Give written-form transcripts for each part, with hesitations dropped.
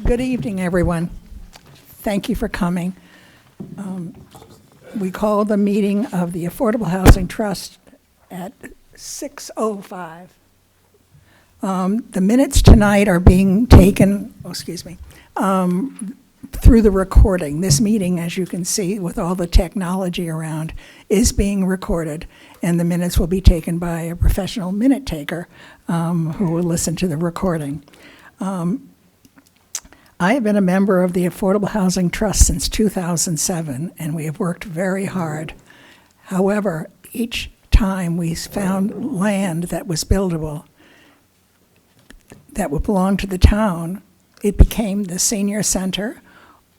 Good evening, everyone. Thank you for coming. We call the meeting of the Affordable Housing Trust at 6:05. The minutes tonight are being taken, through the recording. This meeting, as you can see, with all the technology around, is being recorded, and the minutes will be taken by a professional minute taker who will listen to the recording. I have been a member of the Affordable Housing Trust since 2007, and we have worked very hard. However, each time we found land that was buildable, that would belong to the town, it became the senior center,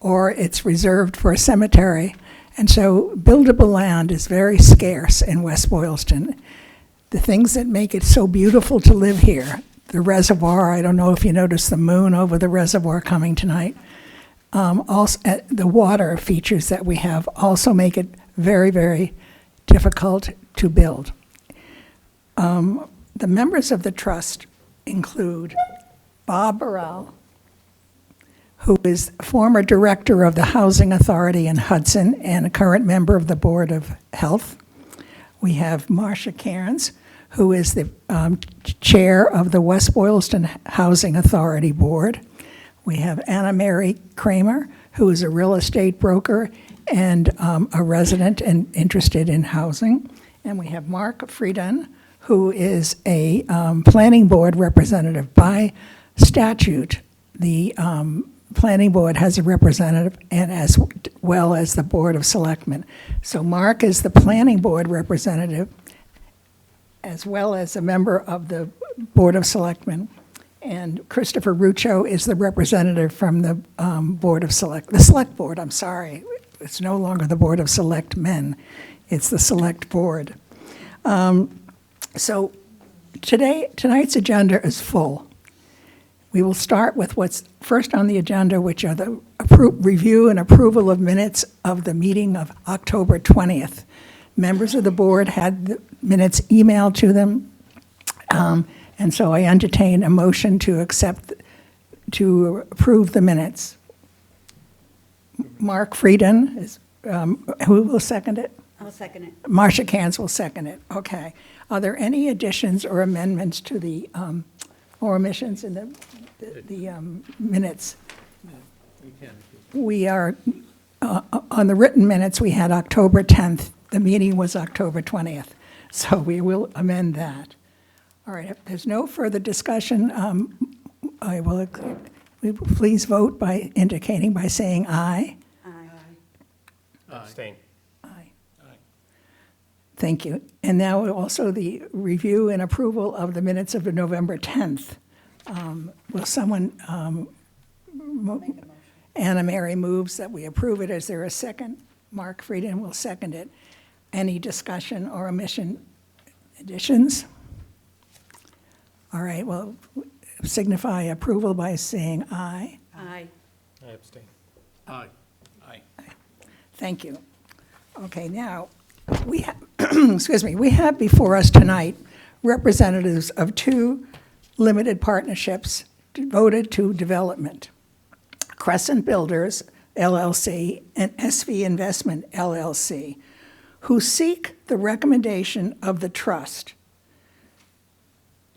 or it's reserved for a cemetery. And so buildable land is very scarce in West Boylston. The things that make it so beautiful to live here, the reservoir, I don't know if you noticed the moon over the reservoir coming tonight. Also, the water features that we have also make it very, very difficult to build. The members of the trust include Bob Burrell, who is former director of the Housing Authority in Hudson and a current member of the Board of Health. We have Marcia Cairns, who is the chair of the West Boylston Housing Authority Board. We have Anna Mary Kramer, who is a real estate broker and a resident and interested in housing. And we have Mark Frieden, who is a planning board representative. By statute, the planning board has a representative, and as well as the Board of Selectmen. So Mark is the planning board representative, as well as a member of the Board of Selectmen. And Christopher Ruccio is the representative from the the Select Board, I'm sorry. It's no longer the Board of Selectmen, it's the Select Board. So tonight's agenda is full. We will start with what's first on the agenda, which are the review and approval of minutes of the meeting of October 20th. Members of the board had the minutes emailed to them, and so I entertain a motion to approve the minutes. Mark Frieden, who will second it? I'll second it. Marcia Cairns will second it. Okay. Are there any additions or amendments to the, or omissions in the minutes? We are, on the written minutes, we had October 10th. The meeting was October 20th, so we will amend that. All right, if there's no further discussion, please vote by indicating by saying aye. Aye. Abstain. Aye. Thank you. And now also the review and approval of the minutes of the November 10th. Will someone, Anna Mary moves that we approve it. Is there a second? Mark Frieden will second it. Any discussion or additions? All right, well, signify approval by saying aye. Aye. I abstain. Aye. Aye. Thank you. Okay, now, we have, we have before us tonight representatives of two limited partnerships devoted to development, Crescent Builders, LLC, and SV Investment, LLC, who seek the recommendation of the trust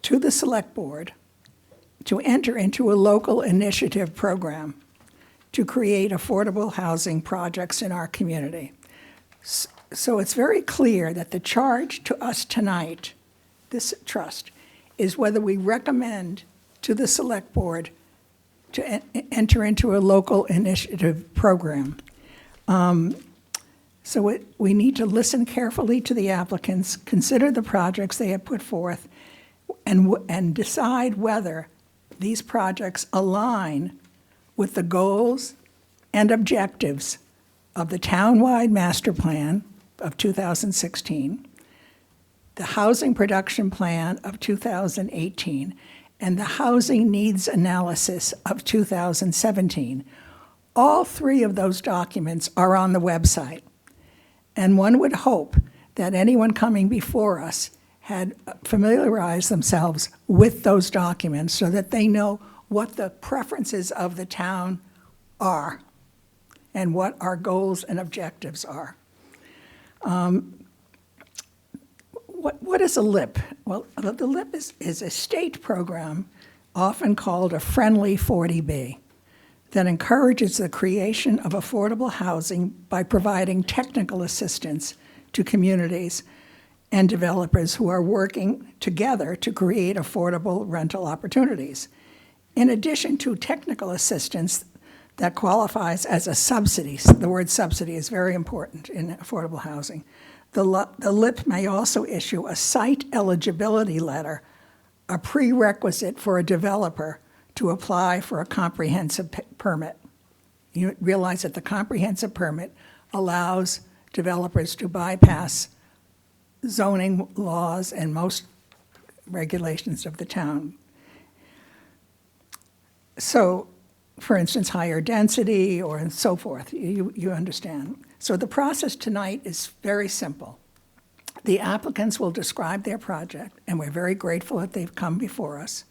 to the Select Board to enter into a local initiative program to create affordable housing projects in our community. So it's very clear that the charge to us tonight, this trust, is whether we recommend to the Select Board to enter into a local initiative program. So we need to listen carefully to the applicants, consider the projects they have put forth, and decide whether these projects align with the goals and objectives of the townwide master plan of 2016, the housing production plan of 2018, and the housing needs analysis of 2017. All three of those documents are on the website. And one would hope that anyone coming before us had familiarized themselves with those documents so that they know what the preferences of the town are and what our goals and objectives are. What is a LIP? Well, the LIP is a state program, often called a friendly 40B, that encourages the creation of affordable housing by providing technical assistance to communities and developers who are working together to create affordable rental opportunities. In addition to technical assistance that qualifies as a subsidy, the word subsidy is very important in affordable housing, the LIP may also issue a site eligibility letter, a prerequisite for a developer to apply for a comprehensive permit. You realize that the comprehensive permit allows developers to bypass zoning laws and most regulations of the town. So, for instance, higher density or so forth, you understand. So the process tonight is very simple. The applicants will describe their project, and we're very grateful that they've come before us.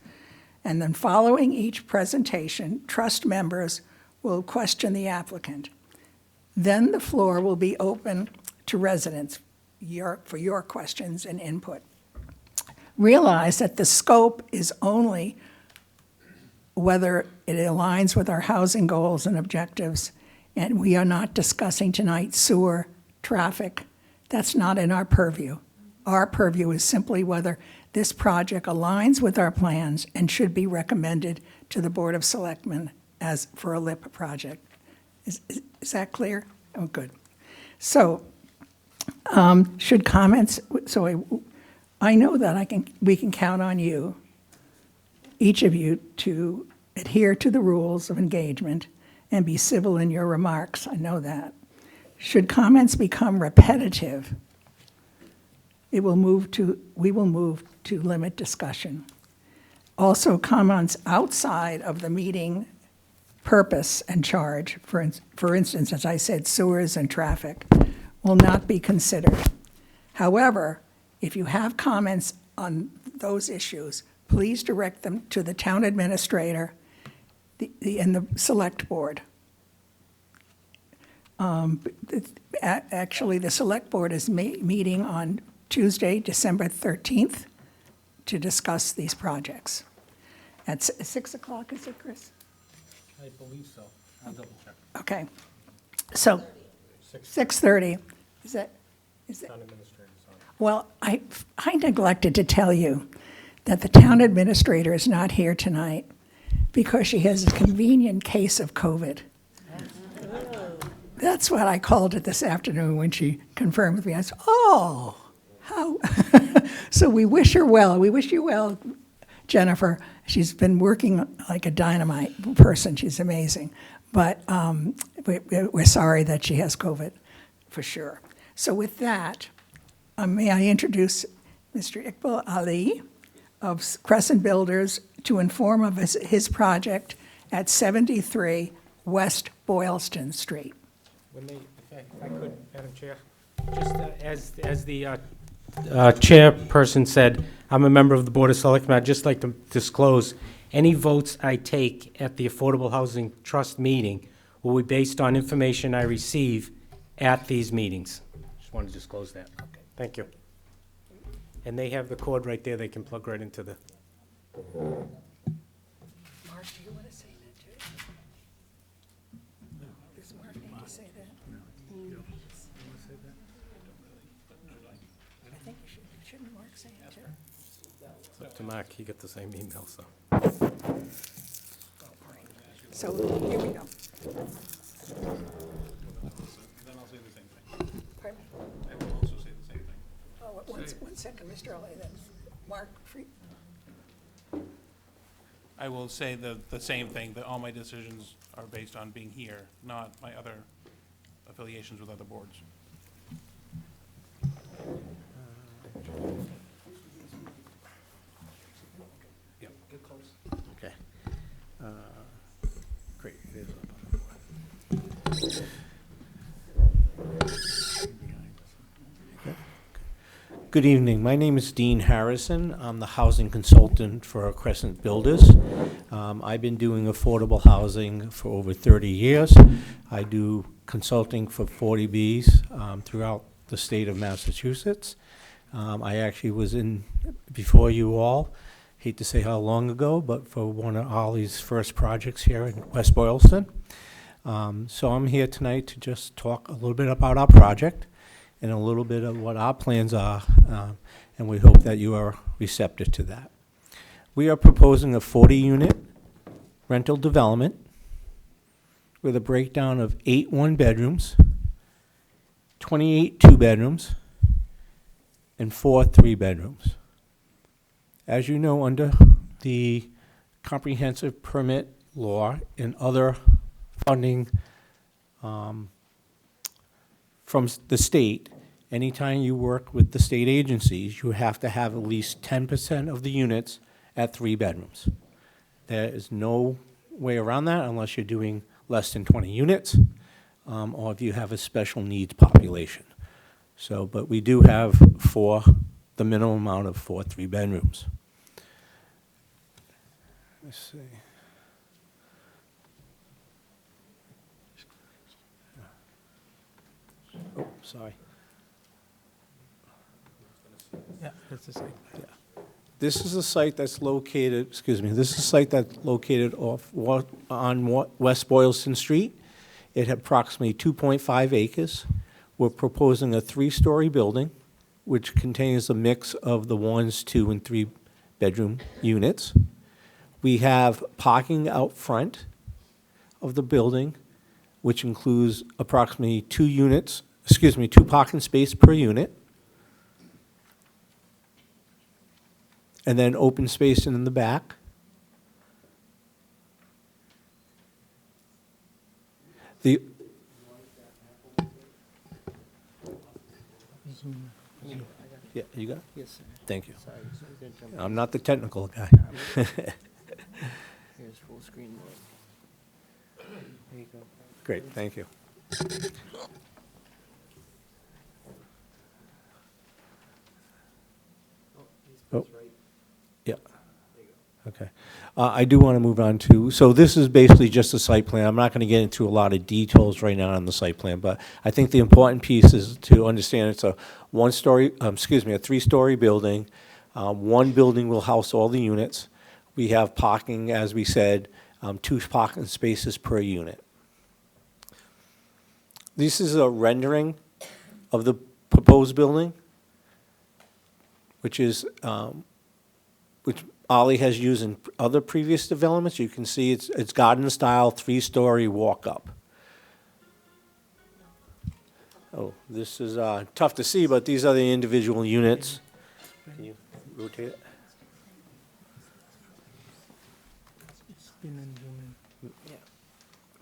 And then following each presentation, trust members will question the applicant. Then the floor will be open to residents for your questions and input. Realize that the scope is only whether it aligns with our housing goals and objectives, and we are not discussing tonight sewer, traffic. That's not in our purview. Our purview is simply whether this project aligns with our plans and should be recommended to the Board of Selectmen as for a LIP project. Is that clear? Oh, good. So, should comments, so I know that we can count on you, each of you, to adhere to the rules of engagement and be civil in your remarks. I know that. Should comments become repetitive, we will move to limit discussion. Also, comments outside of the meeting purpose and charge, for instance, as I said, sewers and traffic, will not be considered. However, if you have comments on those issues, please direct them to the town administrator and the select board. Actually, the select board is meeting on Tuesday, December 13th, to discuss these projects. At 6 o'clock, is it, Chris? I believe so. I'll double check. Okay. So, 6:30. Is that? Town administrator's on. Well, I neglected to tell you that the town administrator is not here tonight because she has a convenient case of COVID. That's what I called it this afternoon when she confirmed with me. I said, oh, how? So we wish her well. We wish you well, Jennifer. She's been working like a dynamite person. She's amazing. But we're sorry that she has COVID, for sure. So with that, may I introduce Mr. Iqbal Ali of Crescent Builders to inform of his project at 73 West Boylston Street. If I could, Madam Chair, just as the chairperson said, I'm a member of the Board of Selectmen. I'd just like to disclose any votes I take at the Affordable Housing Trust meeting will be based on information I receive at these meetings. Just wanted to disclose that. Okay. Thank you. And they have the cord right there. They can plug right into the. Mark, do you want to say that too? Does Mark need to say that? I think you should. Shouldn't Mark say it too? It's up to Mark. He got the same email, so. So here we go. Then I'll say the same thing. Pardon me? I will also say the same thing. Oh, one second, Mr. Ali, then. Mark, free. I will say the same thing, that all my decisions are based on being here, not my other affiliations with other boards. Yep. Get close. Okay. Great. It is up on the board. Good evening. My name is Dean Harrison. I'm the housing consultant for Crescent Builders. I've been doing affordable housing for over 30 years. I do consulting for 40Bs throughout the state of Massachusetts. I actually was in before you all, hate to say how long ago, but for one of Ollie's first projects here in West Boylston. So I'm here tonight to just talk a little bit about our project and a little bit of what our plans are, and we hope that you are receptive to that. We are proposing a 40-unit rental development with a breakdown of 8 one-bedrooms, 28 two-bedrooms, and 4 three-bedrooms. As you know, under the comprehensive permit law and other funding from the state, anytime you work with the state agencies, you have to have at least 10% of the units at 3 bedrooms. There is no way around that unless you're doing less than 20 units, or if you have a special needs population. So, but we do have the minimum amount of 4 3-bedrooms. Let's see. Oh, sorry. Yeah, that's the same. This is a site that's located, this is a site that's located on West Boylston Street. It had approximately 2.5 acres. We're proposing a 3-story building, which contains a mix of the 1, 2, and 3-bedroom units. We have parking out front of the building, which includes approximately 2 parking spaces per unit. And then open space in the back. Yeah, you got it? Yes, sir. Thank you. Sorry, I'm not the technical guy. Here's full screen mode. There you go. Great, thank you. Oh, yeah. Okay. I do want to move on to, so this is basically just a site plan. I'm not going to get into a lot of details right now on the site plan, but I think the important piece is to understand it's a 3-story building. One building will house all the units. We have parking, as we said, 2 parking spaces per unit. This is a rendering of the proposed building, which Ollie has used in other previous developments. You can see it's garden-style, 3-story walk-up. Oh, this is tough to see, but these are the individual units. Can you rotate it? Spin and zoom in. Yeah.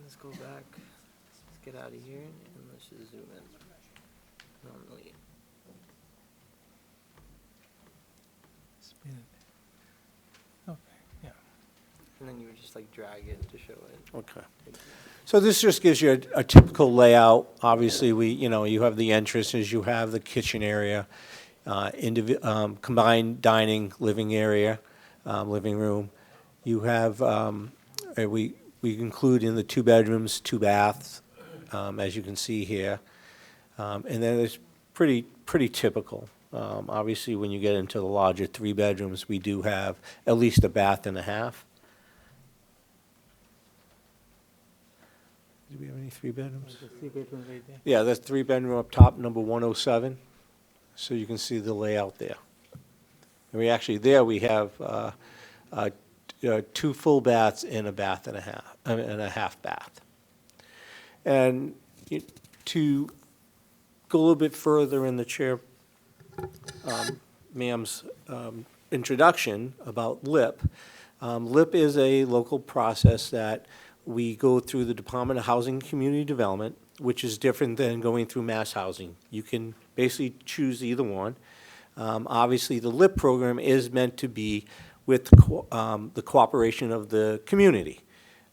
Let's go back. Let's get out of here and let's just zoom in. Normally. Spin it. Okay, yeah. And then you would just like drag it to show it. Okay. So this just gives you a typical layout. Obviously, you have the entrances, you have the kitchen area, combined dining, living area, living room. You have, we include in the 2 bedrooms, 2 baths, as you can see here. And then it's pretty typical. Obviously, when you get into the larger 3 bedrooms, we do have at least a bath and a half. Do we have any 3 bedrooms? Yeah, that's 3-bedroom up top, number 107. So you can see the layout there. And we have 2 full baths and a bath and a half bath. And to go a little bit further in the chair, ma'am's introduction about LIP. LIP is a local process that we go through the Department of Housing and Community Development, which is different than going through mass housing. You can basically choose either one. Obviously, the LIP program is meant to be with the cooperation of the community.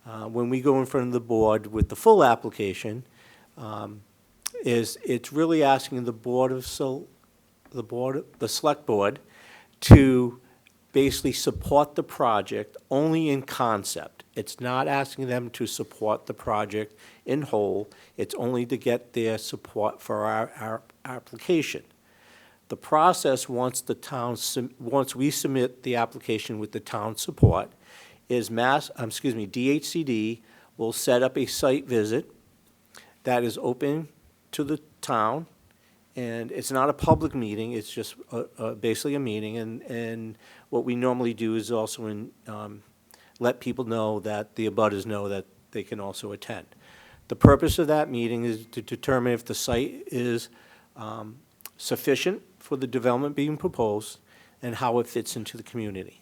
When we go in front of the board with the full application, it's really asking the Board of the select board to basically support the project only in concept. It's not asking them to support the project in whole. It's only to get their support for our application. The process, once we submit the application with the town support, is DHCD will set up a site visit that is open to the town, and it's not a public meeting, it's just basically a meeting, and what we normally do is also let people know that the abutters know that they can also attend. The purpose of that meeting is to determine if the site is sufficient for the development being proposed and how it fits into the community.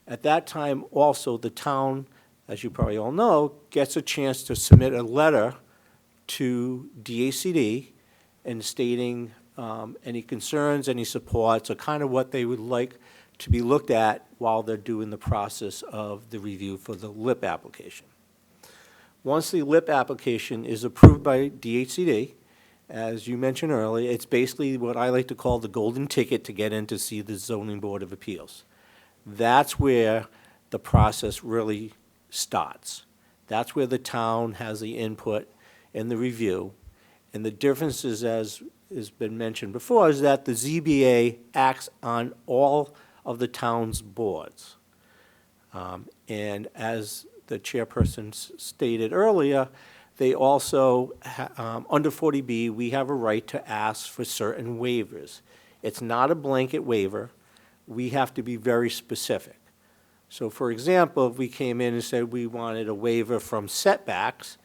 At that time, also, the town, as you probably all know, gets a chance to submit a letter to DHCD and stating any concerns, any supports, or kind of what they would like to be looked at while they're doing the process of the review for the LIP application. Once the LIP application is approved by DHCD, as you mentioned earlier, it's basically what I like to call the golden ticket to get in to see the Zoning Board of Appeals. That's where the process really starts. That's where the town has the input in the review. And the difference is, as has been mentioned before, is that the ZBA acts on all of the town's boards. And as the chairperson stated earlier, they also, under 40B, we have a right to ask for certain waivers. It's not a blanket waiver. We have to be very specific. So for example, if we came in and said we wanted a waiver from setbacks,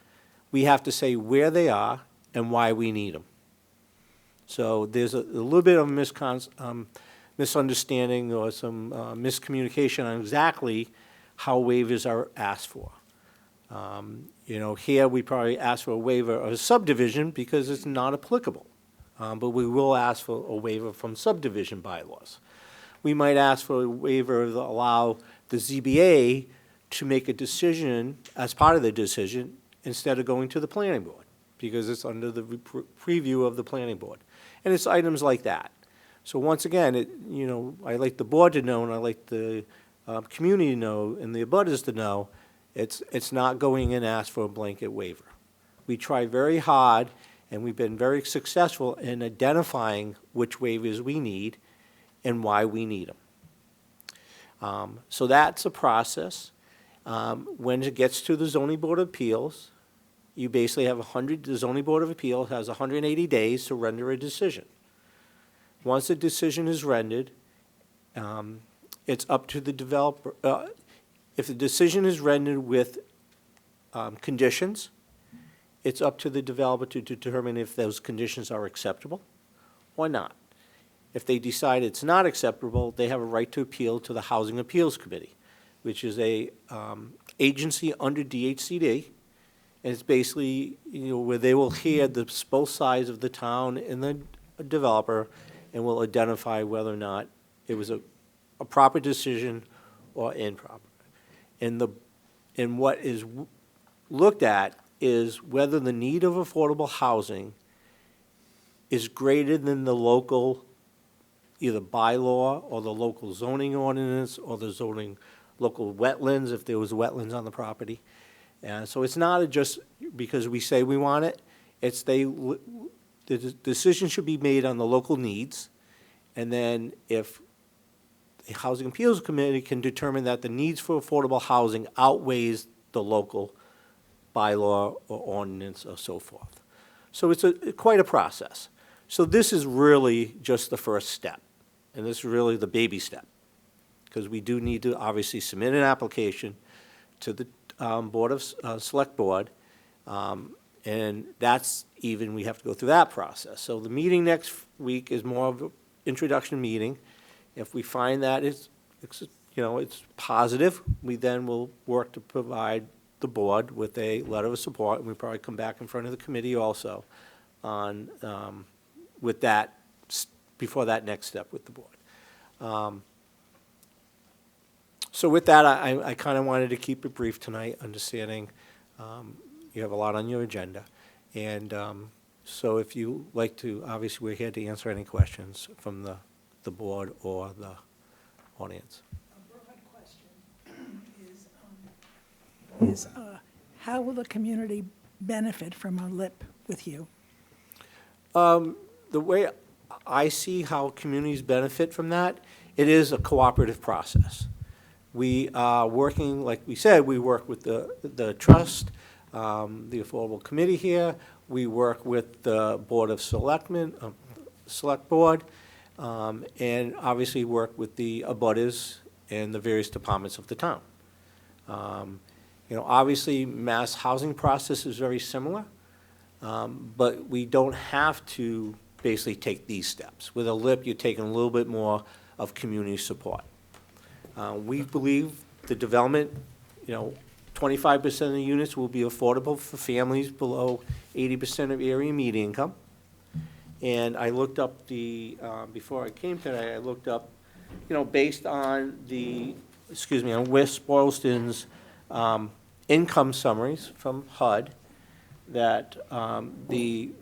we have to say where they are and why we need them. So there's a little bit of misunderstanding or some miscommunication on exactly how waivers are asked for. Here we probably ask for a waiver of a subdivision because it's not applicable. But we will ask for a waiver from subdivision bylaws. We might ask for a waiver to allow the ZBA to make a decision as part of the decision instead of going to the planning board, because it's under the preview of the planning board. And it's items like that. So once again, I like the board to know, and I like the community to know, and the abutters to know, it's not going in and ask for a blanket waiver. We try very hard, and we've been very successful in identifying which waivers we need and why we need them. So that's a process. When it gets to the Zoning Board of Appeals, you basically have the Zoning Board of Appeals has 180 days to render a decision. Once a decision is rendered, it's up to the developer. If the decision is rendered with conditions, it's up to the developer to determine if those conditions are acceptable or not. If they decide it's not acceptable, they have a right to appeal to the Housing Appeals Committee, which is a agency under DHCD. And it's basically, where they will hear both sides of the town and the developer and will identify whether or not it was a proper decision or improper. And what is looked at is whether the need of affordable housing is greater than the local, either bylaw or the local zoning ordinance or the zoning local wetlands, if there was wetlands on the property. And so it's not just because we say we want it, it's the decision should be made on the local needs, and then if the Housing Appeals Committee can determine that the needs for affordable housing outweighs the local bylaw or ordinance or so forth. So it's quite a process. So this is really just the first step, and this is really the baby step, because we do need to obviously submit an application to the Select Board, and that's we have to go through that process. So the meeting next week is more of an introduction meeting. If we find that it's positive, we then will work to provide the board with a letter of support, and we probably come back in front of the committee also on with that before that next step with the board. So with that, I kind of wanted to keep it brief tonight, understanding you have a lot on your agenda. And So if you like to, obviously, we're here to answer any questions from the board or the audience. A broad question is how will the community benefit from a LIP with you? The way I see how communities benefit from that, it is a cooperative process. We are working, like we said, we work with the trust, the Affordable Committee here. We work with the Board of Selectmen, Select Board, and obviously work with the abutters and the various departments of the town. You know, obviously, mass housing process is very similar, but we don't have to basically take these steps. With a LIP, you're taking a little bit more of community support. We believe the development, you know, 25% of the units will be affordable for families below 80% of area median income. And I looked up before I came today, I looked up, you know, based on on West Boylston's income summaries from HUD, that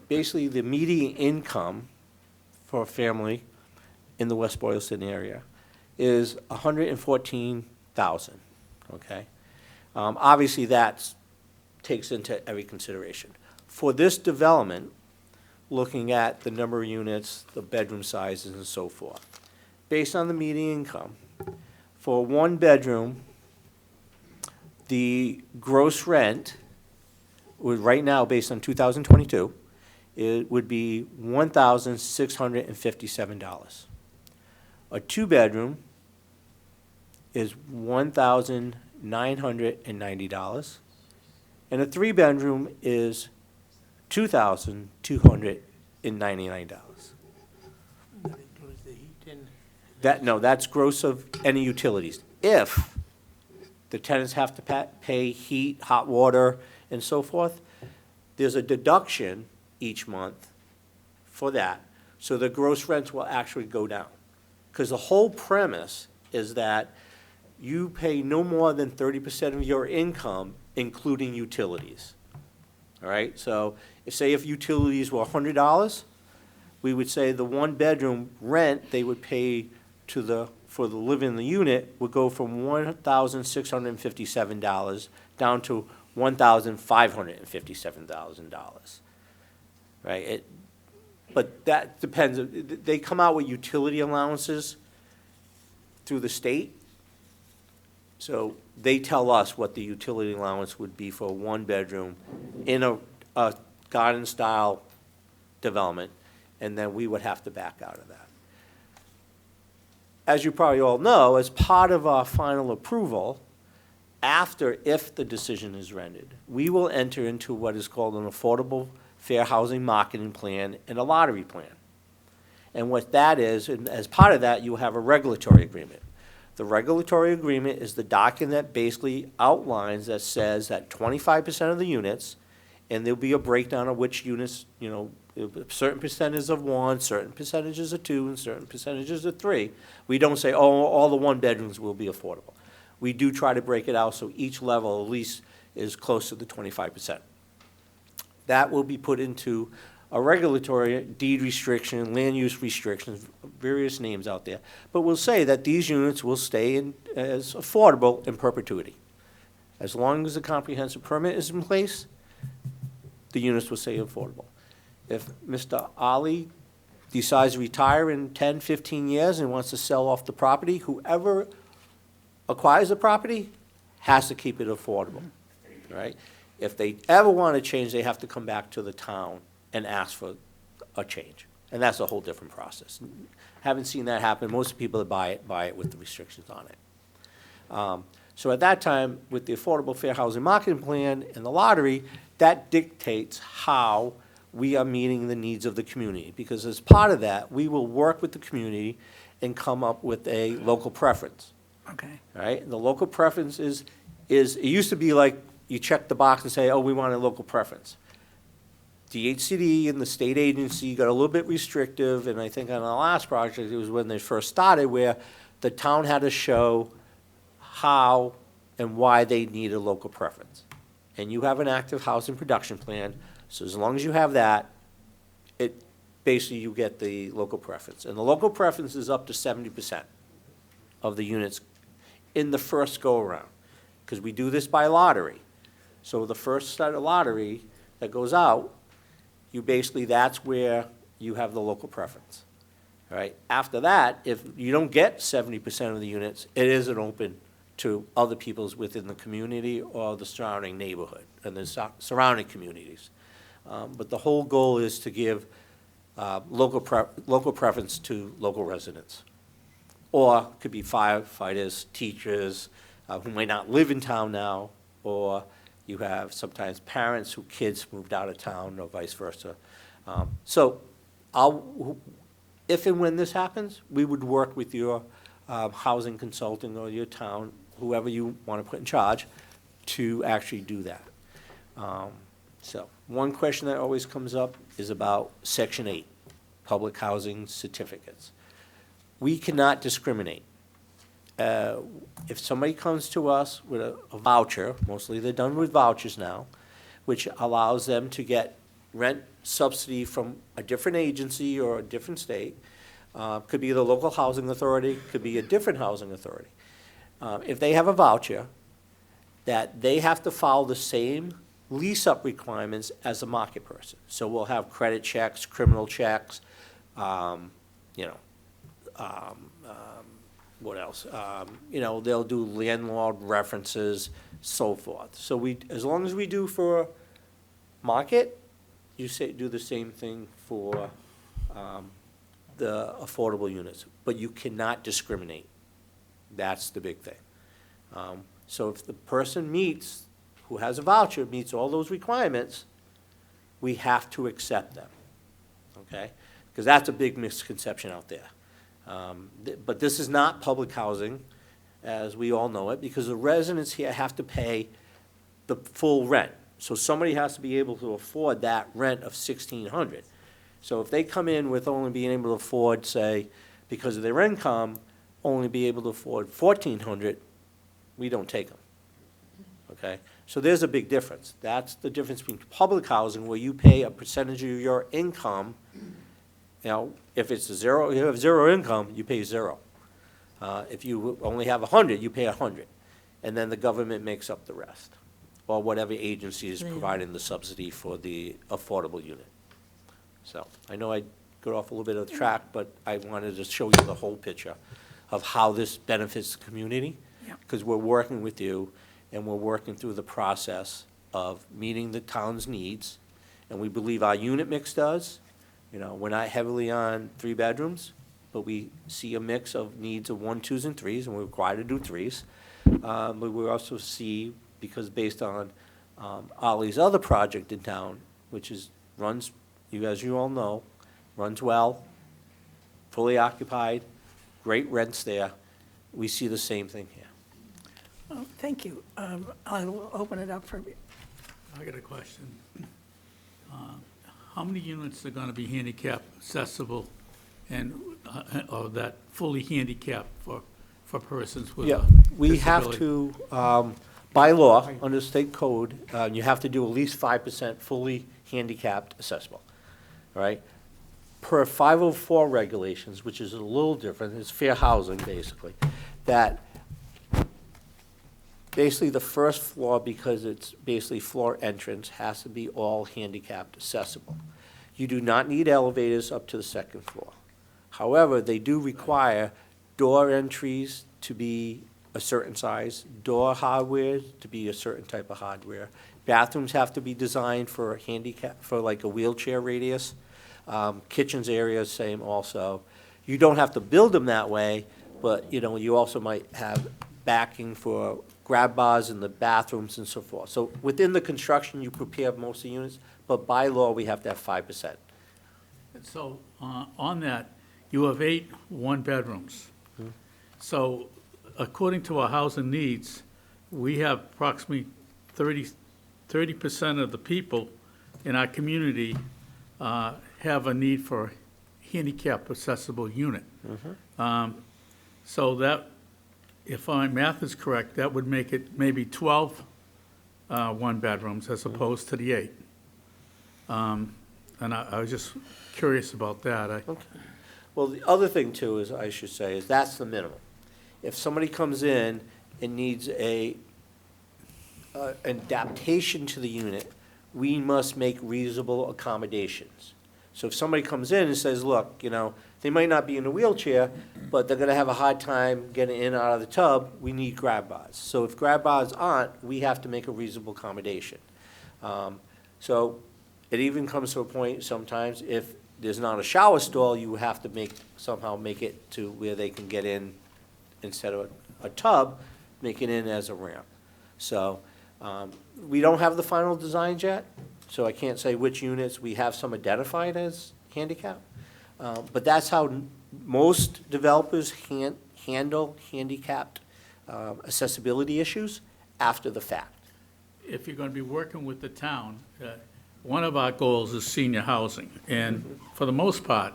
basically the median income for a family in the West Boylston area is $114,000, okay? Obviously, that takes into every consideration. For this development, looking at the number of units, the bedroom sizes, and so forth, based on the median income, for one bedroom, the gross rent would, right now, based on 2022, it would be $1,657. A two-bedroom is $1,990, and a three-bedroom is $2,299. That includes the heat and. That's gross of any utilities. If the tenants have to pay heat, hot water, and so forth, there's a deduction each month for that, so the gross rents will actually go down. Because the whole premise is that you pay no more than 30% of your income, including utilities. All right, so if utilities were $100, we would say the one-bedroom rent they would pay for the living in the unit would go from $1,657 down to $1,557,000. Right? But that depends. They come out with utility allowances through the state. So they tell us what the utility allowance would be for a one-bedroom in a garden-style development, and then we would have to back out of that. As you probably all know, as part of our final approval, if the decision is rendered, we will enter into what is called an affordable fair housing marketing plan and a lottery plan. And what that is, and as part of that, you have a regulatory agreement. The regulatory agreement is the document that basically outlines, that says that 25% of the units, and there'll be a breakdown of which units, you know, certain percentages of one, certain percentages of two, and certain percentages of three. We don't say, oh, all the one-bedrooms will be affordable. We do try to break it out so each level at least is close to the 25%. That will be put into a regulatory deed restriction, land use restrictions, various names out there. But we'll say that these units will stay as affordable in perpetuity. As long as the comprehensive permit is in place, the units will stay affordable. If Mr. Ali decides to retire in 10, 15 years and wants to sell off the property, whoever acquires the property has to keep it affordable, right? If they ever want to change, they have to come back to the town and ask for a change. And that's a whole different process. Haven't seen that happen. Most people that buy it with the restrictions on it. So at that time, with the Affordable Fair Housing Marketing Plan and the lottery, that dictates how we are meeting the needs of the community. Because as part of that, we will work with the community and come up with a local preference. Okay. Right? And the local preference is it used to be like you check the box and say, oh, we want a local preference. DHCD and the state agency got a little bit restrictive, and I think on the last project, it was when they first started, where the town had to show how and why they needed a local preference. And you have an active housing production plan, so as long as you have that, basically you get the local preference. And the local preference is up to 70% of the units in the first go-around, because we do this by lottery. So the first set of lottery that goes out, that's where you have the local preference. All right? After that, if you don't get 70% of the units, it isn't open to other peoples within the community or the surrounding neighborhood and the surrounding communities. But the whole goal is to give local preference to local residents. Or it could be firefighters, teachers who might not live in town now, or you have sometimes parents whose kids moved out of town or vice versa. So if and when this happens, we would work with your housing consultant or your town, whoever you want to put in charge, to actually do that. So one question that always comes up is about Section 8, public housing certificates. We cannot discriminate. If somebody comes to us with a voucher, mostly they're done with vouchers now, which allows them to get rent subsidy from a different agency or a different state, could be the local housing authority, could be a different housing authority. If they have a voucher, that they have to follow the same lease-up requirements as a market person. So we'll have credit checks, criminal checks, what else? They'll do landlord references, so forth. So as long as we do for market, do the same thing for the affordable units, but you cannot discriminate. That's the big thing. So if the person who has a voucher, meets all those requirements, we have to accept them, okay? Because that's a big misconception out there. But this is not public housing, as we all know it, because the residents here have to pay the full rent. So somebody has to be able to afford that rent of $1,600. So if they come in with only being able to afford, say, because of their income, only be able to afford $1,400, we don't take them, okay? So there's a big difference. That's the difference between public housing, where you pay a percentage of your income. If it's you have zero income, you pay zero. If you only have 100, you pay 100. And then the government makes up the rest, or whatever agency is providing the subsidy for the affordable unit. So I know I got off a little bit of the track, but I wanted to show you the whole picture of how this benefits the community. Because we're working with you, and we're working through the process of meeting the town's needs, and we believe our unit mix does. We're not heavily on 3 bedrooms, but we see a mix of needs of 1, 2s, and 3s, and we're required to do 3s. But we also see, because based on Ollie's other project in town, which runs, as you all know, runs well, fully occupied, great rents there, we see the same thing here. Oh, thank you. I will open it up for, I got a question. How many units are going to be handicap accessible and, or that fully handicapped for persons with a disability? We have to, by law, under state code, you have to do at least 5% fully handicapped accessible, all right? Per 504 regulations, which is a little different, it's fair housing, basically, that basically the first floor, because it's basically floor entrance, has to be all handicapped accessible. You do not need elevators up to the second floor. However, they do require door entries to be a certain size, door hardware to be a certain type of hardware. Bathrooms have to be designed for handicap, for like a wheelchair radius. Kitchens area, same also. You don't have to build them that way, but you also might have backing for grab bars in the bathrooms and so forth. So within the construction, you prepare most of the units, but by law, we have to have 5%. So on that, you have 8 one-bedrooms. So according to our housing needs, we have approximately 30% of the people in our community have a need for a handicap accessible unit. So that, if my math is correct, that would make it maybe 12 one-bedrooms as opposed to the 8. and I was just curious about that. Well, the other thing too is, I should say, is that's the minimum. If somebody comes in and needs an adaptation to the unit, we must make reasonable accommodations. So if somebody comes in and says, look, you know, they might not be in a wheelchair, but they're gonna have a hard time getting in and out of the tub, we need grab bars. So if grab bars aren't, we have to make a reasonable accommodation. So it even comes to a point sometimes, if there's not a shower stall, you have to somehow make it to where they can get in instead of a tub, make it in as a ramp. So, we don't have the final designs yet, so I can't say which units. We have some identified as handicap. But that's how most developers handle handicapped accessibility issues after the fact. If you're gonna be working with the town, one of our goals is senior housing, and for the most part,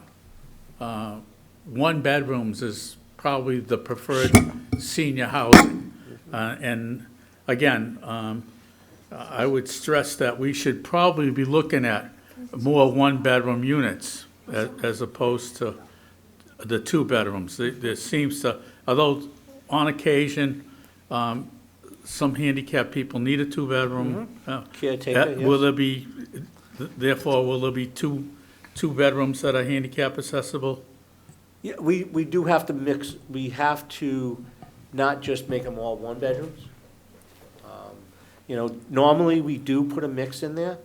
one bedrooms is probably the preferred senior housing. And again, I would stress that we should probably be looking at more one-bedroom units as opposed to the two bedrooms. There seems to, although on occasion, some handicapped people need a two-bedroom. Caretaker, yes. Will there be, therefore, will there be two bedrooms that are handicap accessible? Yeah, we do have to mix, we have to not just make them all one bedrooms. You know, normally we do put a mix in there.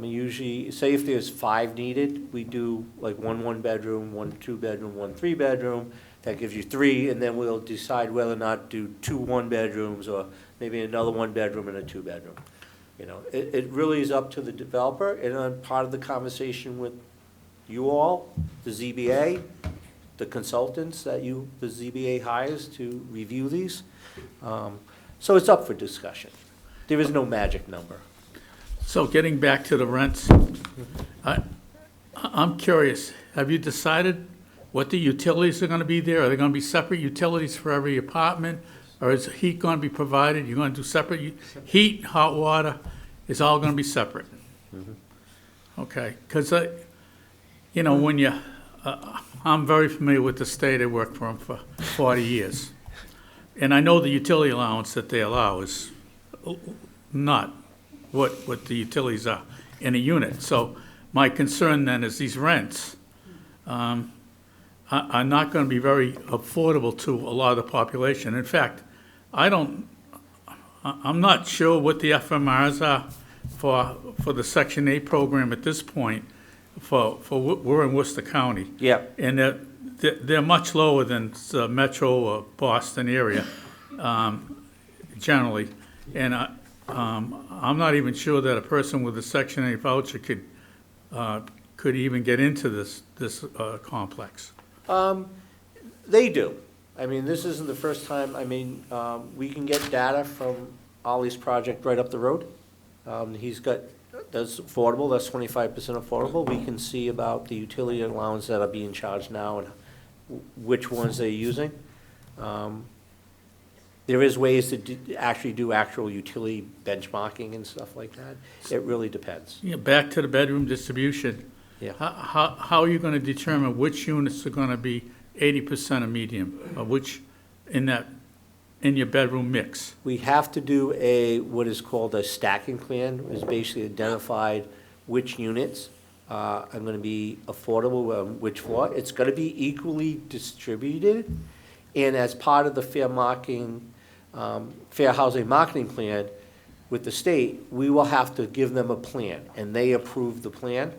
Usually, say if there's 5 needed, we do like one bedroom, 1 2-bedroom, 1 3-bedroom. That gives you 3, and then we'll decide whether or not to do 2 1-bedrooms or maybe another 1-bedroom and a 2-bedroom. You know, it really is up to the developer, and I'm part of the conversation with you all, the ZBA, the consultants that the ZBA hires to review these. So it's up for discussion. There is no magic number. So getting back to the rents, I'm curious, have you decided what the utilities are gonna be there? Are there gonna be separate utilities for every apartment? Or is heat gonna be provided? You're gonna do separate, heat, hot water, is all gonna be separate? Okay, because, you know, when you, I'm very familiar with the state. I worked for them for 40 years. And I know the utility allowance that they allow is not what the utilities are in a unit. So my concern then is these rents are not going to be very affordable to a lot of the population. In fact, I'm not sure what the FMRs are for the Section 8 program at this point. We're in Worcester County. Yeah. And they're much lower than the Metro or Boston area, generally. And I'm not even sure that a person with a Section 8 voucher could even get into this complex. They do. I mean, this isn't the first time. I mean, we can get data from Ollie's project right up the road. That's affordable, that's 25% affordable. We can see about the utility allowance that are being charged now and which ones they're using. There is ways to actually do actual utility benchmarking and stuff like that. It really depends. Yeah, back to the bedroom distribution. Yeah. How are you going to determine which units are going to be 80% of medium, or which in your bedroom mix? We have to do what is called a stacking plan, is basically identified which units are going to be affordable on which floor. It's going to be equally distributed, and as part of the fair housing marketing plan with the state, we will have to give them a plan, and they approve the plan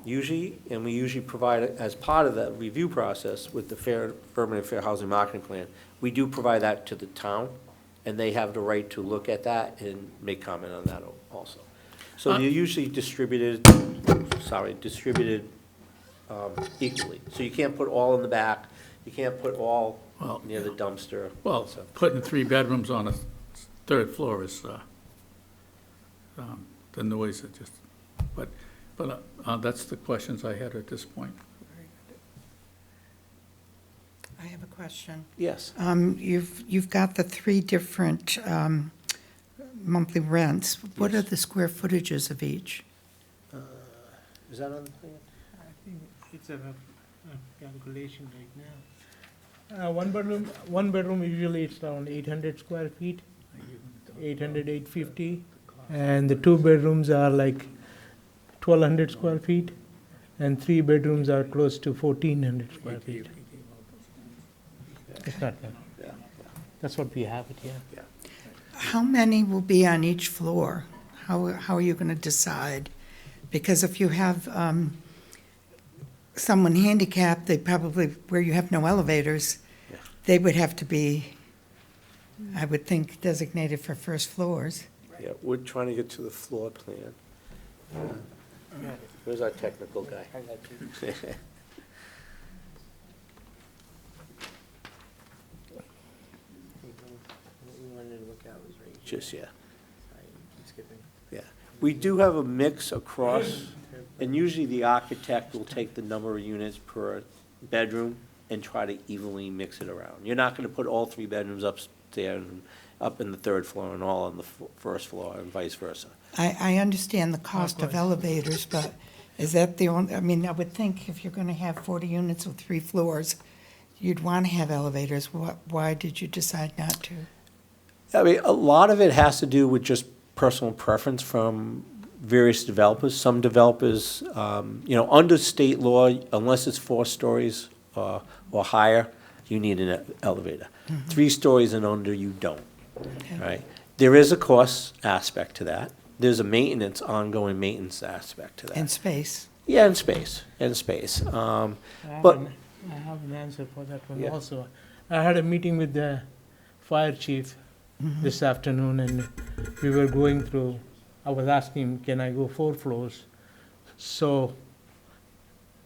usually, and we usually provide it as part of the review process with the permanent fair housing marketing plan. We do provide that to the town, and they have the right to look at that and make comment on that also. So they're usually distributed equally. So you can't put all in the back, you can't put all near the dumpster. Well, So- putting 3 bedrooms on a 3rd floor is the noise that just, but that's the questions I had at this point. I have a question. Yes. You've got the 3 different monthly rents. What are Yes. the square footages of each? Is that on the plan? I think it's a rough calculation right now. One bedroom usually it's around 800 square feet, 800, 850. And the two bedrooms are like 1,200 square feet, and three bedrooms are close to 1,400 square feet. It's not bad. Yeah. That's what we have it here. How many will be on each floor? How are you going to decide? Because if you have someone handicapped, they probably, where you have no elevators, Yeah. they would have to be, I would think, designated for first floors. Yeah, we're trying to get to the floor plan. Where's our technical guy? I got you. What we wanted to look at was right here. Just, yeah. I keep skipping. Yeah, we do have a mix across, and usually the architect will take the number of units per bedroom and try to evenly mix it around. You're not gonna put all three bedrooms upstairs, and up in the third floor and all on the first floor, and vice versa. I understand the cost of course. elevators, but is that the only, I mean, I would think if you're going to have 40 units with 3 floors, you'd want to have elevators. Why did you decide not to? I mean, a lot of it has to do with just personal preference from various developers. Some developers, under state law, unless it's 4 stories or higher, you need an elevator. 3 stories and under, you don't, Okay. right? There is a cost aspect to that. There's a ongoing maintenance aspect to that. And space. Yeah, and space. But- I have an answer for that one Yeah. also. I had a meeting with the fire chief this afternoon, and we were going through, I was asking him, can I go 4 floors? So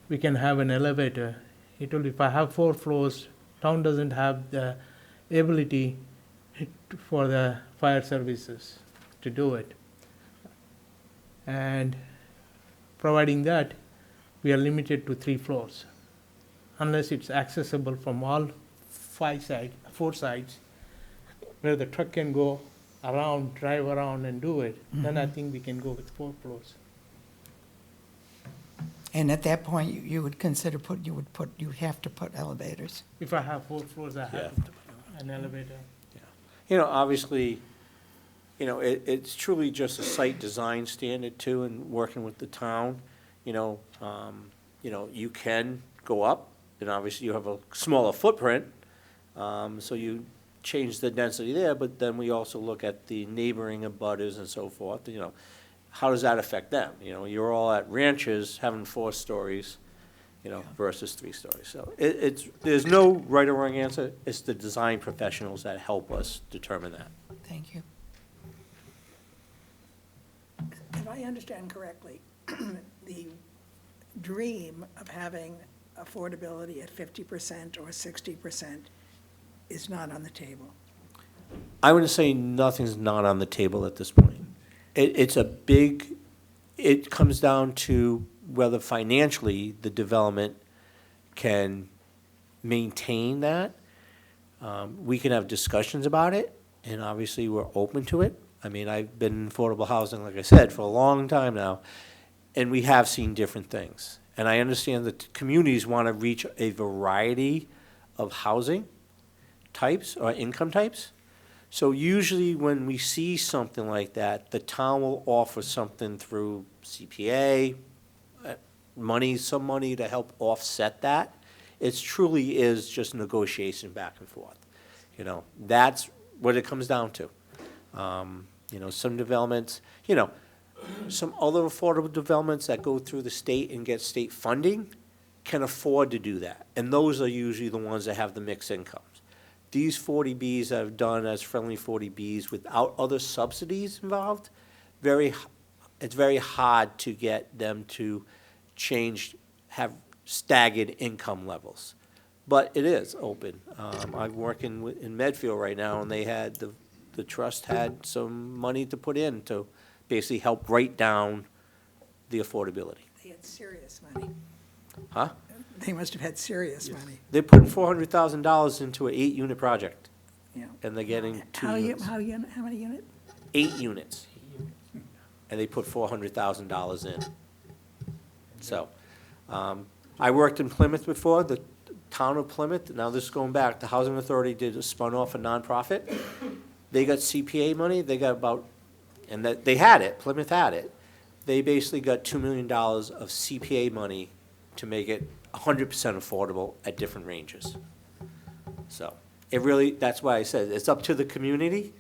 we can have an elevator. He told if I have 4 floors, town doesn't have the ability for the fire services to do it. And providing that, we are limited to 3 floors. Unless it's accessible from all 4 sides, where the truck can go around, drive around and do it, then I think we can go with 4 floors. And at that point, you would consider you would have to put elevators. If I have 4 floors, I have an elevator. Obviously, it's truly just a site design standard too, and working with the town, you can go up, and obviously you have a smaller footprint, so you change the density there, but then we also look at the neighboring abutters and so forth, how does that affect them? You're all at ranches having 4 stories, versus 3 stories. So there's no right or wrong answer. It's the design professionals that help us determine that. Thank you. If I understand correctly, the dream of having affordability at 50% or 60% is not on the table. I would say nothing's not on the table at this point. It comes down to whether financially the development can maintain that. We can have discussions about it, and obviously we're open to it. I mean, I've been in affordable housing, like I said, for a long time now, and we have seen different things. And I understand that communities want to reach a variety of housing types or income types. So usually when we see something like that, the town will offer something through CPA, some money to help offset that. It truly is just negotiation back and forth. That's what it comes down to. Some developments, some other affordable developments that go through the state and get state funding can afford to do that. And those are usually the ones that have the mixed incomes. These 40Bs that have done as friendly 40Bs without other subsidies involved, it's very hard to get them to have staggered income levels. But it is open. I'm working in Medfield right now, and they had, the trust had some money to put in to basically help break down the affordability. They had serious money. Huh? They must have had serious money. They're putting $400,000 into an 8-unit project, Yeah. and they're getting 2 How units. many units? 8 units. And they put $400,000 in. So, I worked in Plymouth before, the town of Plymouth, now this is going back, the Housing Authority spun off a nonprofit. They got CPA money, they got about, and that, they had it, Plymouth had it. They basically got $2 million of CPA money to make it 100% affordable at different ranges. So, it really, that's why I said, it's up to the community,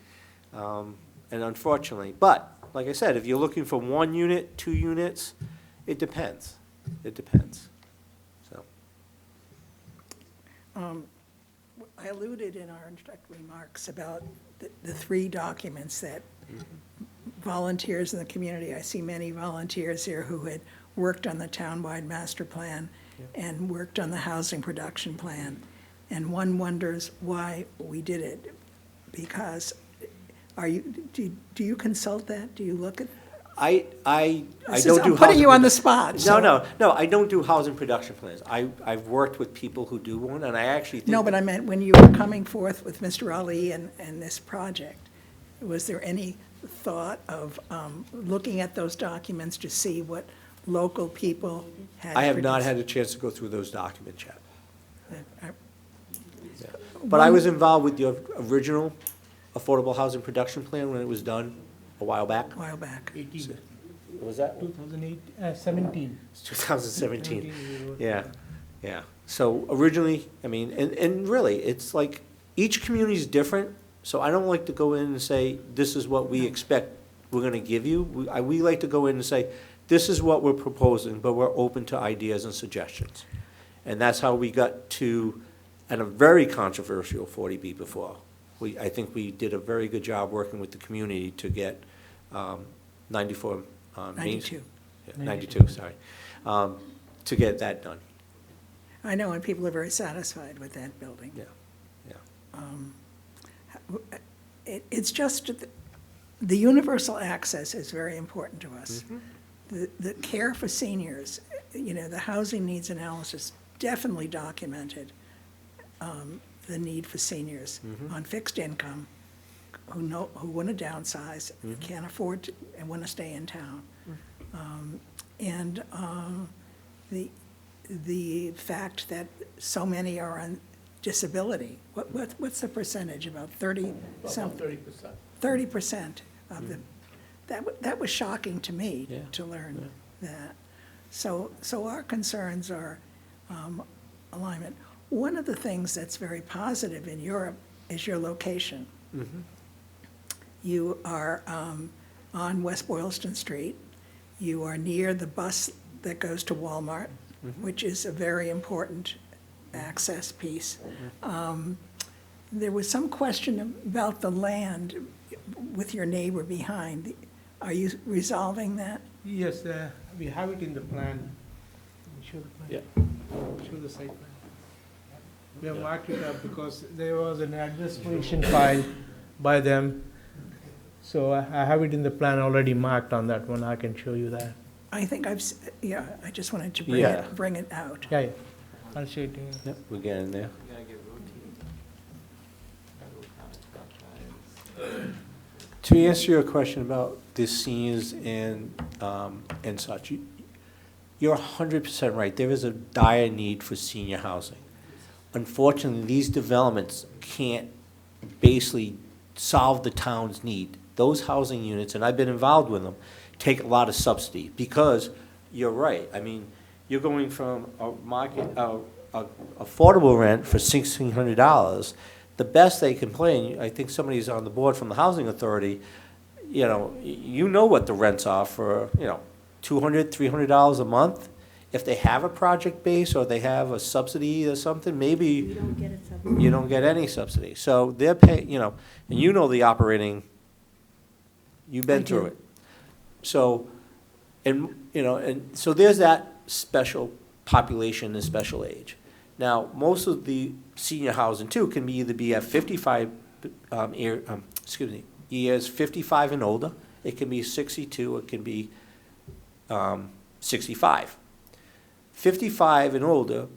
and unfortunately, but, like I said, if you're looking for 1 unit, 2 units, it depends. It depends. So, I alluded in our introductory remarks about the 3 documents that volunteers in the community, I see many volunteers here who had worked on the townwide master plan and worked on the housing production plan. And one wonders why we did it, because do you consult that? Do you look at? I This don't is- do I'm putting you on the housing spot. produ- so- No, I don't do housing production plans. I've worked with people who do one, and I actually think. No, but I meant when you were coming forth with Mr. Ali and this project, was there any thought of looking at those documents to see what local people had? I have not produced? had a chance to go through those documents yet. I- But I was involved with the original affordable housing production plan when it was done a while back. A while back. 18, What was that? 2008, 17. It's 2017. 17 Yeah, yeah. So originally, I mean, and really, it's like, each community is different, so I don't like to go in and say, this is what we expect we're gonna give you. We like to go in and say, this is what we're proposing, but we're open to ideas and suggestions. And that's how we got to, and a very controversial 40B before. I think we did a very good job working with the community to get 94, Main- 92. yeah, 92, sorry, to get that done. I know, and people are very satisfied with that building. Yeah, yeah. It's just, the universal access is very important to us. The care for seniors, the housing needs analysis definitely documented the need for seniors on fixed income who want to downsize, can't afford to, and want to stay in town. And the fact that so many are on disability, what's the percentage, about 30? Some 30%. 30% of the, that was shocking to me Yeah. to learn that. So our concerns are alignment. One of the things that's very positive in Europe is your location. You are on West Boylston Street. You are near the bus that goes to Walmart, which is a very important access piece. There was some question about the land with your neighbor behind. Are you resolving that? Yes, we have it in the plan. Show the plan. Yeah. Show the site plan. We have marked it up because there was an administration file by them. So I have it in the plan already marked on that one. I can show you that. I think I just wanted to Yeah. bring it out. Yeah, yeah. I'll show it to you. Yep, we're getting there. You gotta get rotated. To answer your question about the seniors and such, you're 100% right. There is a dire need for senior housing. Unfortunately, these developments can't basically solve the town's need. Those housing units, and I've been involved with them, take a lot of subsidy, because you're right. I mean, you're going from a market, affordable rent for $1,600. The best they can play, and I think somebody's on the board from the Housing Authority, you know what the rents are for, $200, $300 a month. If they have a project base or they have a subsidy or something, maybe you don't get any subsidy. So they're paying, and the operating, you've been I through do. it. So, and so there's that special population and special age. Now, most of the senior housing too can either be at 55, years 55 and older. It can be 62. It can be 65. 55 and older,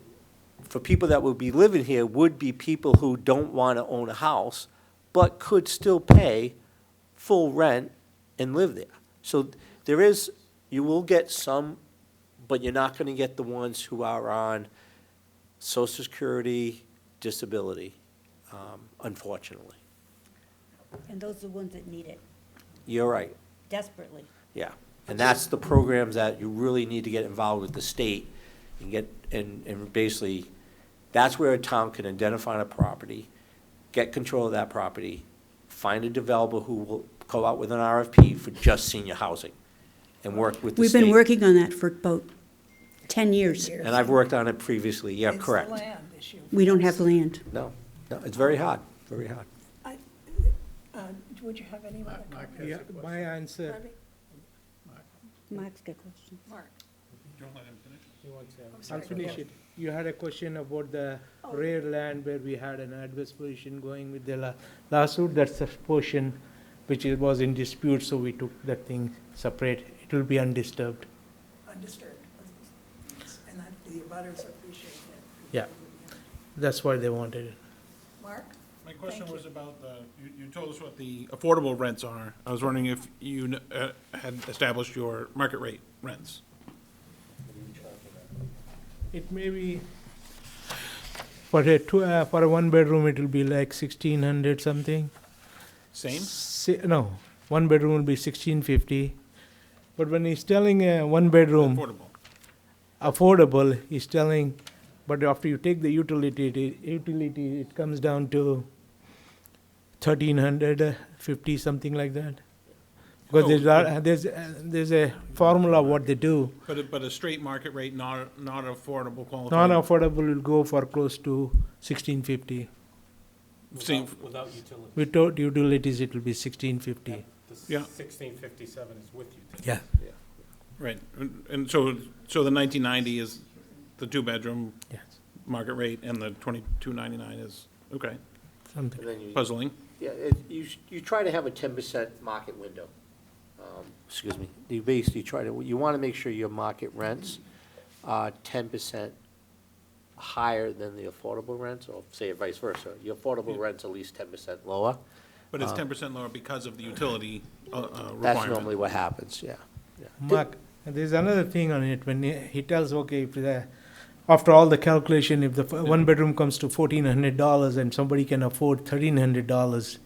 for people that would be living here, would be people who don't want to own a house, but could still pay full rent and live there. So you will get some but you're not gonna get the ones who are on Social Security, disability, unfortunately. And those are the ones that need it You're right, desperately. yeah. And that's the programs that you really need to get involved with the state and get, and basically, that's where a town can identify a property, get control of that property, find a developer who will go out with an RFP for just senior housing and work with the We've state. been working on that for about 10 years. And I've worked on it previously, yeah, correct. It's the land issue. We don't have land. No, it's very hard, very hard. Would you have any other comments? Yeah, my answer, Barbie? Mark's got a question. Mark? Don't let him finish. I'm I'll sorry, finish go it. You had a question about the rare land where we had an adverse position going with the lawsuit. That's the portion which was in dispute, so we took that thing separate. It will be undisturbed. Undisturbed. And the abutters appreciate that. Yeah. That's why they wanted it. Mark? My question Thank was about you told us what the affordable rents are. I was wondering if you had established your market rate rents. It may be, for a one bedroom, it will be like 1,600 something. Same? No, one bedroom will be 1,650. But when he's telling a one bedroom Affordable. affordable, he's telling, but after you take the utility, it comes down to 1,350, something like that. Because there's a formula of what they do. But a straight market rate, not affordable qualified. Non-affordable will go for close to 1,650. Same, Without utility. Without utilities, it will be 1,650. Yeah. 1657 is with utility. Yeah. right. And so the 1990 is the two-bedroom Yes. market rate, and the 2299 is, okay, Something. And then you, puzzling. yeah, you try to have a 10% market window. Excuse me, you want to make sure your market rents are 10% higher than the affordable rents, or say it vice versa. Your affordable rent's at least 10% lower. But it's 10% lower because of the utility requirement. That's normally what happens, yeah. Mark, there's another thing on it. When he tells, okay, if after all the calculation, if the one bedroom comes to $1,400 and somebody can afford $1,300,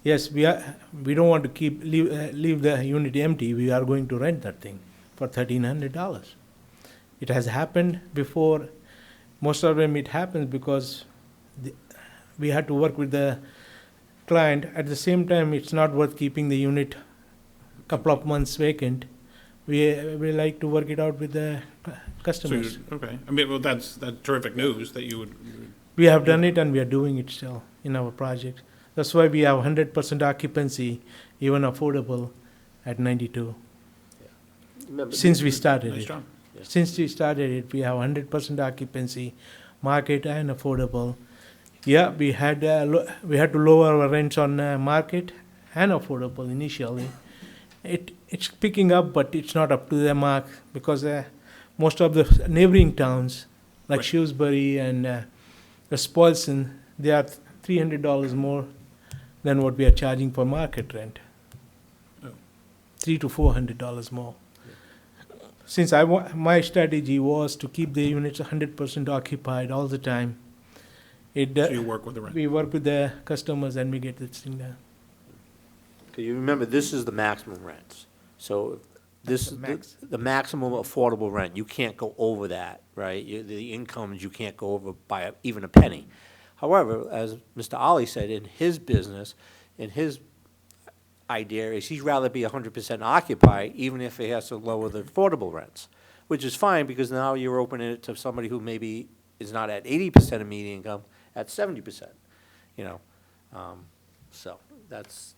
yes, we don't want to leave the unit empty. We are going to rent that thing for $1,300. It has happened before. Most of them it happens because we had to work with the client. At the same time, it's not worth keeping the unit a couple of months vacant. We like to work it out with the customers. Okay, I mean, well, that's terrific news that you would, We have done it and we are doing it still in our project. That's why we have 100% occupancy, even affordable, at 92. Remember, Since we started nice it. job. Since we started it, we have 100% occupancy, market and affordable. Yeah, we had to lower our rents on market and affordable initially. It's picking up, but it's not up to the mark because most of the neighboring towns, like Right. Shrewsbury and Boylston, they are $300 more than what we are charging for market rent. Oh. $300 to $400 more. Since my strategy was to keep the units 100% occupied all the time, So you work with the rent. we work with the customers and we get this thing done. because you remember, this is the maximum rents. So this The is max. the maximum affordable rent. You can't go over that, right? The incomes, you can't go over by even a penny. However, as Mr. Ollie said, in his business, in his idea is he'd rather be 100% occupied, even if he has to lower the affordable rents, which is fine, because now you're opening it to somebody who maybe is not at 80% of median income, at 70%, you know? So that's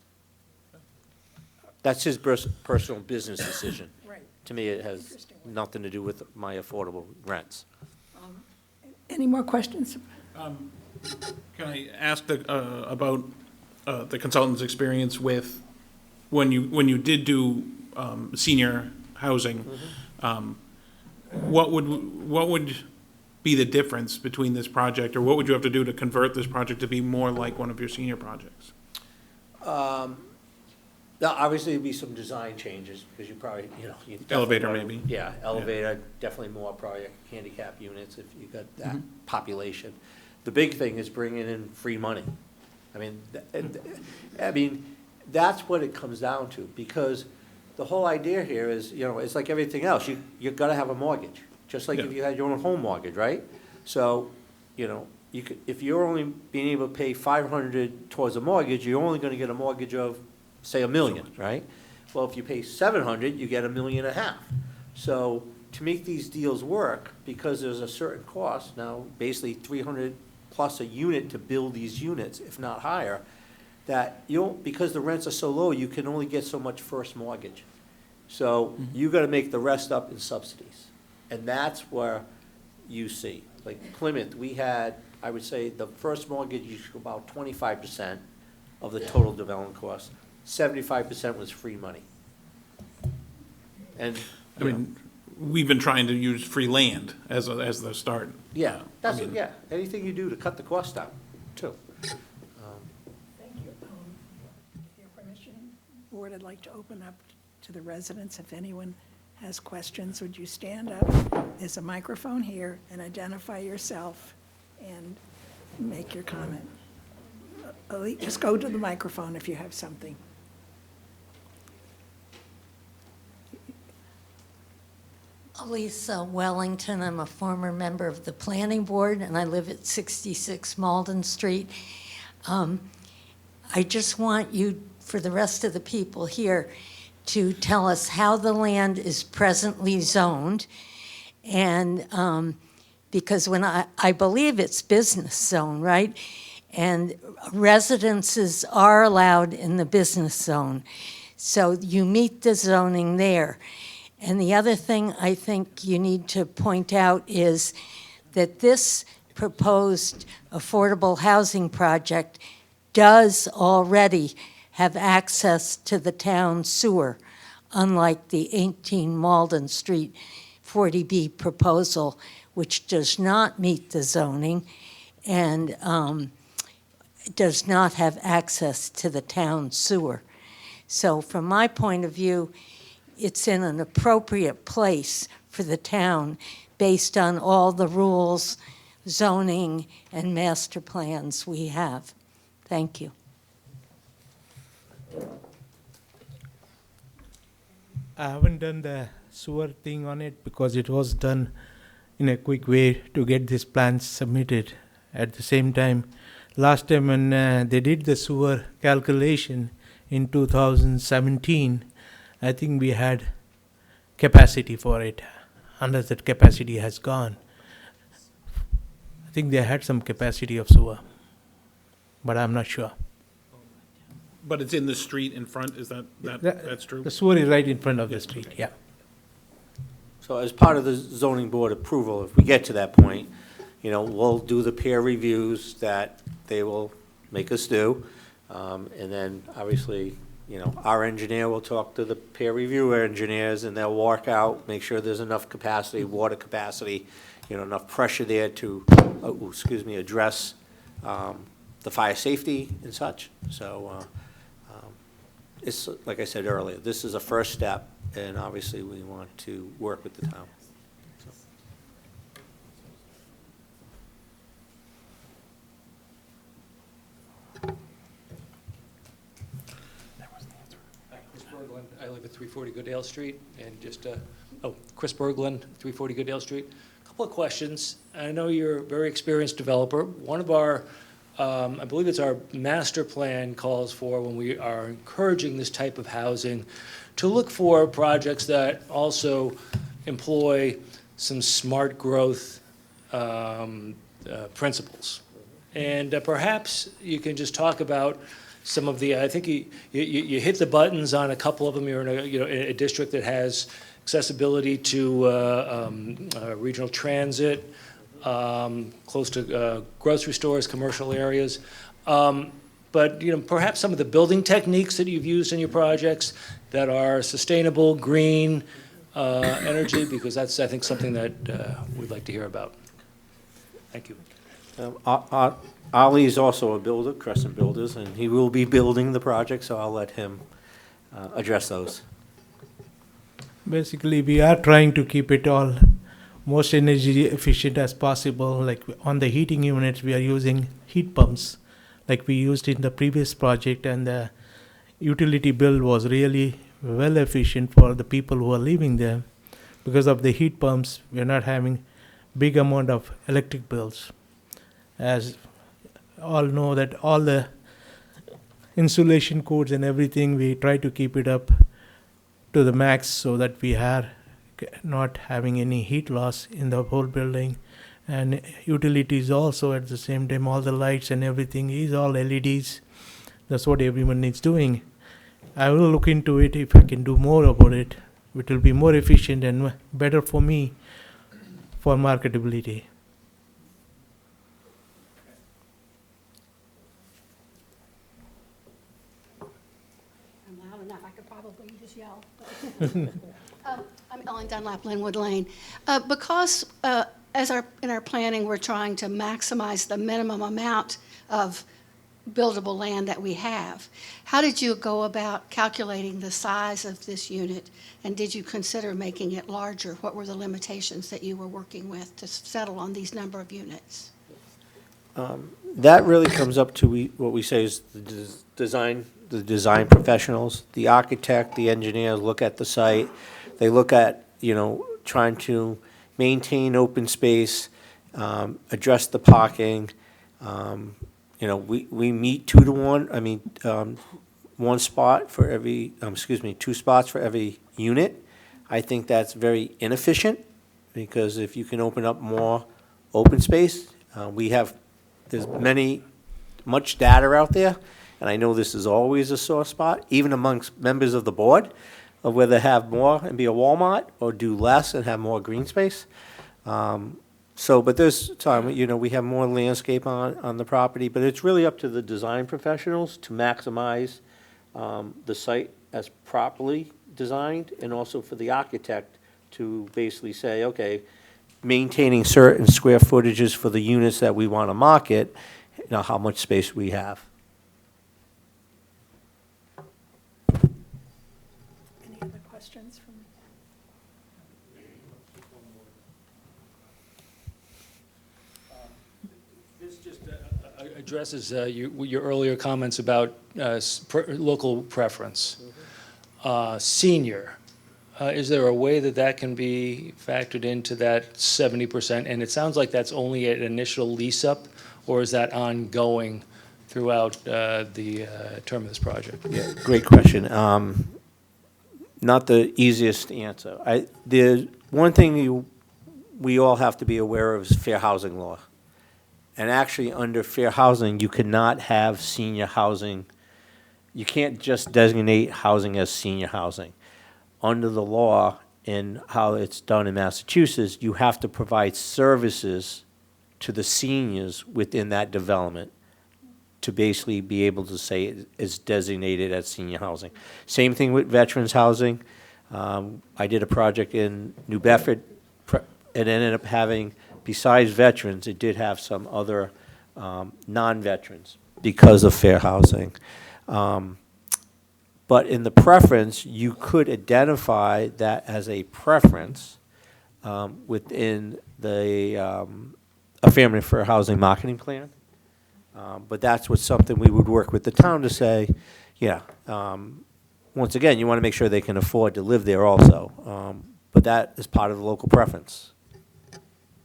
his personal business decision. Right. To me, it has Interesting. nothing to do with my affordable rents. Any more questions? Can I ask about the consultant's experience with, when you did do senior housing, what would be the difference between this project, or what would you have to do to convert this project to be more like one of your senior projects? Now, obviously, there'd be some design changes, because you probably, you definitely Elevator, wanna- maybe. Yeah, elevator, definitely more probably handicap units if you got that population. The big thing is bringing in free money. I mean, that's what it comes down to, because the whole idea here is, it's like everything else, you've gotta have a mortgage, just like if Yeah. you had your own home mortgage, right? So, you could, if you're only being able to pay 500 towards a mortgage, you're only gonna get a mortgage of, say, $1 million, right? Well, if you pay 700, you get $1.5 million. So to make these deals work, because there's a certain cost, now basically 300 plus a unit to build these units, if not higher, that because the rents are so low, you can only get so much first mortgage. So you gotta make the rest up in subsidies. And that's where you see, like Plymouth, we had, I would say, the first mortgage is about 25% of the total development cost. 75% was free money. And, I mean, we've been trying to use free land as the start. yeah, that's, I mean- yeah, anything you do to cut the cost down, too. Thank you. With your permission, Board, I'd like to open up to the residents. If anyone has questions, would you stand up? There's a microphone here, and identify yourself and make your comment. Just go to the microphone if you have something. Elisa Wellington, I'm a former member of the Planning Board, and I live at 66 Malden Street. I just want you, for the rest of the people here, to tell us how the land is presently zoned, and because when I believe it's business zone, right? And residences are allowed in the business zone, so you meet the zoning there. And the other thing I think you need to point out is that this proposed affordable housing project does already have access to the town sewer, unlike the 18 Malden Street 40B proposal, which does not meet the zoning and does not have access to the town sewer. So from my point of view, it's in an appropriate place for the town based on all the rules, zoning, and master plans we have. Thank you. I haven't done the sewer thing on it because it was done in a quick way to get these plans submitted. At the same time, last time when they did the sewer calculation in 2017, I think we had capacity for it, unless that capacity has gone. I think they had some capacity of sewer, but I'm not sure. But it's in the street in front, is that's true? The sewer is right in front of the street, yeah. So as part of the zoning board approval, if we get to that point, we'll do the peer reviews that they will make us do. And then, obviously, our engineer will talk to the peer review engineers, and they'll work out, make sure there's enough capacity, water capacity, enough pressure there to, address the fire safety and such. So it's, like I said earlier, this is a first step, and obviously we want to work with the town. Chris Berglund, I live at 340 Goodale Street, and Chris Berglund, 340 Goodale Street. A couple of questions. I know you're a very experienced developer. One of our, I believe it's our master plan calls for, when we are encouraging this type of housing, to look for projects that also employ some smart growth principles. And perhaps you can just talk about some of the, I think you hit the buttons on a couple of them. You're in a district that has accessibility to regional transit, close to grocery stores, commercial areas. But perhaps some of the building techniques that you've used in your projects that are sustainable, green, energy, because that's, I think, something that we'd like to hear about. Thank you. Ollie's also a builder, Crescent Builders, and he will be building the project, so I'll let him address those. Basically, we are trying to keep it all most energy efficient as possible. Like on the heating units, we are using heat pumps like we used in the previous project, and the utility bill was really well efficient for the people who are living there. Because of the heat pumps, we are not having big amount of electric bills. As all know that all the insulation codes and everything, we try to keep it up to the max so that we are not having any heat loss in the whole building. And utilities also at the same time, all the lights and everything is all LEDs. That's what everyone is doing. I will look into it if I can do more about it. It will be more efficient and better for me for marketability. I'm loud enough, I could probably just yell. I'm Ellen Dunlap, Linwood Lane. Because in our planning, we're trying to maximize the minimum amount of buildable land that we have, how did you go about calculating the size of this unit? And did you consider making it larger? What were the limitations that you were working with to settle on these number of units? That really comes up to what we say is the design professionals, the architect, the engineers look at the site. They look at, trying to maintain open space, address the parking. We meet 2 to 1. I mean, 1 spot for every, 2 spots for every unit. I think that's very inefficient because if you can open up more open space, there's much data out there, and I know this is always a sore spot, even amongst members of the board, of whether have more and be a Walmart or do less and have more green space. But there's time, we have more landscape on the property, but it's really up to the design professionals to maximize the site as properly designed, and also for the architect to basically say, okay, maintaining certain square footages for the units that we want to market, how much space we have. Any other questions from? This just addresses your earlier comments about local preference. Senior, is there a way that can be factored into that 70%? And it sounds like that's only an initial lease-up, or is that ongoing throughout the term of this project? Yeah, great question. Not the easiest to answer. The one thing we all have to be aware of is fair housing law. And actually, under fair housing, you cannot have senior housing. You can't just designate housing as senior housing. Under the law and how it's done in Massachusetts, you have to provide services to the seniors within that development to basically be able to say it's designated as senior housing. Same thing with veterans housing. I did a project in New Bedford. It ended up having, besides veterans, it did have some other non-veterans because of fair housing. But in the preference, you could identify that as a preference within a family fair housing marketing plan. But that's something we would work with the town to say, once again, you want to make sure they can afford to live there also. But that is part of the local preference.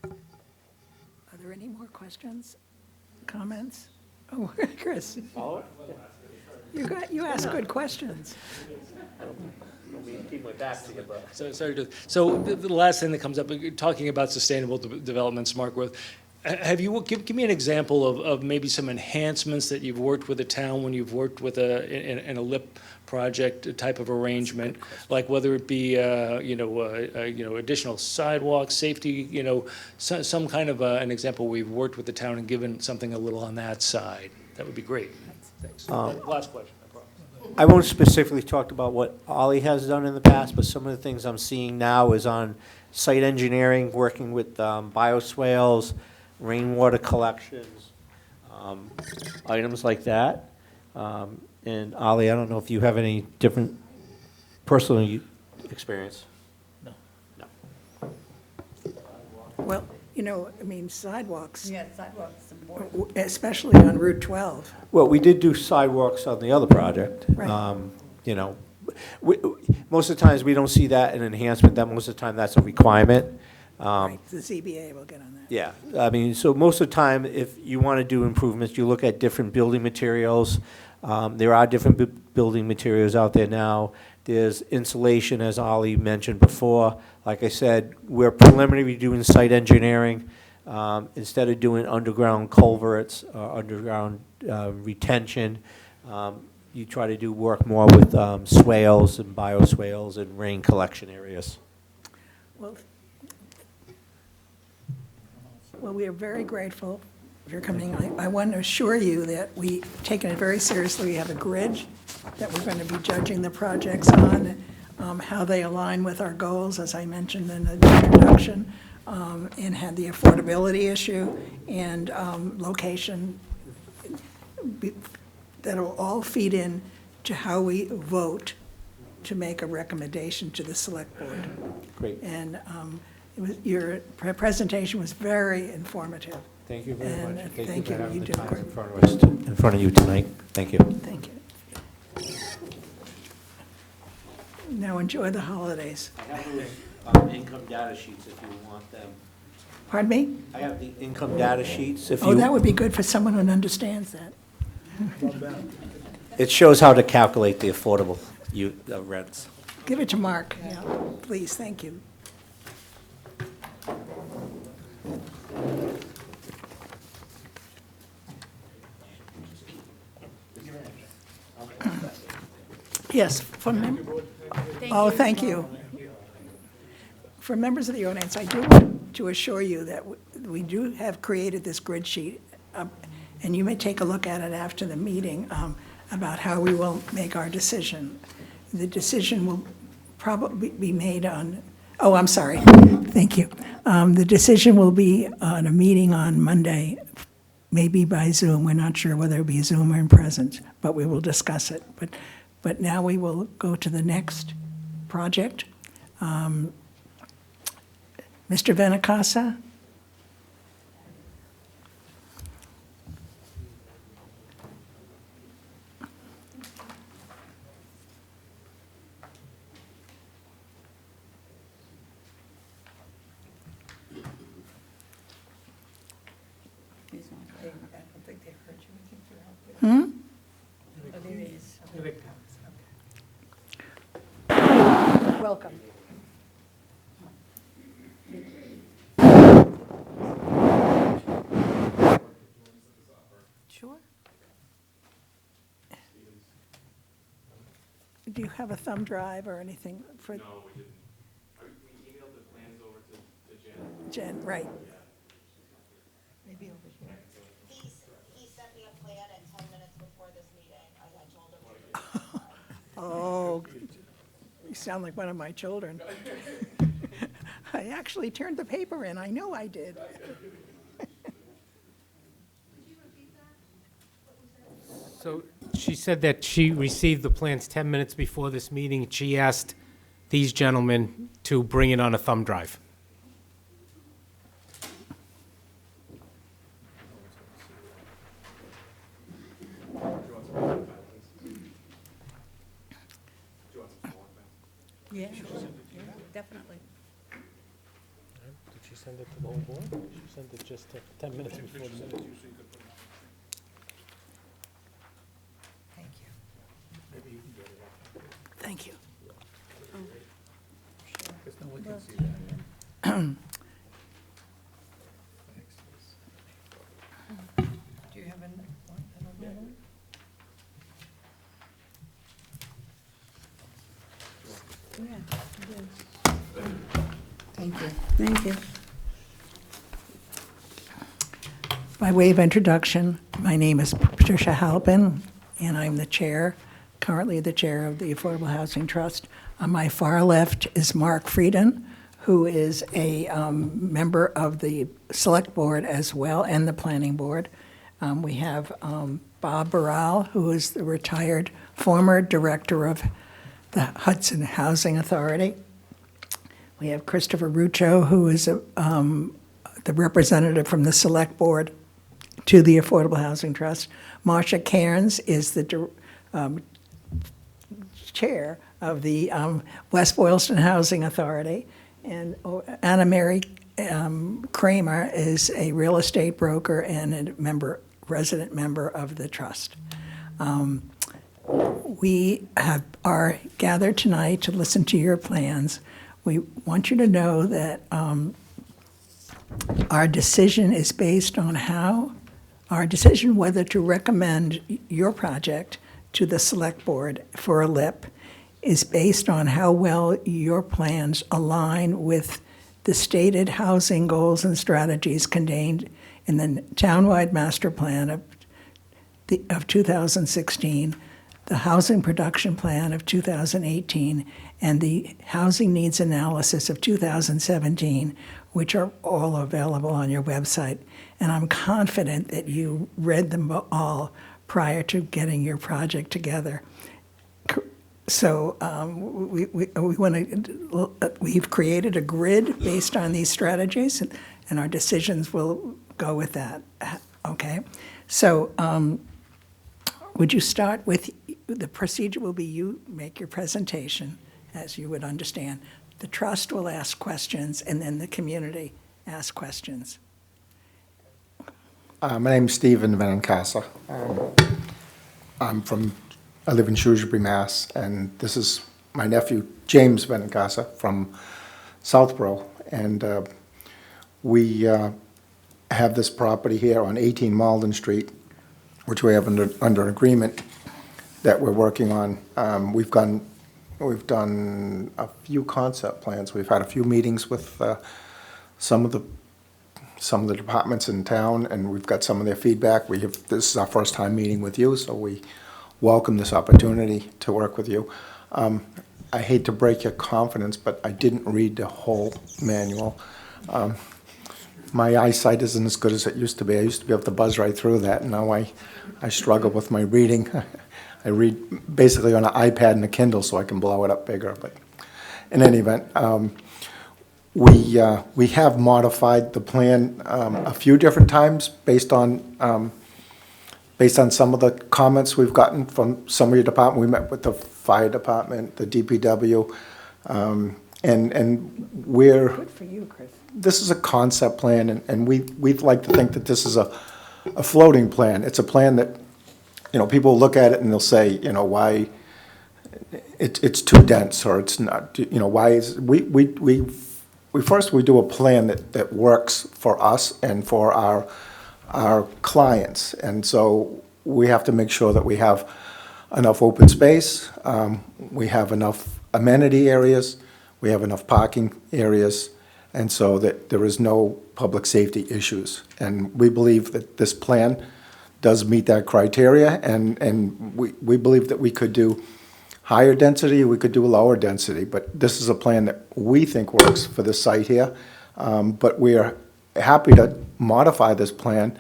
Are there any more questions, comments? Oh, Chris. You ask good questions. So the last thing that comes up, talking about sustainable development, smart growth, have you, give me an example of maybe some enhancements that you've worked with the town when you've worked with in a LIP project type of arrangement, like whether it be additional sidewalks, safety, some kind of an example where you've worked with the town and given something a little on that side. That would be great. Thanks. Last question, I promise. I won't specifically talk about what Ollie has done in the past, but some of the things I'm seeing now is on site engineering, working with bioswales, rainwater collections, items like that. And Ollie, I don't know if you have any different personal experience. Well, you know, I mean, sidewalks, Yeah, sidewalks especially on Route 12. Well, we did do sidewalks on the other project. Right. You know, most of the times, we don't see that an enhancement, that most of the time, that's a requirement. Right, the ZBA will get on that. Yeah, I mean, so most of the time, if you want to do improvements, you look at different building materials. There are different building materials out there now. There's insulation, as Ollie mentioned before. Like I said, we're preliminary doing site engineering. Instead of doing underground culverts, underground retention, you try to do work more with swales and bioswales and rain collection areas. Well, we are very grateful for your coming. I want to assure you that we've taken it very seriously. We have a grid that we're going to be judging the projects on, how they align with our goals, as I mentioned in the introduction, and had the affordability issue and location. That'll all feed in to how we vote to make a recommendation to the select board. Great. And your presentation was very informative. Thank you very And much. thank for you. having You the did time great. in front of you tonight. Thank you. Thank you. Now enjoy the holidays. I have those income data sheets if you want them. Pardon me? I have the income data sheets if you. Oh, that would be good for someone who understands that. It shows how to calculate the affordable rents. Give it to Mark, yeah, please, thank you. Yes, thank you. For members of the audience, I do want to assure you that we do have created this grid sheet, and you may take a look at it after the meeting, about how we will make our decision. The decision will probably be made on, oh, I'm sorry, thank you. The decision will be on a meeting on Monday, maybe by Zoom. We're not sure whether it'll be Zoom or in presence, but we will discuss it. But now we will go to the next project. Mr. Venacasa? Welcome. Sure. Do you have a thumb drive or anything for? No, we didn't. We emailed the plans over to Jen. Jen, right. Maybe over here. He sent me a plan at 10 minutes before this meeting, as I told him. Oh, you sound like one of my children. I actually turned the paper in, I know I did. So she said that she received the plans 10 minutes before this meeting. She asked these gentlemen to bring it on a thumb drive. Yeah, definitely. Did she send it to the whole board? She sent it just 10 minutes before the meeting. Thank you. Thank you. Do you have another one? Yeah, Thank you. thank you. By way of introduction, my name is Patricia Halpin, and I'm the chair, currently the chair of the Affordable Housing Trust. On my far left is Mark Frieden, who is a member of the Select Board as well, and the Planning Board. We have Bob Barral, who is the retired former Director of the Hudson Housing Authority. We have Christopher Ruccio, who is the representative from the Select Board to the Affordable Housing Trust. Marcia Cairns is the chair of the West Boylston Housing Authority. And Anna Mary Kramer is a real estate broker and a resident member of the trust. We are gathered tonight to listen to your plans. We want you to know that our decision is based on our decision whether to recommend your project to the Select Board for a LIP is based on how well your plans align with the stated housing goals and strategies contained in the townwide master plan of 2016, the housing production plan of 2018, and the housing needs analysis of 2017, which are all available on your website. And I'm confident that you read them all prior to getting your project together. So we've created a grid based on these strategies, and our decisions will go with that. Okay. So would you start with the procedure? Will be you make your presentation, as you would understand. The trust will ask questions, and then the community ask questions. My name's Stephen Benincasa. I live in Shrewsbury, Mass, and this is my nephew, James Benincasa, from Southborough. And we have this property here on 18 Malden Street, which we have under an agreement that we're working on. We've done a few concept plans. We've had a few meetings with some of the departments in town, and we've got some of their feedback. This is our first time meeting with you, so we welcome this opportunity to work with you. I hate to break your confidence, but I didn't read the whole manual. My eyesight isn't as good as it used to be. I used to be able to buzz right through that, and now I struggle with my reading. I read basically on an iPad and a Kindle, so I can blow it up bigger. But in any event, we have modified the plan a few different times based on some of the comments we've gotten from some of your department. We met with the fire department, the DPW, and we're. Good for you, Chris. This is a concept plan, and we'd like to think that this is a floating plan. It's a plan that, people look at it and they'll say, why it's too dense, or it's not, why is we do a plan that works for us and for our clients, and so we have to make sure that we have enough open space, we have enough amenity areas, we have enough parking areas, and so that there is no public safety issues. And we believe that this plan does meet that criteria, and we believe that we could do higher density, we could do lower density, but this is a plan that we think works for the site here. But we are happy to modify this plan,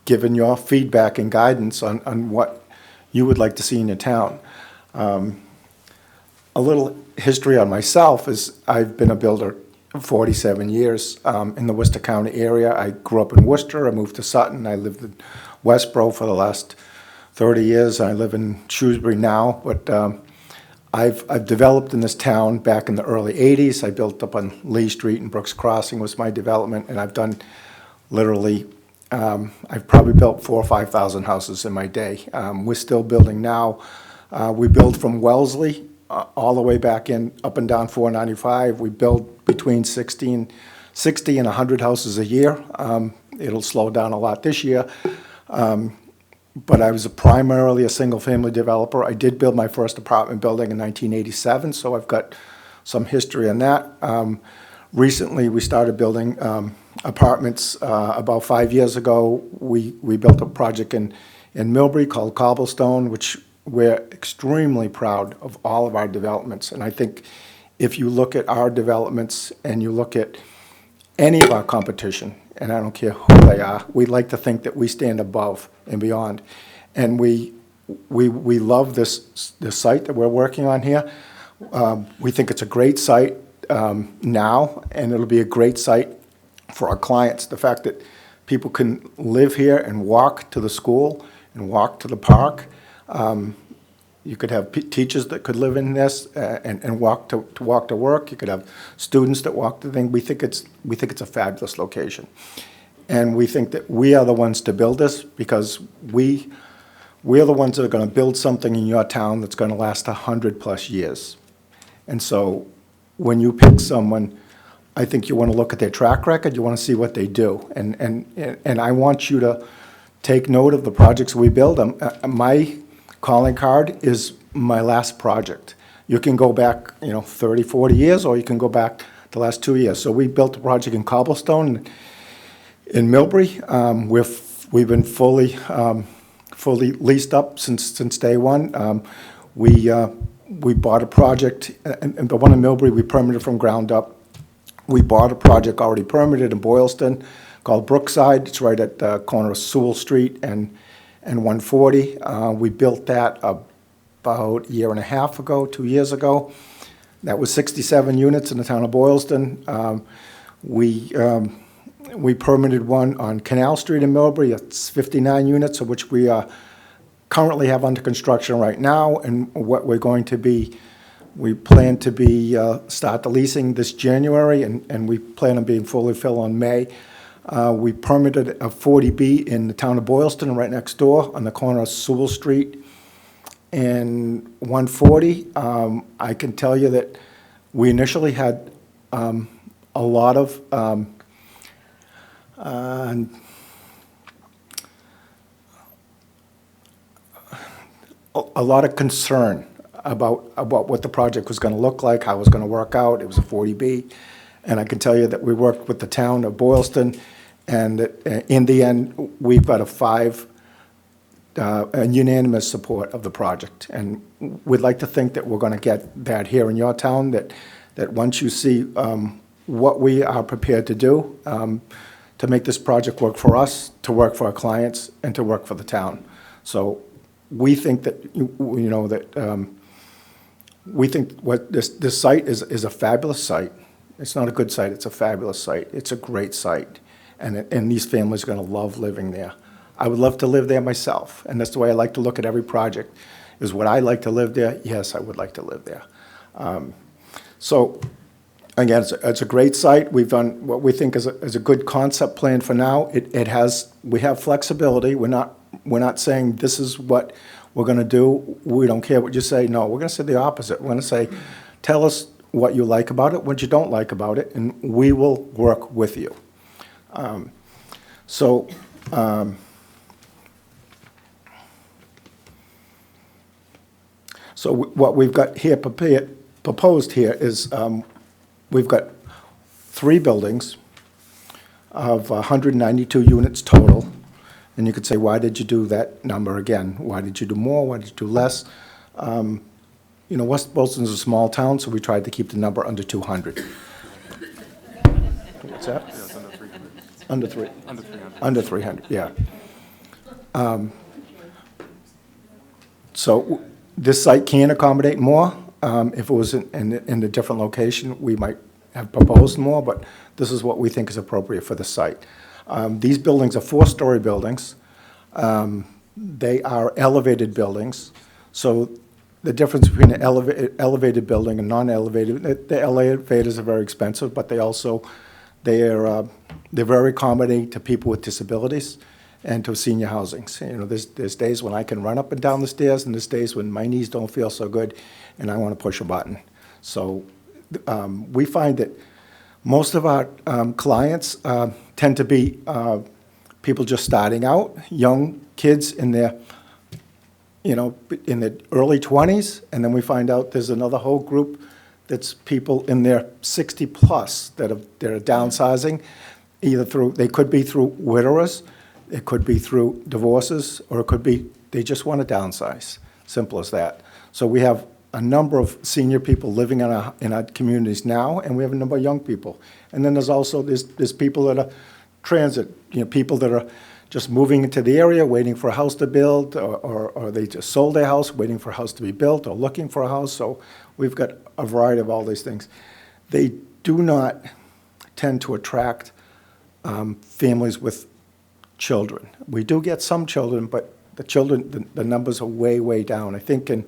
given your feedback and guidance on what you would like to see in your town. A little history on myself is I've been a builder 47 years in the Worcester County area. I grew up in Worcester, I moved to Sutton, I lived in Westboro for the last 30 years. I live in Shrewsbury now, but I've developed in this town back in the early 80s. I built up on Lee Street and Brooks Crossing was my development, and I've done literally, I've probably built 4,000 or 5,000 houses in my day. We're still building now. We build from Wellesley all the way back in, up and down 495. We build between 60 and 100 houses a year. It'll slow down a lot this year. But I was primarily a single-family developer. I did build my first apartment building in 1987, so I've got some history on that. Recently, we started building apartments about 5 years ago. We built a project in Millbury called Cobblestone, which we're extremely proud of all of our developments. And I think if you look at our developments and you look at any of our competition, and I don't care who they are, we like to think that we stand above and beyond. And we we love this site that we're working on here. We think it's a great site now, and it'll be a great site for our clients. The fact that people can live here and walk to the school and walk to the park. You could have teachers that could live in this and walk to walk to work. You could have students that walk to things. We think it's a fabulous location, and we think that we are the ones to build this because we are the ones that are going to build something in your town that's going to last 100+ years. And so, when you pick someone, I think you want to look at their track record. You want to see what they do, and I want you to take note of the projects we build. My calling card is my last project. You can go back, 30, 40 years, or you can go back the last 2 years. So we built a project in Cobblestone in Millbury. We've been fully leased up since day one. We bought a project, and the one in Millbury we permitted from ground up. We bought a project already permitted in Boylston called Brookside. It's right at the corner of Sewell Street and 140. We built that about a year and a half ago, 2 years ago. That was 67 units in the town of Boylston. We permitted one on Canal Street in Millbury. It's 59 units, of which we currently have under construction right now. And what we're going to be, we plan to be start the leasing this January, and we plan on being fully filled on May. We permitted a 40B in the town of Boylston, right next door, on the corner of Sewell Street and 140. I can tell you that we initially had a lot of concern about what the project was going to look like, how it was going to work out. It was a 40B. And I can tell you that we worked with the town of Boylston, and in the end, we've got a unanimous support of the project. And we'd like to think that we're going to get that here in your town, that once you see what we are prepared to do to make this project work for us, to work for our clients, and to work for the town. So we think that, we think what this site is a fabulous site. It's not a good site, it's a fabulous site. It's a great site, and these families are going to love living there. I would love to live there myself, and that's the way I like to look at every project, is would I like to live there? Yes, I would like to live there. So, again, it's a great site. We've done what we think is a good concept plan for now. We have flexibility. We're not saying this is what we're going to do. We don't care what you say. No, we're going to say the opposite. We're going to say, tell us what you like about it, what you don't like about it, and we will work with you. So what we've got here proposed here is we've got 3 buildings of 192 units total. And you could say, why did you do that number again? Why did you do more? Why did you do less? West Boylston is a small town, so we tried to keep the number under 200. What's that? Yeah, it's under 300. Under 300. Under 300. Under 300, yeah. So this site can accommodate more. If it was in a different location, we might have proposed more, but this is what we think is appropriate for the site. These buildings are 4-story buildings. They are elevated buildings. So the difference between an elevated building and non-elevated, the elevators are very expensive, but they're very accommodating to people with disabilities and to senior housing. So, there's days when I can run up and down the stairs, and there's days when my knees don't feel so good, and I want to push a button. So we find that most of our clients tend to be people just starting out, young kids in their early 20s, and then we find out there's another whole group that's people in their 60+ that are downsizing, they could be through widowers, it could be through divorces, or it could be they just want to downsize. Simple as that. So we have a number of senior people living in our communities now, and we have a number of young people. And then there's also there's people that are transit, people that are just moving into the area, waiting for a house to build, or they just sold their house, waiting for a house to be built, or looking for a house. So we've got a variety of all these things. They do not tend to attract families with children. We do get some children, but the children, the numbers are way, way down. I think in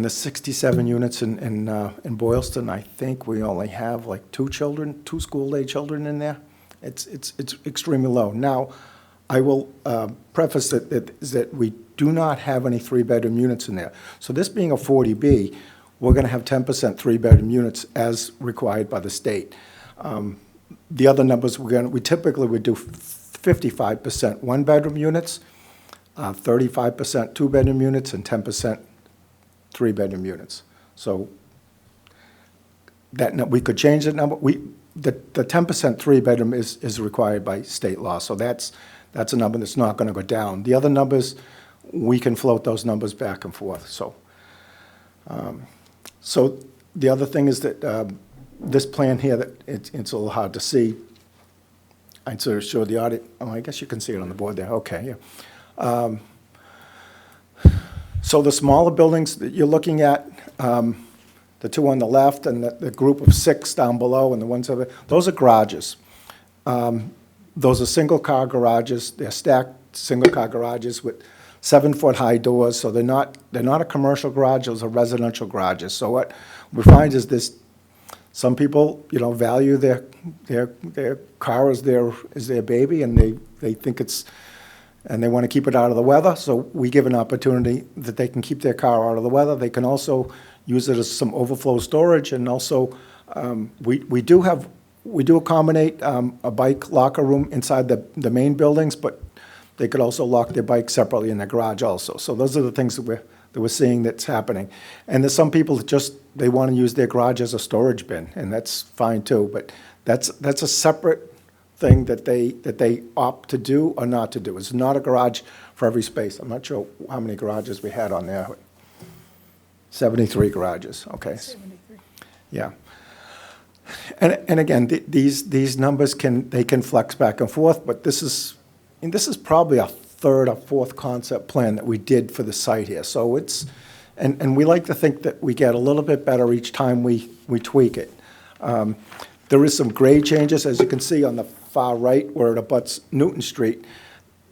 the 67 units in Boylston, I think we only have like 2 school-day children in there. It's extremely low. Now, I will preface that we do not have any 3-bedroom units in there. So this being a 40B, we're going to have 10% 3-bedroom units as required by the state. The other numbers, we typically would do 55% 1-bedroom units, 35% 2-bedroom units, and 10% 3-bedroom units. So that we could change that number. The 10% 3-bedroom is required by state law, so that's a number that's not going to go down. The other numbers, we can float those numbers back and forth. So, so the other thing is that this plan here, that it's a little hard to see. I'd sort of show the audit. Oh, I guess you can see it on the board there. Okay, yeah. So the smaller buildings that you're looking at, the 2 on the left and the group of 6 down below and the ones over, those are garages. Those are single-car garages. They're stacked single-car garages with 7-foot high doors. So they're not a commercial garage. Those are residential garages. So what we find is this: some people, value their car as their baby, and they think and they want to keep it out of the weather. So we give an opportunity that they can keep their car out of the weather. They can also use it as some overflow storage, and also we do accommodate a bike locker room inside the main buildings, but they could also lock their bikes separately in their garage also. So those are the things that we're seeing that's happening. And there's some people that they want to use their garage as a storage bin, and that's fine too. But that's a separate thing that they opt to do or not to do. It's not a garage for every space. I'm not sure how many garages we had on there. 73 garages. Okay. 73. Yeah. And again, these numbers can flex back and forth, but this is probably a 3rd or 4th concept plan that we did for the site here. So and we like to think that we get a little bit better each time we tweak it. There is some grade changes, as you can see on the far right, where it abuts Newton Street,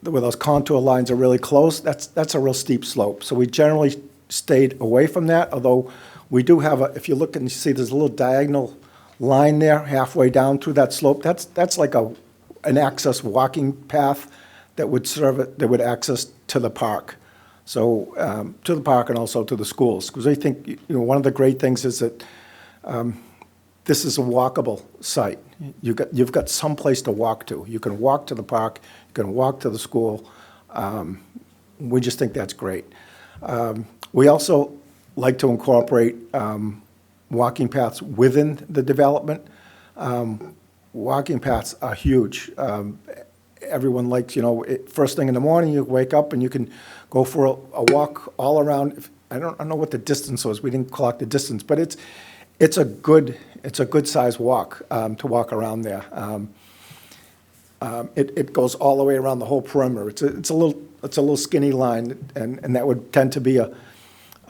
where those contour lines are really close. That's a real steep slope. So we generally stayed away from that, although we do have if you look and you see there's a little diagonal line there halfway down through that slope. That's like an access walking path that would access to the park. So to the park and also to the schools, because I think one of the great things is that this is a walkable site. You've got some place to walk to. You can walk to the park. You can walk to the school. We just think that's great. We also like to incorporate walking paths within the development. Walking paths are huge. Everyone likes, first thing in the morning, you wake up and you can go for a walk all around. I don't know what the distance was. We didn't clock the distance, but it's a good sized walk to walk around there. It goes all the way around the whole perimeter. It's a little skinny line, and that would tend to be a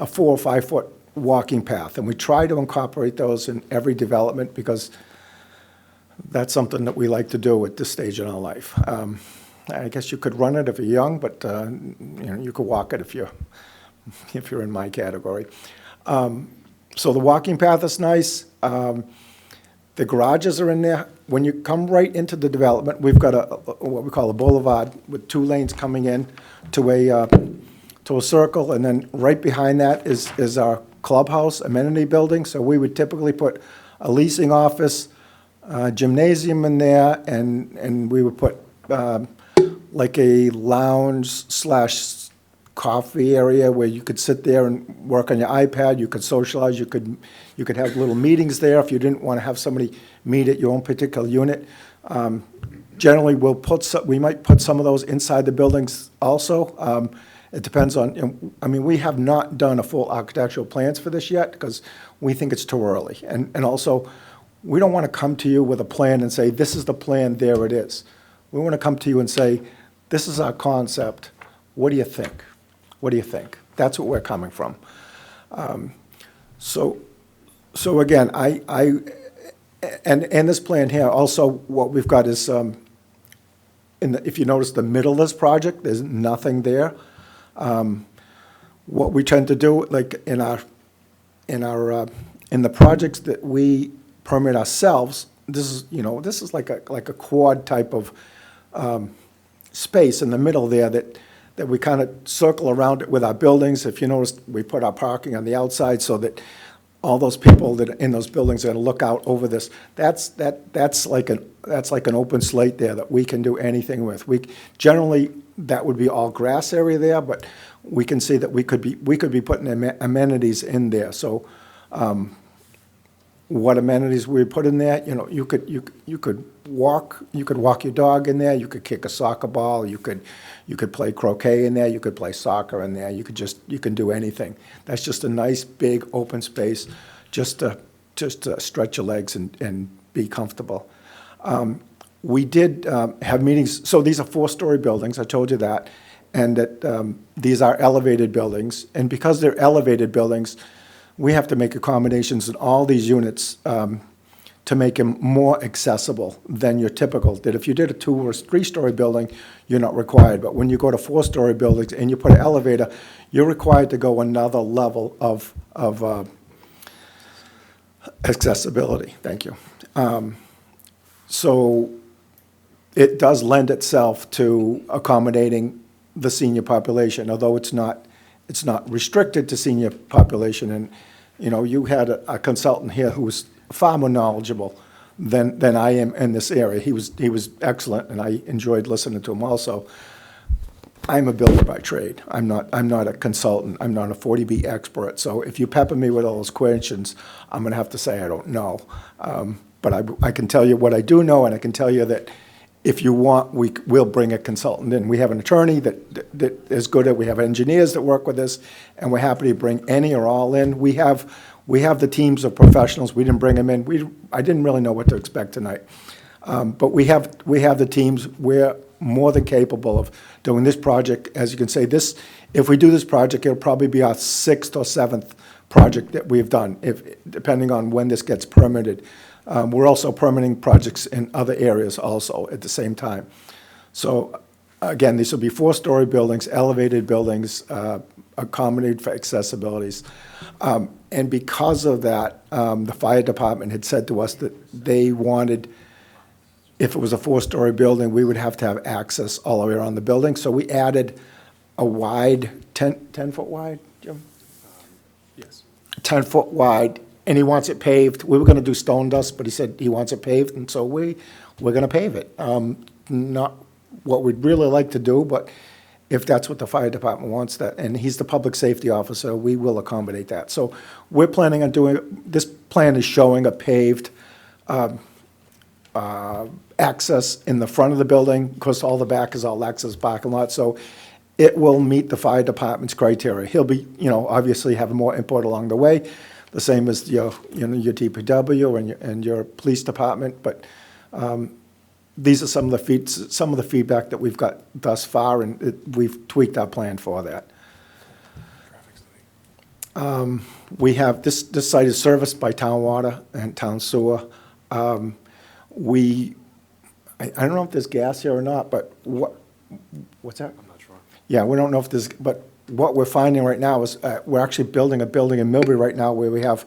4 or 5 foot walking path. And we try to incorporate those in every development because that's something that we like to do at this stage in our life. I guess you could run it if you're young, but you could walk it if you're in my category. So the walking path is nice. The garages are in there. When you come right into the development, we've got what we call a boulevard with 2 lanes coming in to a circle, and then right behind that is our clubhouse amenity building. So we would typically put a leasing office, gymnasium in there, and we would put like a lounge / coffee area where you could sit there and work on your iPad. You could socialize. You could have little meetings there if you didn't want to have somebody meet at your own particular unit. Generally, we might put some of those inside the buildings also. It depends on, we have not done a full architectural plans for this yet because we think it's too early. And also, we don't want to come to you with a plan and say, this is the plan, there it is. We want to come to you and say, this is our concept. What do you think? What do you think? That's what we're coming from. So again, and this plan here, also what we've got is, if you notice the middle of this project, there's nothing there. What we tend to do, like in the projects that we permit ourselves, this is like a quad type of space in the middle there that we kind of circle around it with our buildings. If you notice, we put our parking on the outside so that all those people that are in those buildings are going to look out over this. That's like an open slate there that we can do anything with. Generally, that would be all grass area there, but we can see that we could be putting amenities in there. So, what amenities we put in there? You could walk your dog in there. You could kick a soccer ball. You could play croquet in there. You could play soccer in there. You can do anything. That's just a nice big open space, just to stretch your legs and be comfortable. We did have meetings. So these are 4-story buildings. I told you that, and that these are elevated buildings. And because they're elevated buildings, we have to make accommodations in all these units to make them more accessible than your typical. That if you did a 2 or 3-story building, you're not required. But when you go to 4-story buildings and you put an elevator, you're required to go another level of accessibility. Thank you. So it does lend itself to accommodating the senior population, although it's not restricted to senior population. And you had a consultant here who was far more knowledgeable than I am in this area. He was excellent, and I enjoyed listening to him also. I'm a builder by trade. I'm not a consultant. I'm not a 40B expert. So if you pepper me with all those questions, I'm going to have to say I don't know. But I can tell you what I do know, and I can tell you that if you want, we'll bring a consultant in. We have an attorney that is good at. We have engineers that work with us, and we're happy to bring any or all in. We have the teams of professionals. We didn't bring them in. I didn't really know what to expect tonight, but we have the teams. We're more than capable of doing this project. As you can say, if we do this project, it'll probably be our 6th or 7th project that we've done, depending on when this gets permitted. We're also permitting projects in other areas also at the same time. So again, these will be 4-story buildings, elevated buildings, accommodated for accessibilities. And because of that, the fire department had said to us that they wanted, if it was a 4-story building, we would have to have access all the way around the building. So we added a wide, 10-foot wide, Jim? Yes. 10-foot wide. And he wants it paved. We were going to do stone dust, but he said he wants it paved, and so we're going to pave it. Not what we'd really like to do, but if that's what the fire department wants, that, and he's the public safety officer, we will accommodate that. So we're planning on doing, this plan is showing a paved access in the front of the building. Of course, all the back is all access parking lot, so it will meet the fire department's criteria. He'll be, obviously have more input along the way, the same as your DPW and your police department, but these are some of the feedback that we've got thus far, and we've tweaked our plan for that. We have this site is serviced by town water and town sewer. I don't know if there's gas here or not, but what's that? I'm not sure. Yeah, we don't know if there's, but what we're finding right now is we're actually building a building in Millbury right now where we have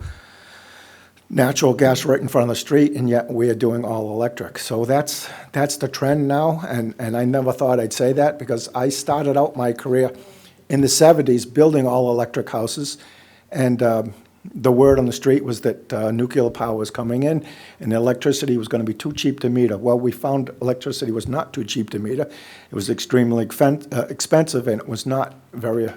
natural gas right in front of the street, and yet we are doing all electric. So that's the trend now, and I never thought I'd say that, because I started out my career in the 70s building all electric houses, and the word on the street was that nuclear power was coming in, and the electricity was going to be too cheap to meter. Well, we found electricity was not too cheap to meter. It was extremely expensive, and it was not very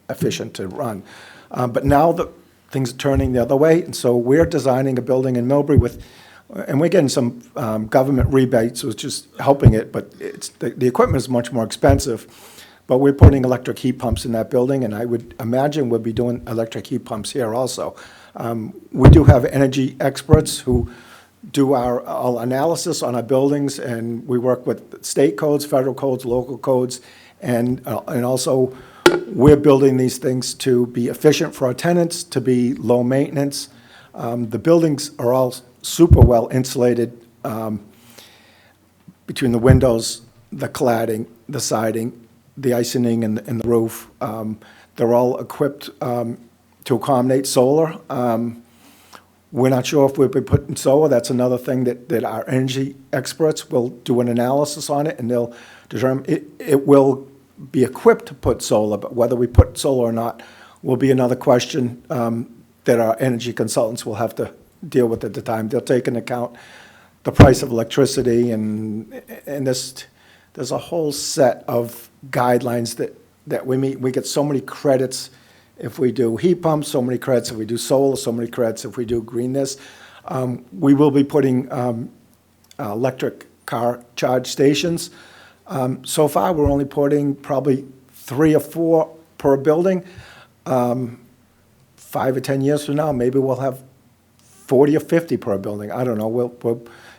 efficient to run. But now things are turning the other way, and so we're designing a building in Millbury and we're getting some government rebates, which is helping it, but the equipment is much more expensive. But we're putting electric heat pumps in that building, and I would imagine we'll be doing electric heat pumps here also. We do have energy experts who do our analysis on our buildings, and we work with state codes, federal codes, local codes, and also we're building these things to be efficient for our tenants, to be low maintenance. The buildings are all super well insulated between the windows, the cladding, the siding, the icing, and the roof. They're all equipped to accommodate solar. We're not sure if we'll be putting solar. That's another thing that our energy experts will do an analysis on it, and they'll determine it will be equipped to put solar, but whether we put solar or not will be another question that our energy consultants will have to deal with at the time. They'll take into account the price of electricity, and there's a whole set of guidelines that we meet. We get so many credits if we do heat pumps, so many credits if we do solar, so many credits if we do greenness. We will be putting electric car charge stations. So far, we're only putting probably 3 or 4 per building. 5 or 10 years from now, maybe we'll have 40 or 50 per building. I don't know.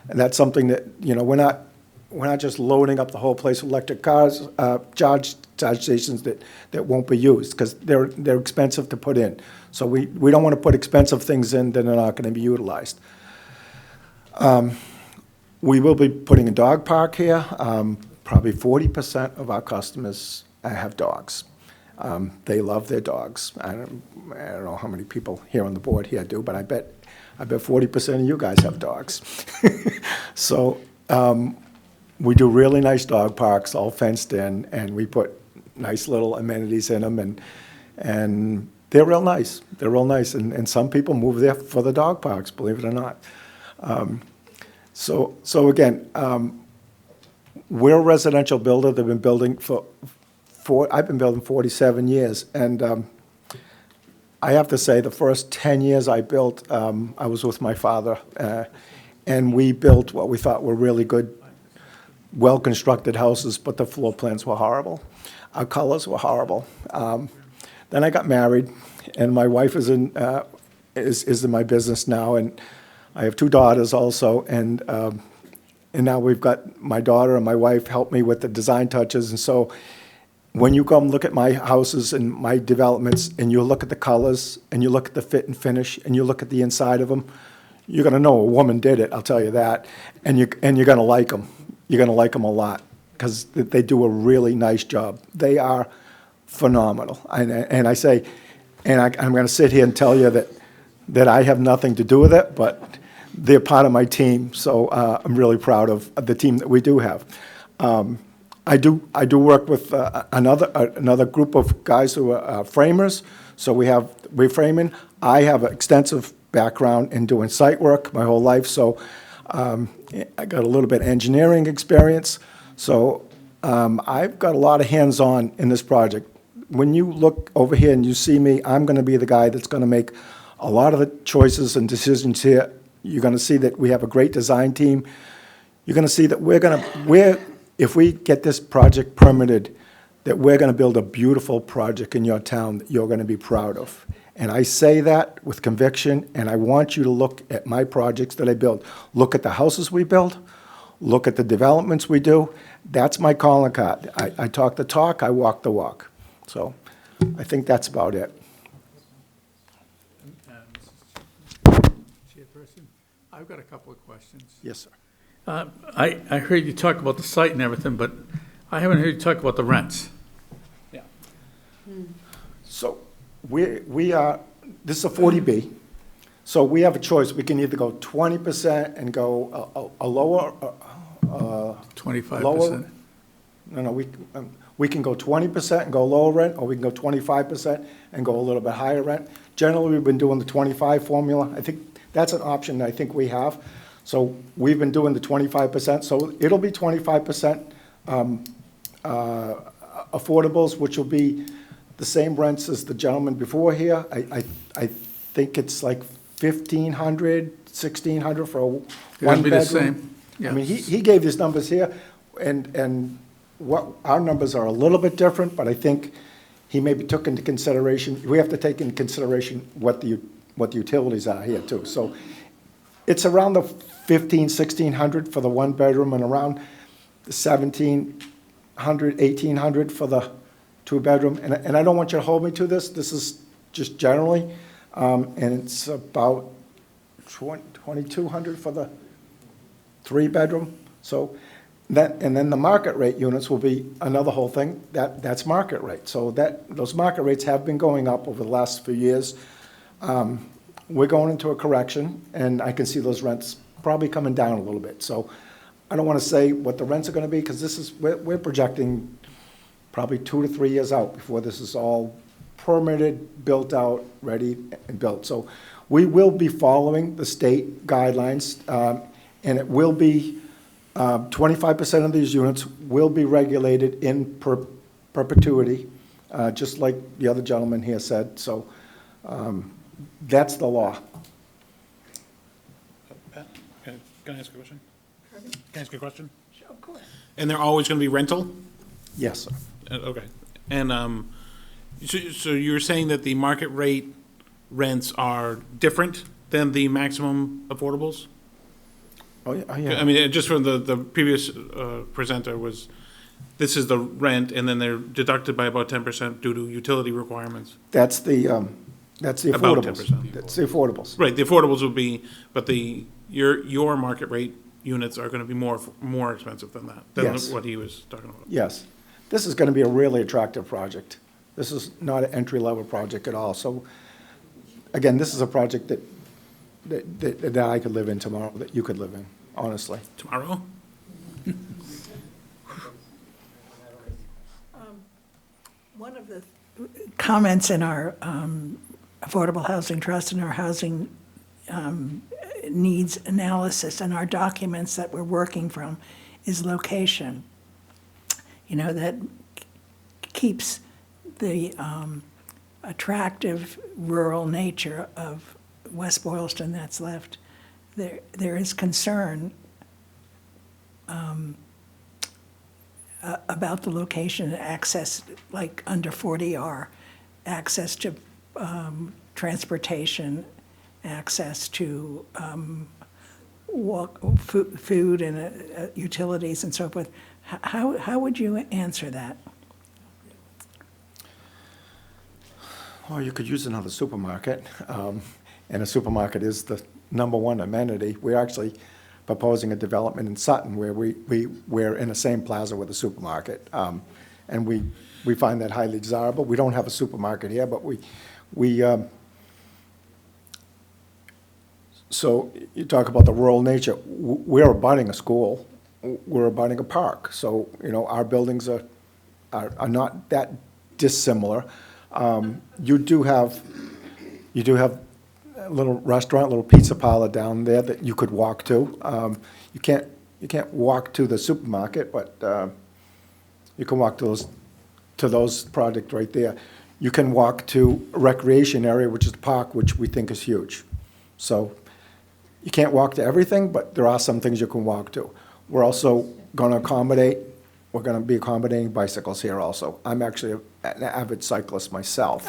And that's something that, we're not just loading up the whole place with electric cars, charge stations that won't be used, because they're expensive to put in. So we don't want to put expensive things in that are not going to be utilized. We will be putting a dog park here. Probably 40% of our customers have dogs. They love their dogs. I don't know how many people here on the board here do, but I bet 40% of you guys have dogs. So we do really nice dog parks, all fenced in, and we put nice little amenities in them, and they're real nice. They're real nice, and some people move there for the dog parks, believe it or not. So again, we're a residential builder. They've been building I've been building 47 years, and I have to say the first 10 years I built, I was with my father, and we built what we thought were really good, well-constructed houses, but the floor plans were horrible. Our colors were horrible. Then I got married, and my wife is in my business now, and I have 2 daughters also, and now we've got my daughter and my wife help me with the design touches, and so when you come look at my houses and my developments, and you look at the colors, and you look at the fit and finish, and you look at the inside of them, you're going to know a woman did it, I'll tell you that, and you're going to like them. You're going to like them a lot, because they do a really nice job. They are phenomenal. And I say, and I'm going to sit here and tell you that I have nothing to do with it, but they're part of my team, so I'm really proud of the team that we do have. I do work with another group of guys who are framers, so we're framing. I have an extensive background in doing site work my whole life, so I got a little bit of engineering experience, so I've got a lot of hands-on in this project. When you look over here and you see me, I'm going to be the guy that's going to make a lot of the choices and decisions here. You're going to see that we have a great design team. You're going to see that if we get this project permitted, that we're going to build a beautiful project in your town that you're going to be proud of. And I say that with conviction, and I want you to look at my projects that I build. Look at the houses we build. Look at the developments we do. That's my calling card. I talk the talk, I walk the walk. So I think that's about it. Chairperson, I've got a couple of questions. Yes, sir. I heard you talk about the site and everything, but I haven't heard you talk about the rents. So we are, this is a 40B, so we have a choice. We can either go 20% and go a lower, 25%. We can go 20% and go lower rent, or we can go 25% and go a little bit higher rent. Generally, we've been doing the 25 formula. I think that's an option that I think we have. So we've been doing the 25%, so it'll be 25% affordables, which will be the same rents as the gentleman before here. I think it's like $1,500, $1,600 for a one bedroom. It'll be the same. Yeah. I mean, he gave his numbers here, and what our numbers are a little bit different, but I think he maybe took into consideration. We have to take into consideration what the utilities are here too. So It's around the 1,600 for the one bedroom and around the 1,700, 1,800 for the two bedroom. And I don't want you to hold me to this. This is just generally. And it's about 2,200 for the three bedroom. So that, and then the market rate units will be another whole thing. That's market rate. So those market rates have been going up over the last few years. We're going into a correction, and I can see those rents probably coming down a little bit. So I don't want to say what the rents are going to be, because we're projecting probably 2 to 3 years out before this is all permitted, built out, ready, and built. So we will be following the state guidelines, and it will be 25% of these units will be regulated in perpetuity, just like the other gentleman here said. So that's the law. Pat, can I ask a question? Can I ask a question? Sure, of course. And they're always going to be rental? Yes, sir. Okay. And so you're saying that the market rate rents are different than the maximum affordables? Oh, yeah. I mean, just from the previous presenter was, this is the rent, and then they're deducted by about 10% due to utility requirements. That's the About affordables. 10%. That's the affordables. Right, the affordables would be, but your market rate units are going to be more expensive than that, than Yes. what he was talking about. Yes. This is going to be a really attractive project. This is not an entry-level project at all. So, again, this is a project that I could live in tomorrow, that you could live in, honestly. Tomorrow? One of the comments in our Affordable Housing Trust and our housing needs analysis and our documents that we're working from is location. You know, that keeps the attractive rural nature of West Boylston that's left. There is concern about the location and access, like under 40R, access to transportation, access to food and utilities and so forth. How would you answer that? Well, you could use another supermarket, and a supermarket is the #1 amenity. We're actually proposing a development in Sutton where we're in the same plaza with a supermarket, and we find that highly desirable. We don't have a supermarket here, but so you talk about the rural nature. We're abutting a school. We're abutting a park. So, you know, our buildings are not that dissimilar. You do have a little restaurant, a little pizza parlor down there that you could walk to. You can't walk to the supermarket, but you can walk to those projects right there. You can walk to a recreation area, which is the park, which we think is huge. So you can't walk to everything, but there are some things you can walk to. We're also going to be accommodating bicycles here also. I'm actually an avid cyclist myself,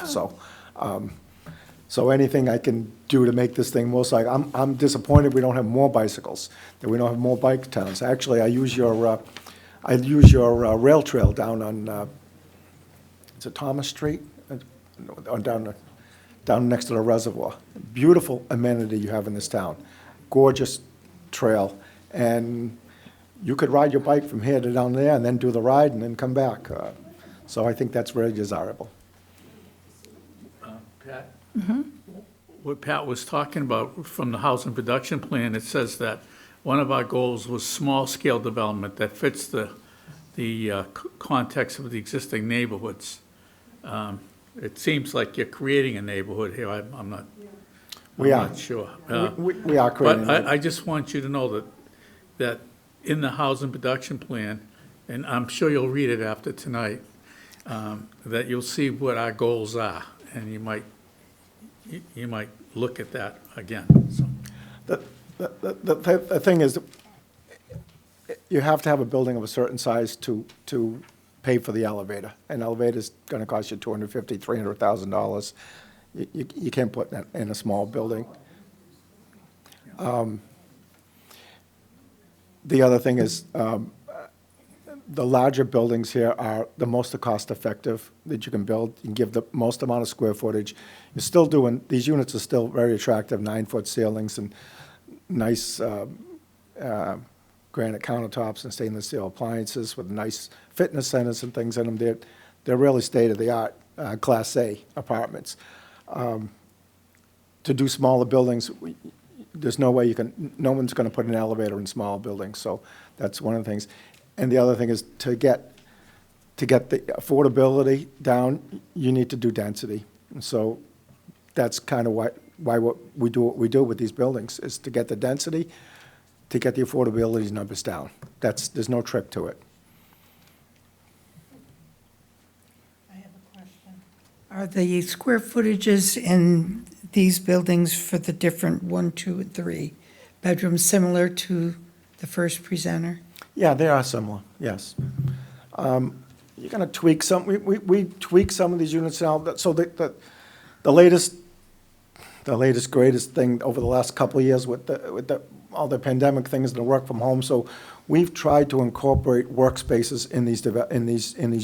so anything I can do to make this thing more like, I'm disappointed we don't have more bicycles, that we don't have more bike towns. Actually, I use your rail trail down on, is it Thomas Street? Down next to the reservoir. Beautiful amenity you have in this town. Gorgeous trail. And you could ride your bike from here to down there and then do the ride and then come back. So I think that's very desirable. Pat? What Pat was talking about from the housing production plan, it says that one of our goals was small-scale development that fits the context of the existing neighborhoods. It seems like you're creating a neighborhood here. I'm not sure. We are creating. But I just want you to know that in the housing production plan, and I'm sure you'll read it after tonight, that you'll see what our goals are, and you might look at that again. So. The thing is, you have to have a building of a certain size to pay for the elevator. An elevator's going to cost you $250,000, $300,000. You can't put that in a small building. The other thing is, the larger buildings here are the most cost-effective that you can build. You can give the most amount of square footage. You're still doing, these units are still very attractive, 9-foot ceilings and nice granite countertops and stainless steel appliances with nice fitness centers and things in them. They're really state-of-the-art, Class A apartments. To do smaller buildings, there's no way no one's going to put an elevator in small buildings, so that's one of the things. And the other thing is to get the affordability down, you need to do density. And so that's kind of why what we do with these buildings is to get the density, to get the affordability numbers down. There's no trick to it. I have a question. Are the square footages in these buildings for the different 1, 2, and 3 bedrooms similar to the first presenter? Yeah, they are similar, yes. You're going to tweak some, we tweak some of these units now, so the latest, greatest thing over the last couple of years with all the pandemic things and the work from home, so we've tried to incorporate workspaces in these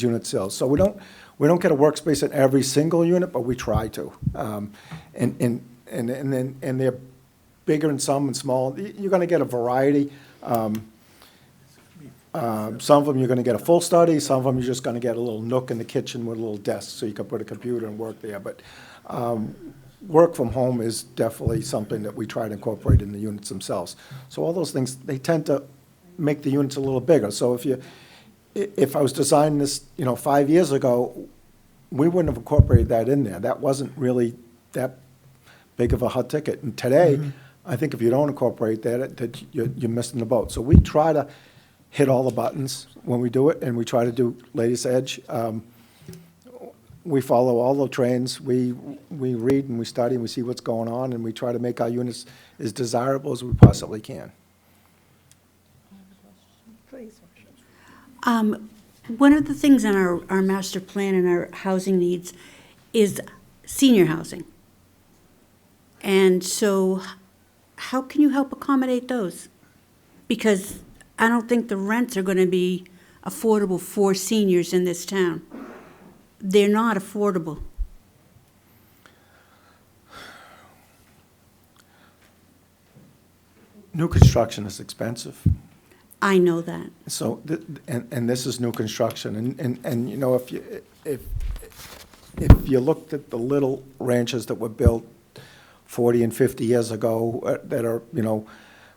unit cells. So we don't get a workspace in every single unit, but we try to. And they're bigger in some and small. You're going to get a variety. Some of them you're going to get a full study. Some of them you're just going to get a little nook in the kitchen with a little desk so you can put a computer and work there. But work from home is definitely something that we try to incorporate in the units themselves. So all those things, they tend to make the units a little bigger. So if I was designing this, 5 years ago, we wouldn't have incorporated that in there. That wasn't really that big of a hot ticket. And today, I think if you don't incorporate that you're missing the boat. So we try to hit all the buttons when we do it, and we try to do latest edge. We follow all the trends. We read and we study and we see what's going on, and we try to make our units as desirable as we possibly can. Please. One of the things in our master plan and our housing needs is senior housing. And so how can you help accommodate those? Because I don't think the rents are going to be affordable for seniors in this town. They're not affordable. New construction is expensive. I know that. So, and this is new construction, and if you looked at the little ranches that were built 40 and 50 years ago, that are,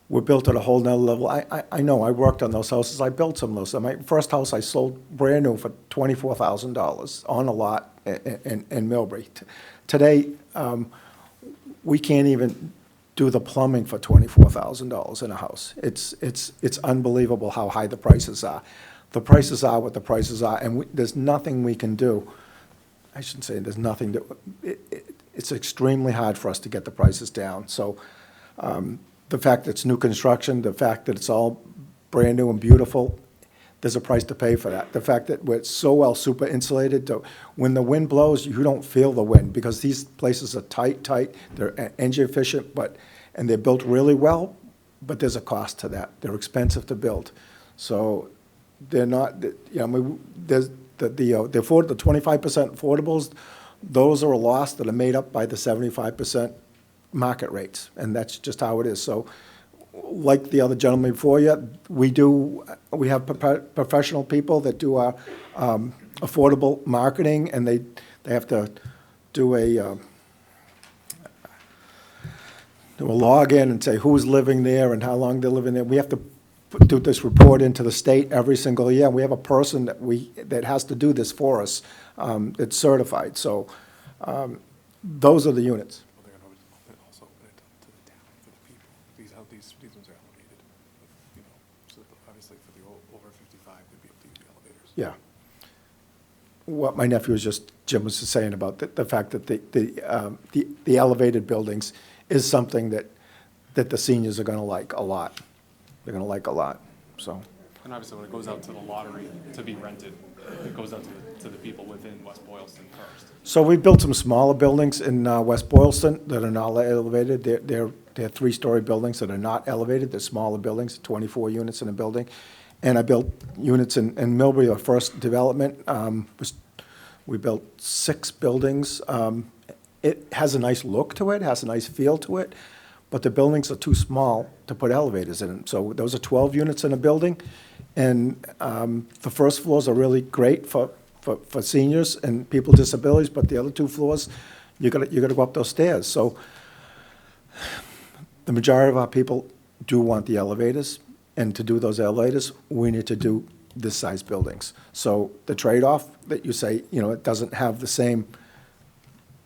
were built at a whole nother level. I know, I worked on those houses, I built some of those. My first house I sold brand new for $24,000 on a lot in Millbury. Today, we can't even do the plumbing for $24,000 in a house. It's unbelievable how high the prices are. The prices are what the prices are, and there's nothing we can do. I shouldn't say there's nothing it's extremely hard for us to get the prices down. So the fact that it's new construction, the fact that it's all brand new and beautiful, there's a price to pay for that. The fact that we're so well super insulated, when the wind blows, you don't feel the wind because these places are tight. They're engine efficient, and they're built really well, but there's a cost to that. They're expensive to build. So they're not, there's the 25% affordables, those are a loss that are made up by the 75% market rates, and that's just how it is. So like the other gentleman before you, we have professional people that do our affordable marketing, and they have to do a login and say who's living there and how long they're living there. We have to do this report into the state every single year. We have a person that has to do this for us. It's certified. So those are the units. They're going to also open it up to the town for the people. These ones are elevated, so obviously for the over 55, they'd be able to use the elevators. Yeah. What my nephew Jim was just saying about the fact that the elevated buildings is something that the seniors are going to like a lot. They're going to like a lot, so. And obviously when it goes out to the lottery to be rented, it goes out to the people within West Boylston first. So we built some smaller buildings in West Boylston that are not elevated. They're they're three-story buildings that are not elevated, they're smaller buildings, 24 units in a building. And I built units in Millbury, our first development. We built 6 buildings. It has a nice look to it, has a nice feel to it, but the buildings are too small to put elevators in them. So those are 12 units in a building, and the first floors are really great for seniors and people with disabilities, but the other 2 floors, you gotta go up those stairs. So the majority of our people do want the elevators, and to do those elevators, we need to do this size buildings. So the trade-off that you say, it doesn't have the same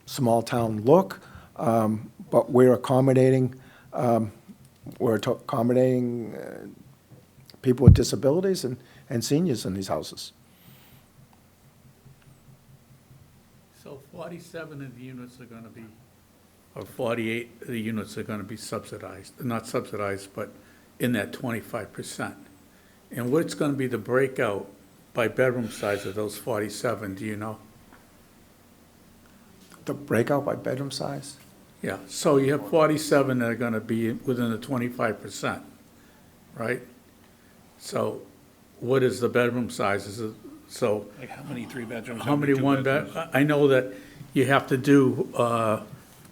small-town look, but we're accommodating people with disabilities and seniors in these houses. So 47 of the units are gonna be, or 48 of the units are gonna be subsidized, not subsidized, but in that 25%. And what's gonna be the breakout by bedroom size of those 47, do you know? The breakout by bedroom size? Yeah, so you have 47 that are gonna be within the 25%, right? So what is the bedroom size? Is it, so Like how many 3-bedrooms? how many one-bed? I know that you have to do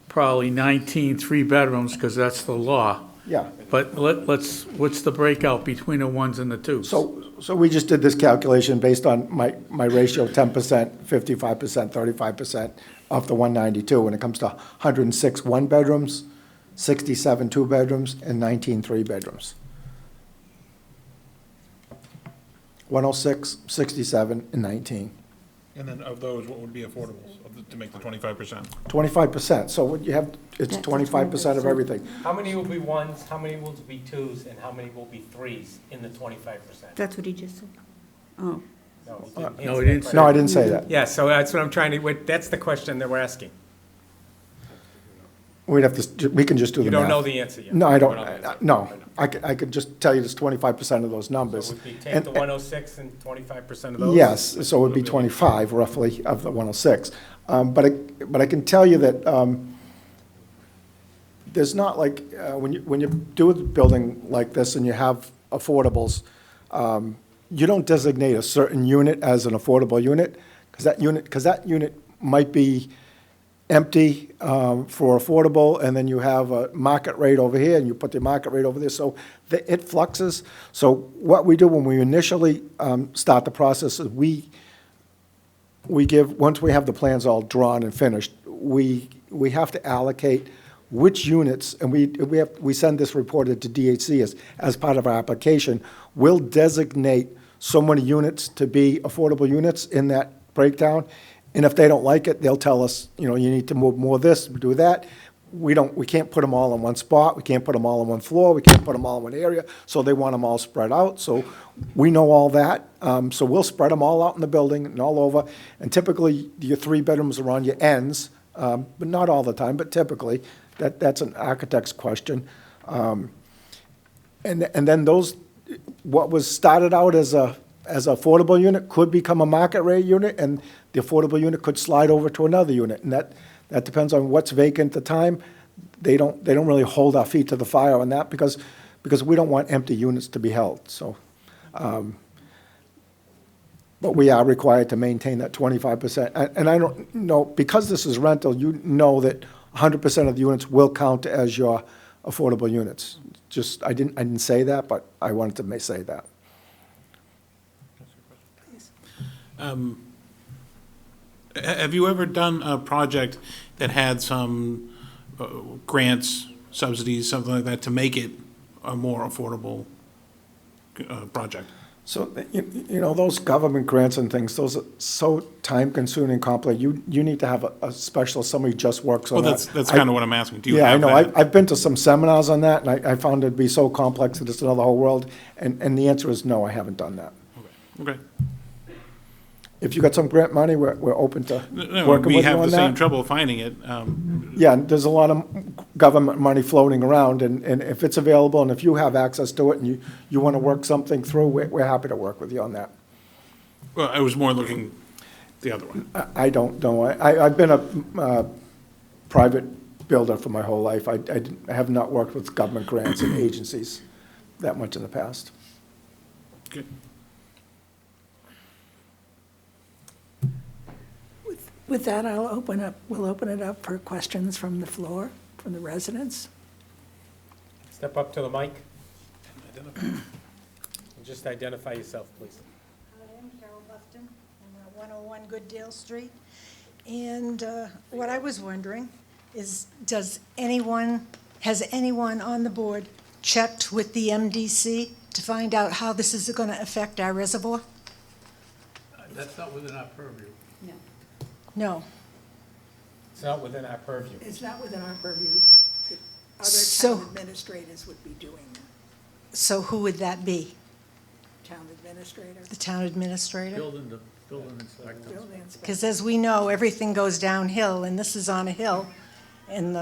probably 19 3-bedrooms, because that's the law. Yeah. But what's the breakout between the ones and the twos? So we just did this calculation based on my ratio, 10%, 55%, 35% of the 192, when it comes to 106 one-bedrooms, 67 two-bedrooms, and 19 three-bedrooms. 106, 67, and 19. And then of those, what would be affordable to make the 25%? 25%, so what you have, it's 25% of everything. How many will be ones, how many will be twos, and how many will be threes in the 25%? That's what he just said. Oh. No, he didn't say. No, I didn't say that. Yeah, so that's what I'm trying to, that's the question that we're asking. We'd have to, we can just do the You math. don't know the answer yet? No, I You don't, know the answer. no. I could just tell you there's 25% of those numbers. So would we take And- the 106 and 25% of those? Yes, so it would be 25 roughly of the 106. But I can tell you that there's not like, when you do a building like this and you have affordables, you don't designate a certain unit as an affordable unit, because that unit might be empty for affordable, and then you have a market rate over here, and you put the market rate over there, so it fluxes. So what we do when we initially start the process is we give, once we have the plans all drawn and finished, we have to allocate which units, and we send this reported to DHC as part of our application. We'll designate so many units to be affordable units in that breakdown, and if they don't like it, they'll tell us, you need to move more of this, do that. We can't put them all in one spot, we can't put them all on one floor, we can't put them all in one area, so they want them all spread out, so we know all that. So we'll spread them all out in the building and all over, and typically your 3 bedrooms are on your ends, but not all the time, but typically. That's an architect's question. And then those, what was started out as an affordable unit could become a market rate unit, and the affordable unit could slide over to another unit, and that depends on what's vacant at the time. They don't really hold our feet to the fire on that, because we don't want empty units to be held, so. But we are required to maintain that 25%. And I don't know, because this is rental, you know that 100% of the units will count as your affordable units. Just, I didn't say that, but I wanted to say that. Have you ever done a project that had some grants, subsidies, something like that, to make it a more affordable project? So, those government grants and things, those are so time-consuming, complex. You need to have a specialist, somebody who just works on that. That's kind of what I'm asking. Do you Yeah, I have know. that? I've been to some seminars on that, and I found it to be so complex that it's another whole world. And the answer is no, I haven't done that. Okay. If you got some grant money, we're open to No, working we with you have on the same that. trouble finding it. Yeah, and there's a lot of government money floating around, and if it's available, and if you have access to it, and you want to work something through, we're happy to work with you on that. Well, I was more looking the other one. I don't know. I've been a private builder for my whole life. I have not worked with government grants and agencies that much in the past. Good. With that, we'll open it up for questions from the floor, from the residents. Step up to the mic. And just identify yourself, please. Hi, I'm Carol Buffton. I'm at 101 Good Dale Street. And what I was wondering is, has anyone on the board checked with the MDC to find out how this is going to affect our reservoir? That's not within our purview. No. It's not within our purview. It's not within our purview. The other So- town administrators would be doing that. So who would that be? Town administrator, The town administrator? Building inspector. building inspector. Because as we know, everything goes downhill, and this is on a hill, and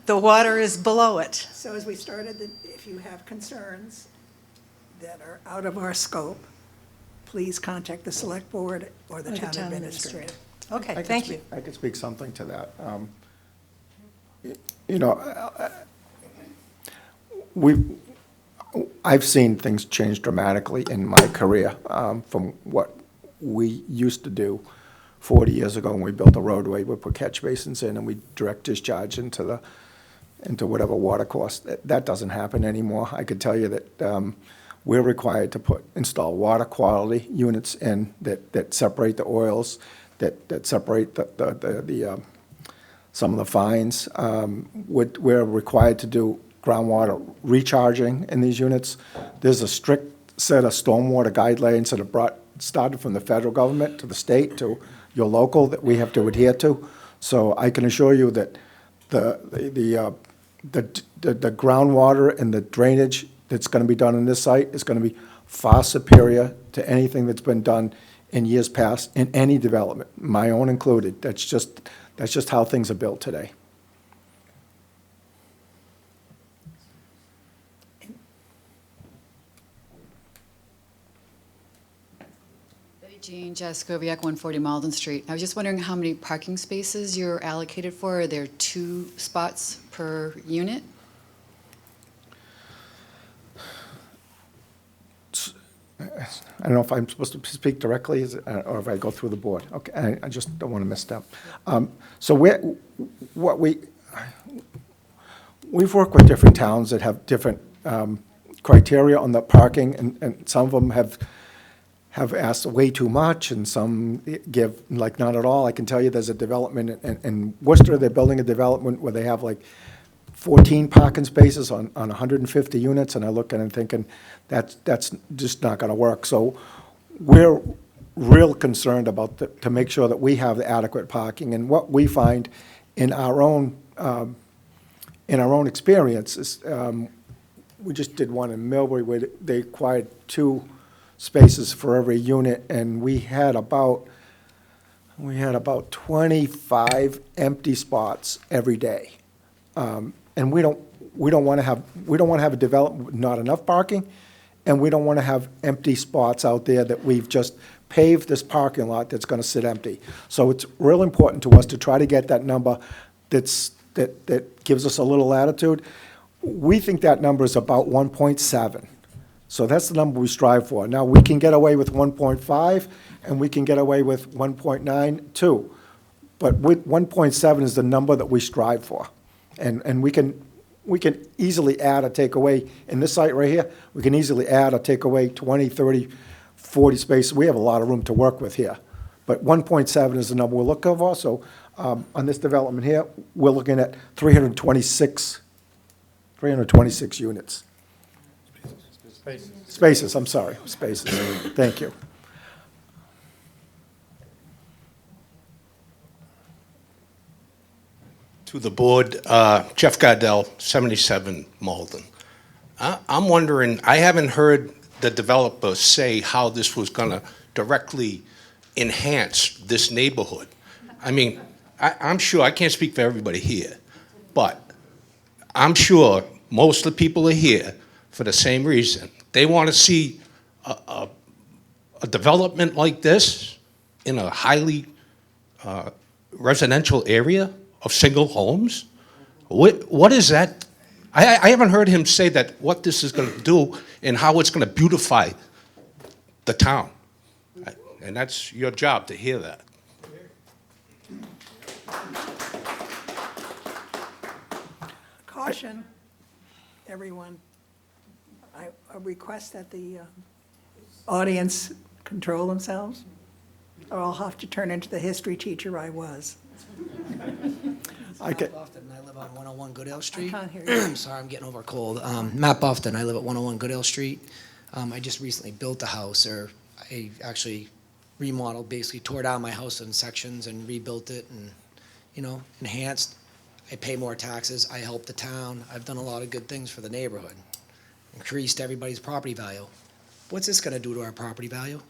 the water is below it. So as we started, if you have concerns that are out of our scope, please contact the select board or the Or town administrator. Okay, I can thank speak- you. I can speak something to that. You know, I've seen things change dramatically in my career from what we used to do 40 years ago when we built a roadway. We put catch basins in and we direct discharge into whatever water course. That doesn't happen anymore. I could tell you that we're required to install water quality units in that separate the oils, that separate some of the fines. We're required to do groundwater recharging in these units. There's a strict set of stormwater guidelines that are started from the federal government to the state to your local that we have to adhere to. So I can assure you that the groundwater and the drainage that's going to be done in this site is going to be far superior to anything that's been done in years past in any development, my own included. That's just how things are built today. Betty Jean Jaskowiak, 140 Malden Street. I was just wondering how many parking spaces you're allocated for. Are there 2 spots per unit? I don't know if I'm supposed to speak directly or if I go through the board. Okay, I just don't want to misstep. So we've worked with different towns that have different criteria on the parking, and some of them have asked way too much, and some give like not at all. I can tell you there's a development in Worcester. They're building a development where they have like 14 parking spaces on 150 units, and I look at it and thinking, that's just not going to work. So we're real concerned about to make sure that we have the adequate parking. And what we find in our own experience is, we just did one in Millbury where they acquired 2 spaces for every unit, and we had about 25 empty spots every day. And we don't want to have a development with not enough parking, and we don't want to have empty spots out there that we've just paved this parking lot that's going to sit empty. So it's real important to us to try to get that number that gives us a little latitude. We think that number is about 1.7. So that's the number we strive for. Now, we can get away with 1.5, and we can get away with 1.9 too. But 1.7 is the number that we strive for. And we can easily add or take away, in this site right here, we can easily add or take away 20, 30, 40 spaces. We have a lot of room to work with here. But 1.7 is the number we're looking for. So on this development here, we're looking at 326 units. Spaces, I'm sorry, spaces. Thank you. To the board, Jeff Gardell, 77 Malden. I'm wondering, I haven't heard the developer say how this was going to directly enhance this neighborhood. I mean, I'm sure, I can't speak for everybody here, but I'm sure most of the people are here for the same reason. They want to see a development like this in a highly residential area of single homes? What is that? I haven't heard him say that, what this is going to do and how it's going to beautify the town. And that's your job to hear that. Caution, everyone. I request that the audience control themselves, or I'll have to turn into the history teacher I was. I can, Matt Bofton, I live on 101 Goodale Street. can't hear you. I'm sorry, I'm getting over a cold. Matt Bofton, I live at 101 Goodale Street. I just recently built a house, or I actually remodeled, basically tore down my house in sections and rebuilt it and, enhanced. I pay more taxes, I help the town, I've done a lot of good things for the neighborhood. Increased everybody's property value. What's this gonna do to our property value?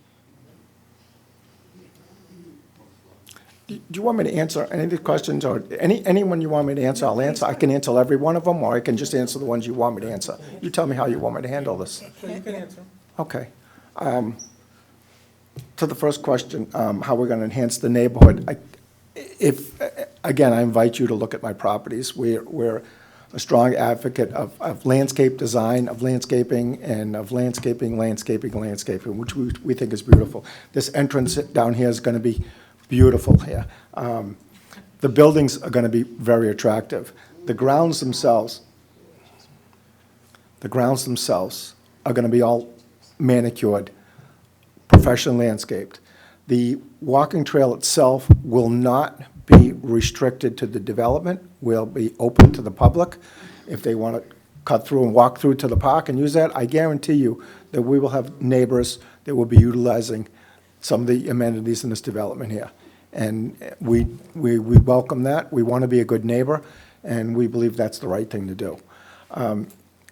do you want me to answer any of the questions, or anyone you want me to answer, I'll answer. I can answer every one of them, or I can just answer the ones you want me to answer. You tell me how you want me to handle this. So you can answer. Okay. To the first question, how we're gonna enhance the neighborhood, again, I invite you to look at my properties. We're a strong advocate of landscape design, of landscaping, and of landscaping, which we think is beautiful. This entrance down here is gonna be beautiful here. The buildings are gonna be very attractive. The grounds themselves are gonna be all manicured, professionally landscaped. The walking trail itself will not be restricted to the development, will be open to the public. If they want to cut through and walk through to the park and use that, I guarantee you that we will have neighbors that will be utilizing some of the amenities in this development here. And we welcome that. We want to be a good neighbor, and we believe that's the right thing to do.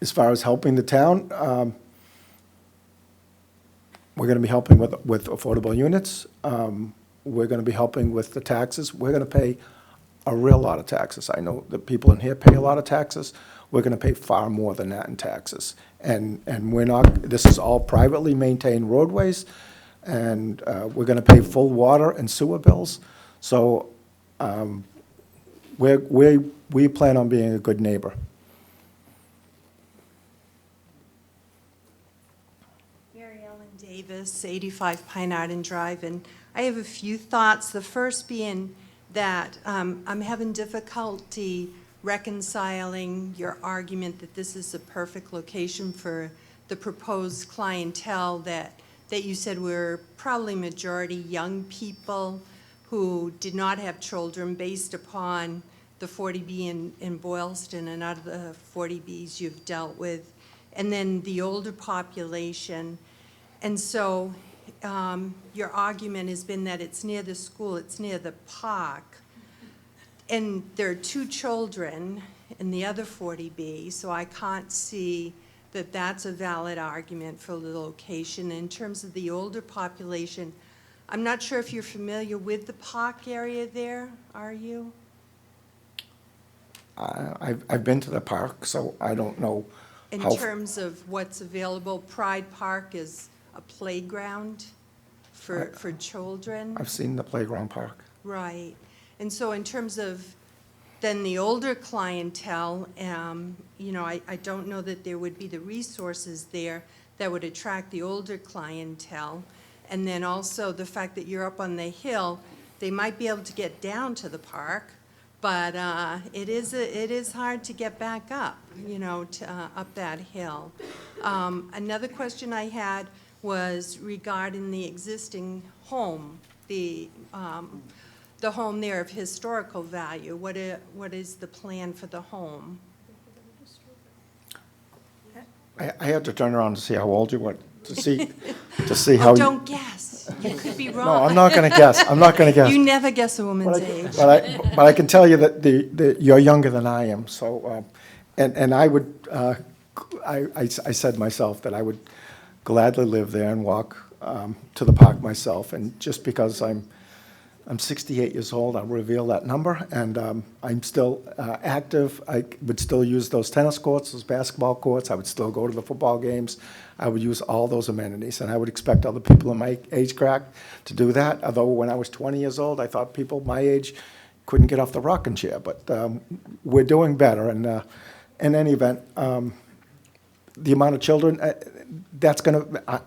As far as helping the town, we're going to be helping with affordable units. We're going to be helping with the taxes. We're going to pay a real lot of taxes. I know that people in here pay a lot of taxes. We're going to pay far more than that in taxes. And we're not, this is all privately maintained roadways, and we're going to pay full water and sewer bills. So we plan on being a good neighbor. Mary Ellen Davis, 85 Pine Arden Drive, and I have a few thoughts. The first being that I'm having difficulty reconciling your argument that this is the perfect location for the proposed clientele that you said were probably majority young people who did not have children based upon the 40B in Boylston and out of the 40Bs you've dealt with, and then the older population. And so your argument has been that it's near the school, it's near the park, and there are two children in the other 40B, so I can't see that that's a valid argument for the location. In terms of the older population, I'm not sure if you're familiar with the park area there, are you? I've been to the park, so I don't know In how. terms of what's available, Pride Park is a playground for children. I've seen the playground park. Right. And so in terms of then the older clientele, I don't know that there would be the resources there that would attract the older clientele. And then also the fact that you're up on the hill, they might be able to get down to the park, but it is hard to get back up, up that hill. Another question I had was regarding the existing home, the home there of historical value. What is the plan for the home? I had to turn around to see how old you were, to see how. Don't guess. You could be wrong. No, I'm not going to guess. I'm not going to guess. You never guess a woman's age. But I can tell you that you're younger than I am. So, and I would, I said myself that I would gladly live there and walk to the park myself. And just because I'm 68 years old, I'll reveal that number, and I'm still active. I would still use those tennis courts, those basketball courts. I would still go to the football games. I would use all those amenities, and I would expect other people in my age bracket to do that. Although when I was 20 years old, I thought people my age couldn't get off the rocking chair, but we're doing better. And in any event, the amount of children, that's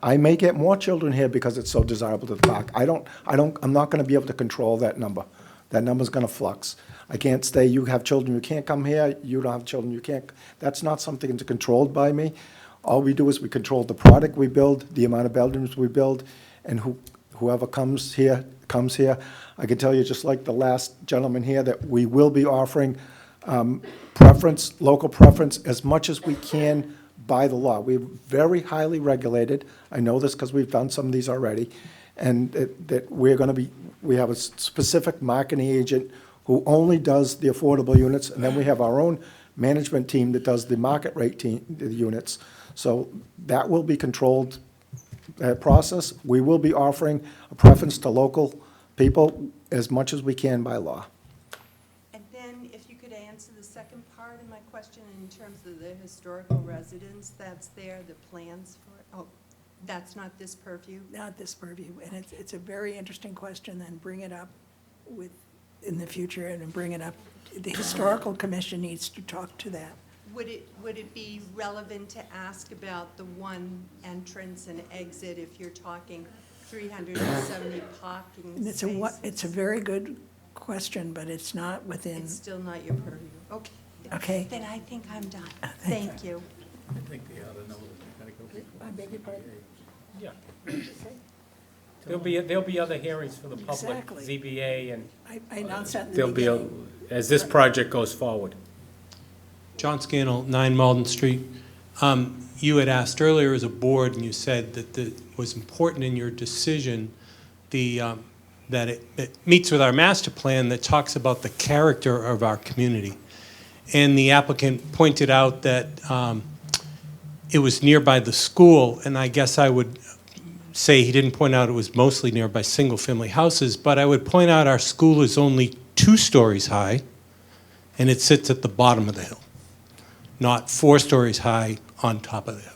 I may get more children here because it's so desirable to the park. I'm not gonna be able to control that number. That number's gonna flux. I can't say you have children, you can't come here, you don't have children, you can't. That's not something that's controlled by me. All we do is we control the product we build, the amount of bedrooms we build, and whoever comes here, comes here. I can tell you, just like the last gentleman here, that we will be offering preference, local preference, as much as we can by the law. We're very highly regulated. I know this because we've done some of these already. And that we have a specific marketing agent who only does the affordable units, and then we have our own management team that does the market rate the units. So that will be controlled process. We will be offering a preference to local people as much as we can by law. And then if you could answer the second part of my question in terms of the historical residence that's there, the plans for it. Oh, that's not this purview? Not this purview, and it's a very interesting question, and bring it up in the future, and bring it up. The Historical Commission needs to talk to that. Would it be relevant to ask about the one entrance and exit if you're talking 370 parking And spaces? it's a very good question, but it's not within. It's still not your purview. Okay. Okay. Then I think I'm done. Thank you. I think they ought to know that they gotta go before. I beg your pardon? Yeah. There'll be other hearings for the public, Exactly. ZBA, and I announced that in the there'll be, beginning. as this project goes forward. John Scannell, 9 Malden Street. You had asked earlier as a board, and you said that it was important in your decision that it meets with our master plan that talks about the character of our community. And the applicant pointed out that it was nearby the school, and I guess I would say he didn't point out it was mostly nearby single-family houses, but I would point out our school is only 2 stories high, and it sits at the bottom of the hill, not 4 stories high on top of the hill.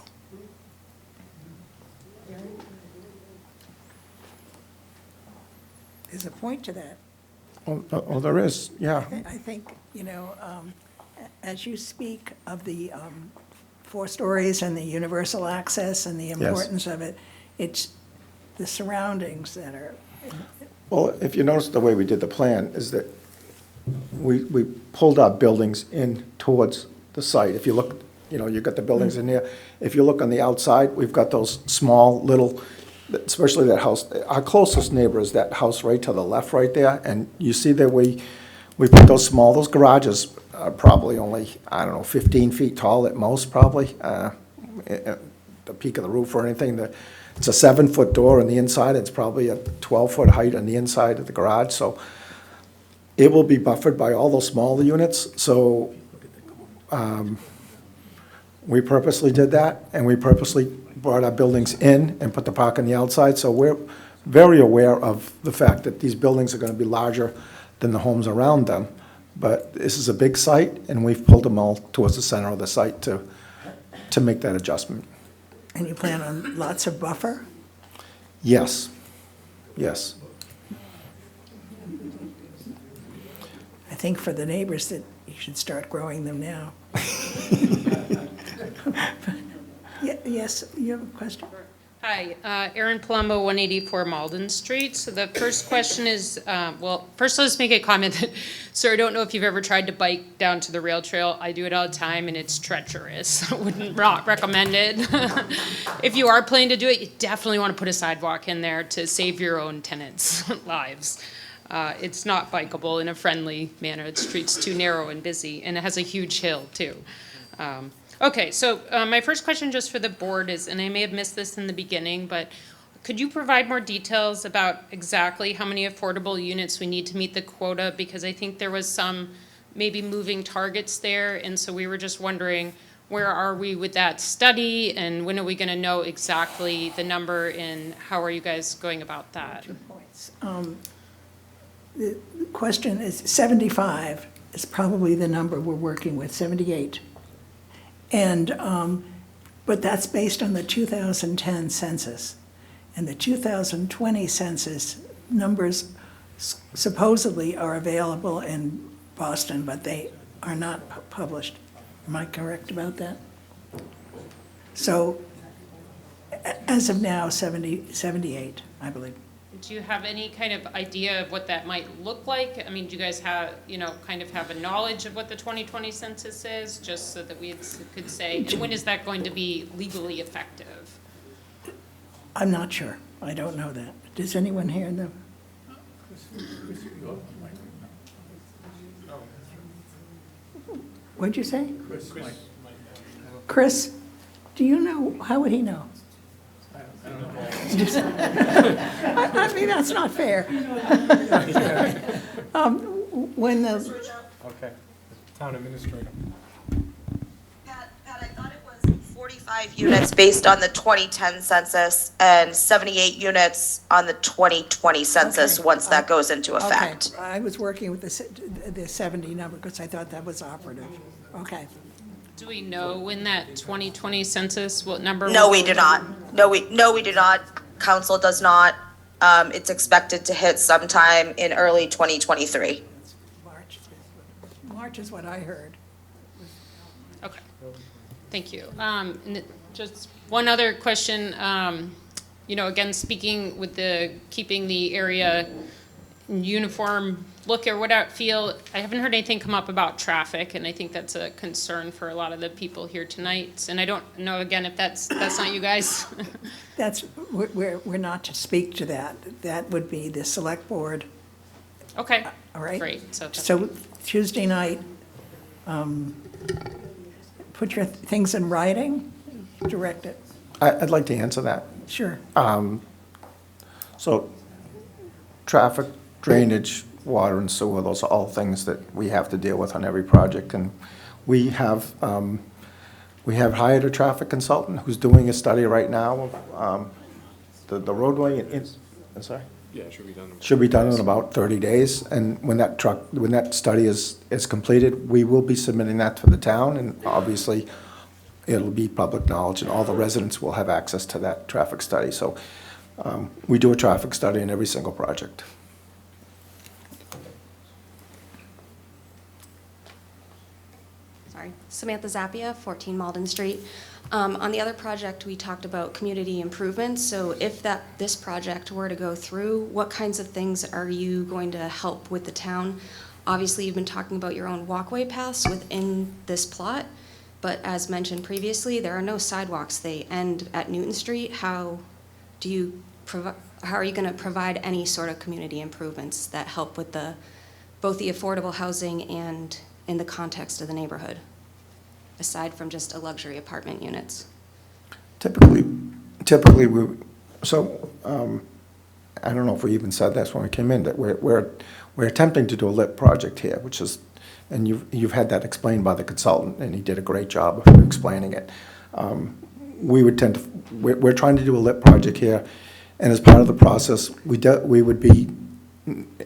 There's a point to that. Oh, there is, yeah. I think, as you speak of the 4 stories and the universal access and the importance of it, it's the surroundings that are. Well, if you notice the way we did the plan is that we pulled our buildings in towards the site. If you look, you've got the buildings in there. If you look on the outside, we've got those small little, especially that house. Our closest neighbor is that house right to the left right there. And you see that we put those garages are probably only, 15 feet tall at most probably, at the peak of the roof or anything. It's a 7-foot door on the inside. It's probably a 12-foot height on the inside of the garage. So it will be buffered by all those smaller units. So we purposely did that, and we purposely brought our buildings in and put the park on the outside. So we're very aware of the fact that these buildings are going to be larger than the homes around them. But this is a big site, and we've pulled them all towards the center of the site to make that adjustment. And you plan on lots of buffer? Yes, yes. I think for the neighbors that you should start growing them now. Yes, you have a question? Hi, Erin Palumbo, 184 Malden Street. So the first question is, first let's make a comment that, sir, I don't know if you've ever tried to bike down to the rail trail. I do it all the time, and it's treacherous. I wouldn't recommend it. If you are planning to do it, you definitely want to put a sidewalk in there to save your own tenants' lives. It's not bikeable in a friendly manner. The street's too narrow and busy, and it has a huge hill, too. Okay, so my first question just for the board is, and I may have missed this in the beginning, but could you provide more details about exactly how many affordable units we need to meet the quota? Because I think there was some maybe moving targets there, and so we were just wondering, where are we with that study, and when are we going to know exactly the number, and how are you guys going about that? 2 points. The question is 75 is probably the number we're working with, 78. And, but that's based on the 2010 census. And the 2020 census numbers supposedly are available in Boston, but they are not published. Am I correct about that? So, as of now, 78, I believe. Do you have any kind of idea of what that might look like? I mean, do you guys have, kind of have a knowledge of what the 2020 census is, just so that we could say, and when is that going to be legally effective? I'm not sure. I don't know that. Does anyone here know? What'd you say? Chris, do you know? How would he know? I mean, that's not fair. When the, Okay. Town administrator. Pat, I thought it was 45 units based on the 2010 census and 78 units on the 2020 census, Okay. once that goes into effect. okay, I was working with the 70 number because I thought that was operative. Okay. Do we know when that 2020 census, what number? No, will we go do down? not. No, we do not. Council does not. It's expected to hit sometime in early 2023. March is what I heard. Okay, thank you. And just one other question, again, speaking with keeping the area uniform look or whatever feel, I haven't heard anything come up about traffic, and I think that's a concern for a lot of the people here tonight. And I don't know, again, if that's not you guys. We're not to speak to that. That would be the select board. Okay, All right? great. So Tuesday night, put your things in writing, direct it. I'd like to answer that. Sure. So, traffic, drainage, water and sewer, those are all things that we have to deal with on every project. And we have hired a traffic consultant who's doing a study right now of the roadway. I'm sorry? Yeah, it should be done. Should be done in about 30 days. And when that study is completed, we will be submitting that to the town. And obviously, it'll be public knowledge and all the residents will have access to that traffic study. So we do a traffic study in every single project. Sorry, Samantha Zappia, 14 Malden Street. On the other project, we talked about community improvements. So if this project were to go through, what kinds of things are you going to help with the town? Obviously, you've been talking about your own walkway paths within this plot, but as mentioned previously, there are no sidewalks. They end at Newton Street. How are you going to provide any sort of community improvements that help with both the affordable housing and in the context of the neighborhood, aside from just a luxury apartment units? Typically, I don't know if we even said this when we came in, that we're attempting to do a LIP project here, which is, and you've had that explained by the consultant, and he did a great job of explaining it. We're trying to do a LIP project here, and as part of the process, we would be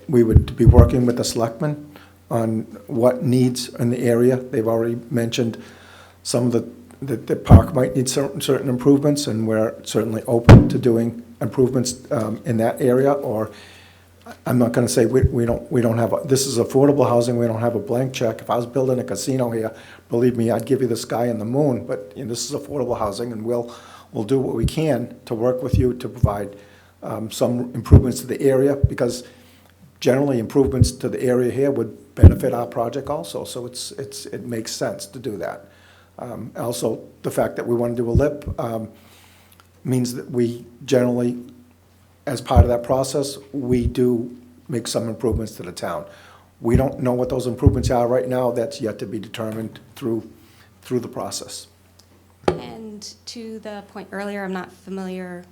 working with the selectmen on what needs in the area. They've already mentioned some of the park might need certain improvements, and we're certainly open to doing improvements in that area. Or I'm not going to say we don't have this is affordable housing. We don't have a blank check. If I was building a casino here, believe me, I'd give you the sky and the moon. But this is affordable housing, and we'll do what we can to work with you to provide some improvements to the area, because generally improvements to the area here would benefit our project also. So it makes sense to do that. Also, the fact that we want to do a LIP means that we generally, as part of that process, we do make some improvements to the town. We don't know what those improvements are right now. That's yet to be determined through the process. And to the point earlier, I'm not familiar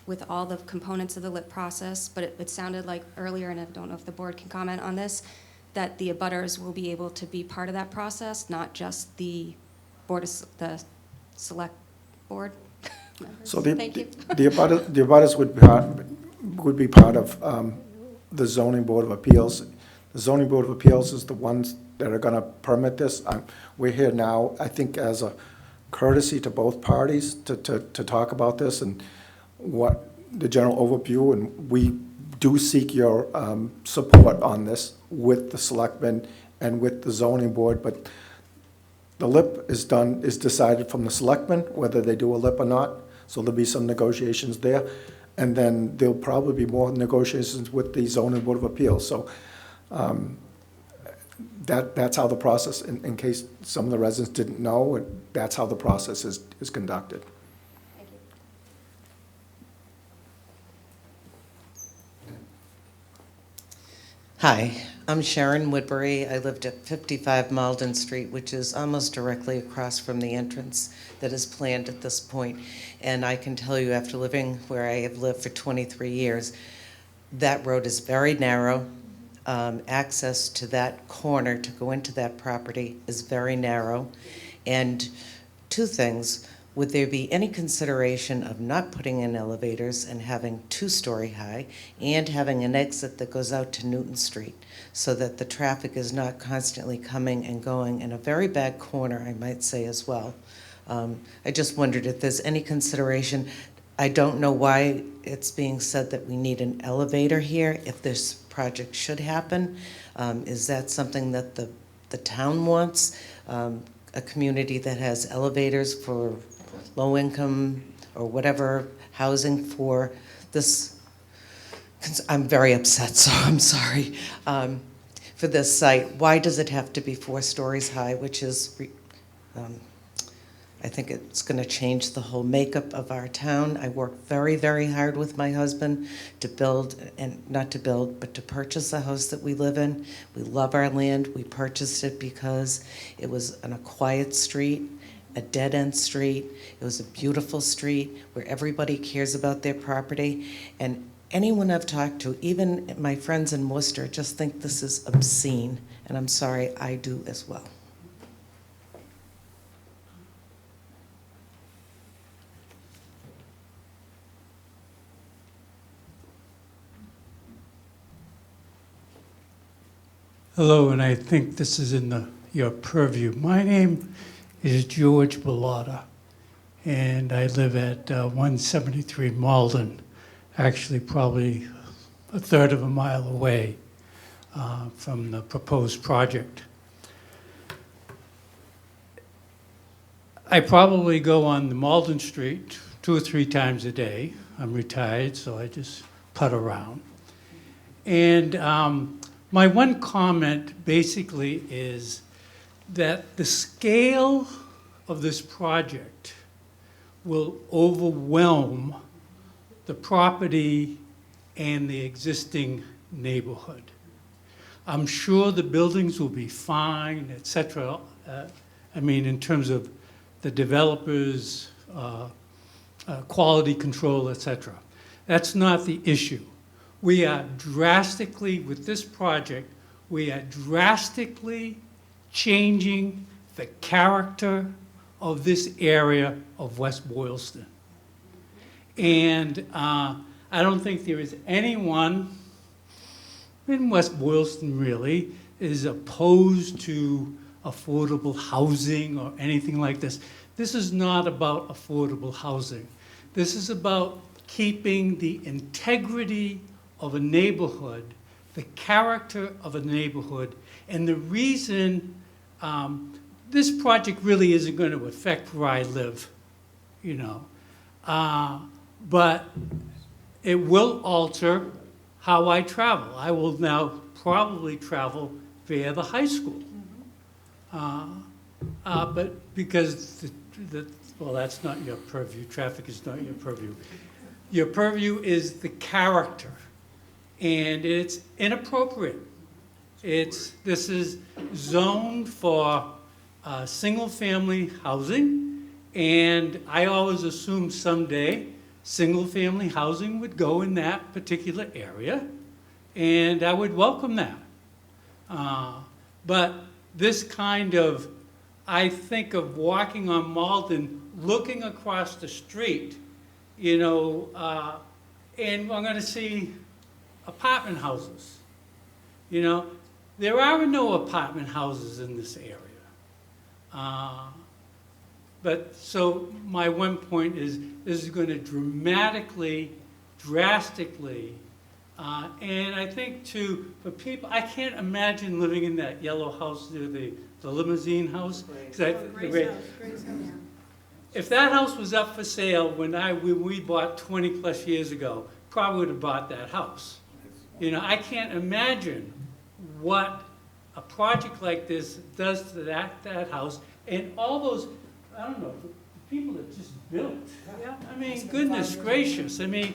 with all the components of the LIP process, but it sounded like earlier, and I don't know if the board can comment on this, that the abutters will be able to be part of that process, not just the the select board members. So Thank you. the abutters would be part of the zoning board of appeals. The zoning board of appeals is the ones that are going to permit this. We're here now, I think, as a courtesy to both parties to talk about this, and what the general overview, and we do seek your support on this with the selectmen and with the zoning board, but the lip is decided from the selectmen, whether they do a lip or not, so there'll be some negotiations there. And then there'll probably be more negotiations with the zoning board of appeals, so that's how the process, in case some of the residents didn't know, that's how the process is conducted. Hi, I'm Sharon Woodbury. I lived at 55 Malden Street, which is almost directly across from the entrance that is planned at this point. And I can tell you, after living where I have lived for 23 years, that road is very narrow. Access to that corner to go into that property is very narrow. And two things. Would there be any consideration of not putting in elevators and having two-story high and having an exit that goes out to Newton Street so that the traffic is not constantly coming and going in a very bad corner, I might say as well? I just wondered if there's any consideration. I don't know why it's being said that we need an elevator here if this project should happen. Is that something that the town wants? A community that has elevators for low income or whatever housing for this, I'm very upset, so I'm sorry, for this site. Why does it have to be 4 stories high, which is, I think it's going to change the whole makeup of our town. I worked very, very hard with my husband to build, and not to build, but to purchase the house that we live in. We love our land. We purchased it because it was on a quiet street, a dead-end street. It was a beautiful street where everybody cares about their property. And anyone I've talked to, even my friends in Worcester, just think this is obscene. And I'm sorry, I do as well. Hello, and I think this is in your purview. My name is George Bellotta, and I live at 173 Malden, actually probably a third of a mile away from the proposed project. I probably go on the Malden Street 2 or 3 times a day. I'm retired, so I just putt around. And my one comment basically is that the scale of this project will overwhelm the property and the existing neighborhood. I'm sure the buildings will be fine, et cetera. I mean, in terms of the developers, quality control, et cetera. That's not the issue. We are drastically, with this project, we are drastically changing the character of this area of West Boylston. And I don't think there is anyone in West Boylston really is opposed to affordable housing or anything like this. This is not about affordable housing. This is about keeping the integrity of a neighborhood, the character of a neighborhood, and the reason this project really isn't going to affect where I live, you know, but it will alter how I travel. I will now probably travel via the high school, but because well, that's not your purview. Traffic is not your purview. Your purview is the character, and it's inappropriate. This is zoned for single-family housing, and I always assumed someday single-family housing would go in that particular area, and I would welcome that. But this kind of, I think of walking on Malden, looking across the street, you know, and I'm going to see apartment houses. You know, there are no apartment houses in this area. But so my one point is this is going to dramatically drastically. And I think too, for people, I can't imagine living in that yellow house near the limousine house. 'Cause if that house was up for sale when we bought 20 plus years ago, probably would have bought that house. You know, I can't imagine what a project like this does to that house and all those, I don't know, the people that just built. I mean, goodness gracious. I mean,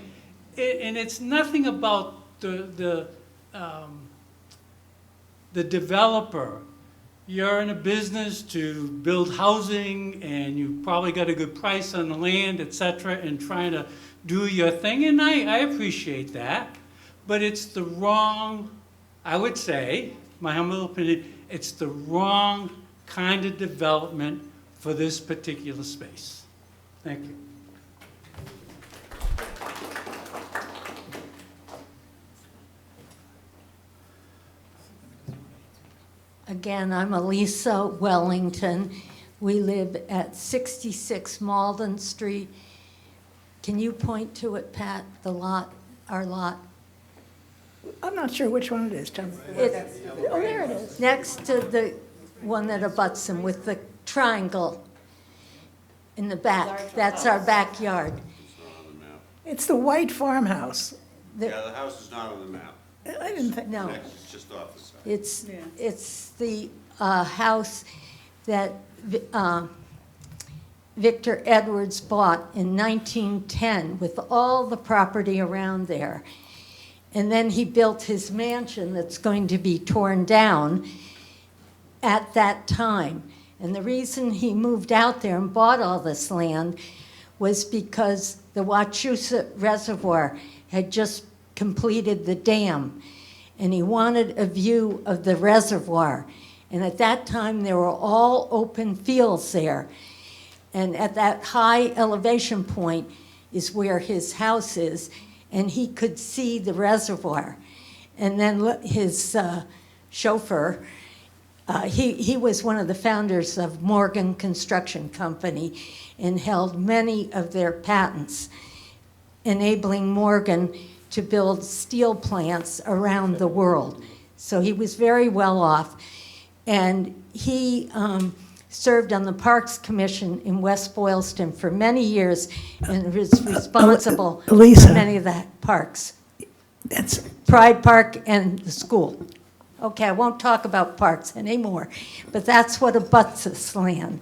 and it's nothing about the developer. You're in a business to build housing, and you probably got a good price on the land, etc., and trying to do your thing, and I appreciate that. But it's the wrong, I would say, my humble opinion, it's the wrong kind of development for this particular space. Thank you. Again, I'm Elisa Wellington. We live at 66 Malden Street. Can you point to it, Pat, the lot, our lot? I'm not sure which one it is, Tom. Oh, there it is. Next to the one that abuts them with the triangle in the back. That's our backyard. It's the white farmhouse. The- Yeah, the house is not on the map. I didn't think, No. It's just off the side. It's the house that Victor Edwards bought in 1910 with all the property around there. And then he built his mansion that's going to be torn down at that time. And the reason he moved out there and bought all this land was because the Wachusett Reservoir had just completed the dam, and he wanted a view of the reservoir. And at that time, there were all open fields there. And at that high elevation point is where his house is, and he could see the reservoir. And then his chauffeur, he was one of the founders of Morgan Construction Company and held many of their patents, enabling Morgan to build steel plants around the world. So he was very well off. And he served on the Parks Commission in West Boylston for many years and was responsible Elisa. for many of the parks. That's Pride Park and the school. Okay, I won't talk about parks anymore, but that's what abuts this land.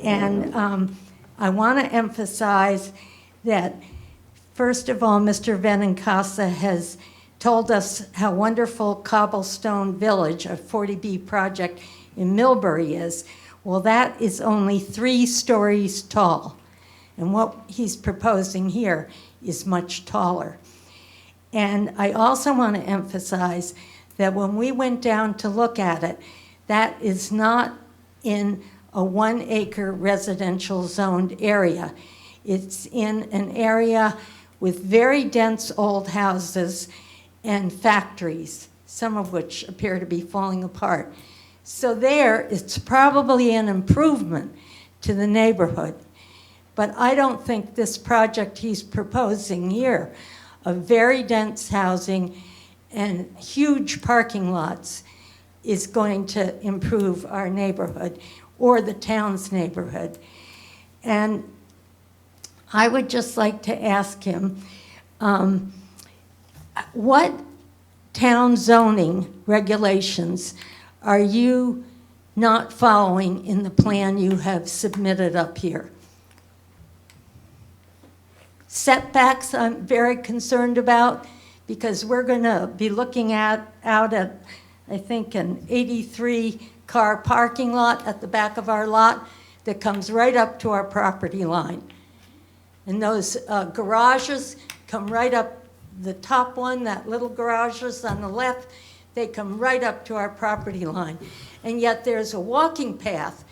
And I want to emphasize that, first of all, Mr. Benincasa has told us how wonderful Cobblestone Village, a 40B project in Millbury is. Well, that is only 3 stories tall. And what he's proposing here is much taller. And I also want to emphasize that when we went down to look at it, that is not in a 1-acre residential zoned area. It's in an area with very dense old houses and factories, some of which appear to be falling apart. So there, it's probably an improvement to the neighborhood. But I don't think this project he's proposing here, of very dense housing and huge parking lots, is going to improve our neighborhood or the town's neighborhood. And I would just like to ask him, what town zoning regulations are you not following in the plan you have submitted up here? Setbacks, I'm very concerned about, because we're going to be looking out at, I think, an 83-car parking lot at the back of our lot that comes right up to our property line. And those garages come right up, the top one, that little garages on the left, they come right up to our property line. And yet there's a walking path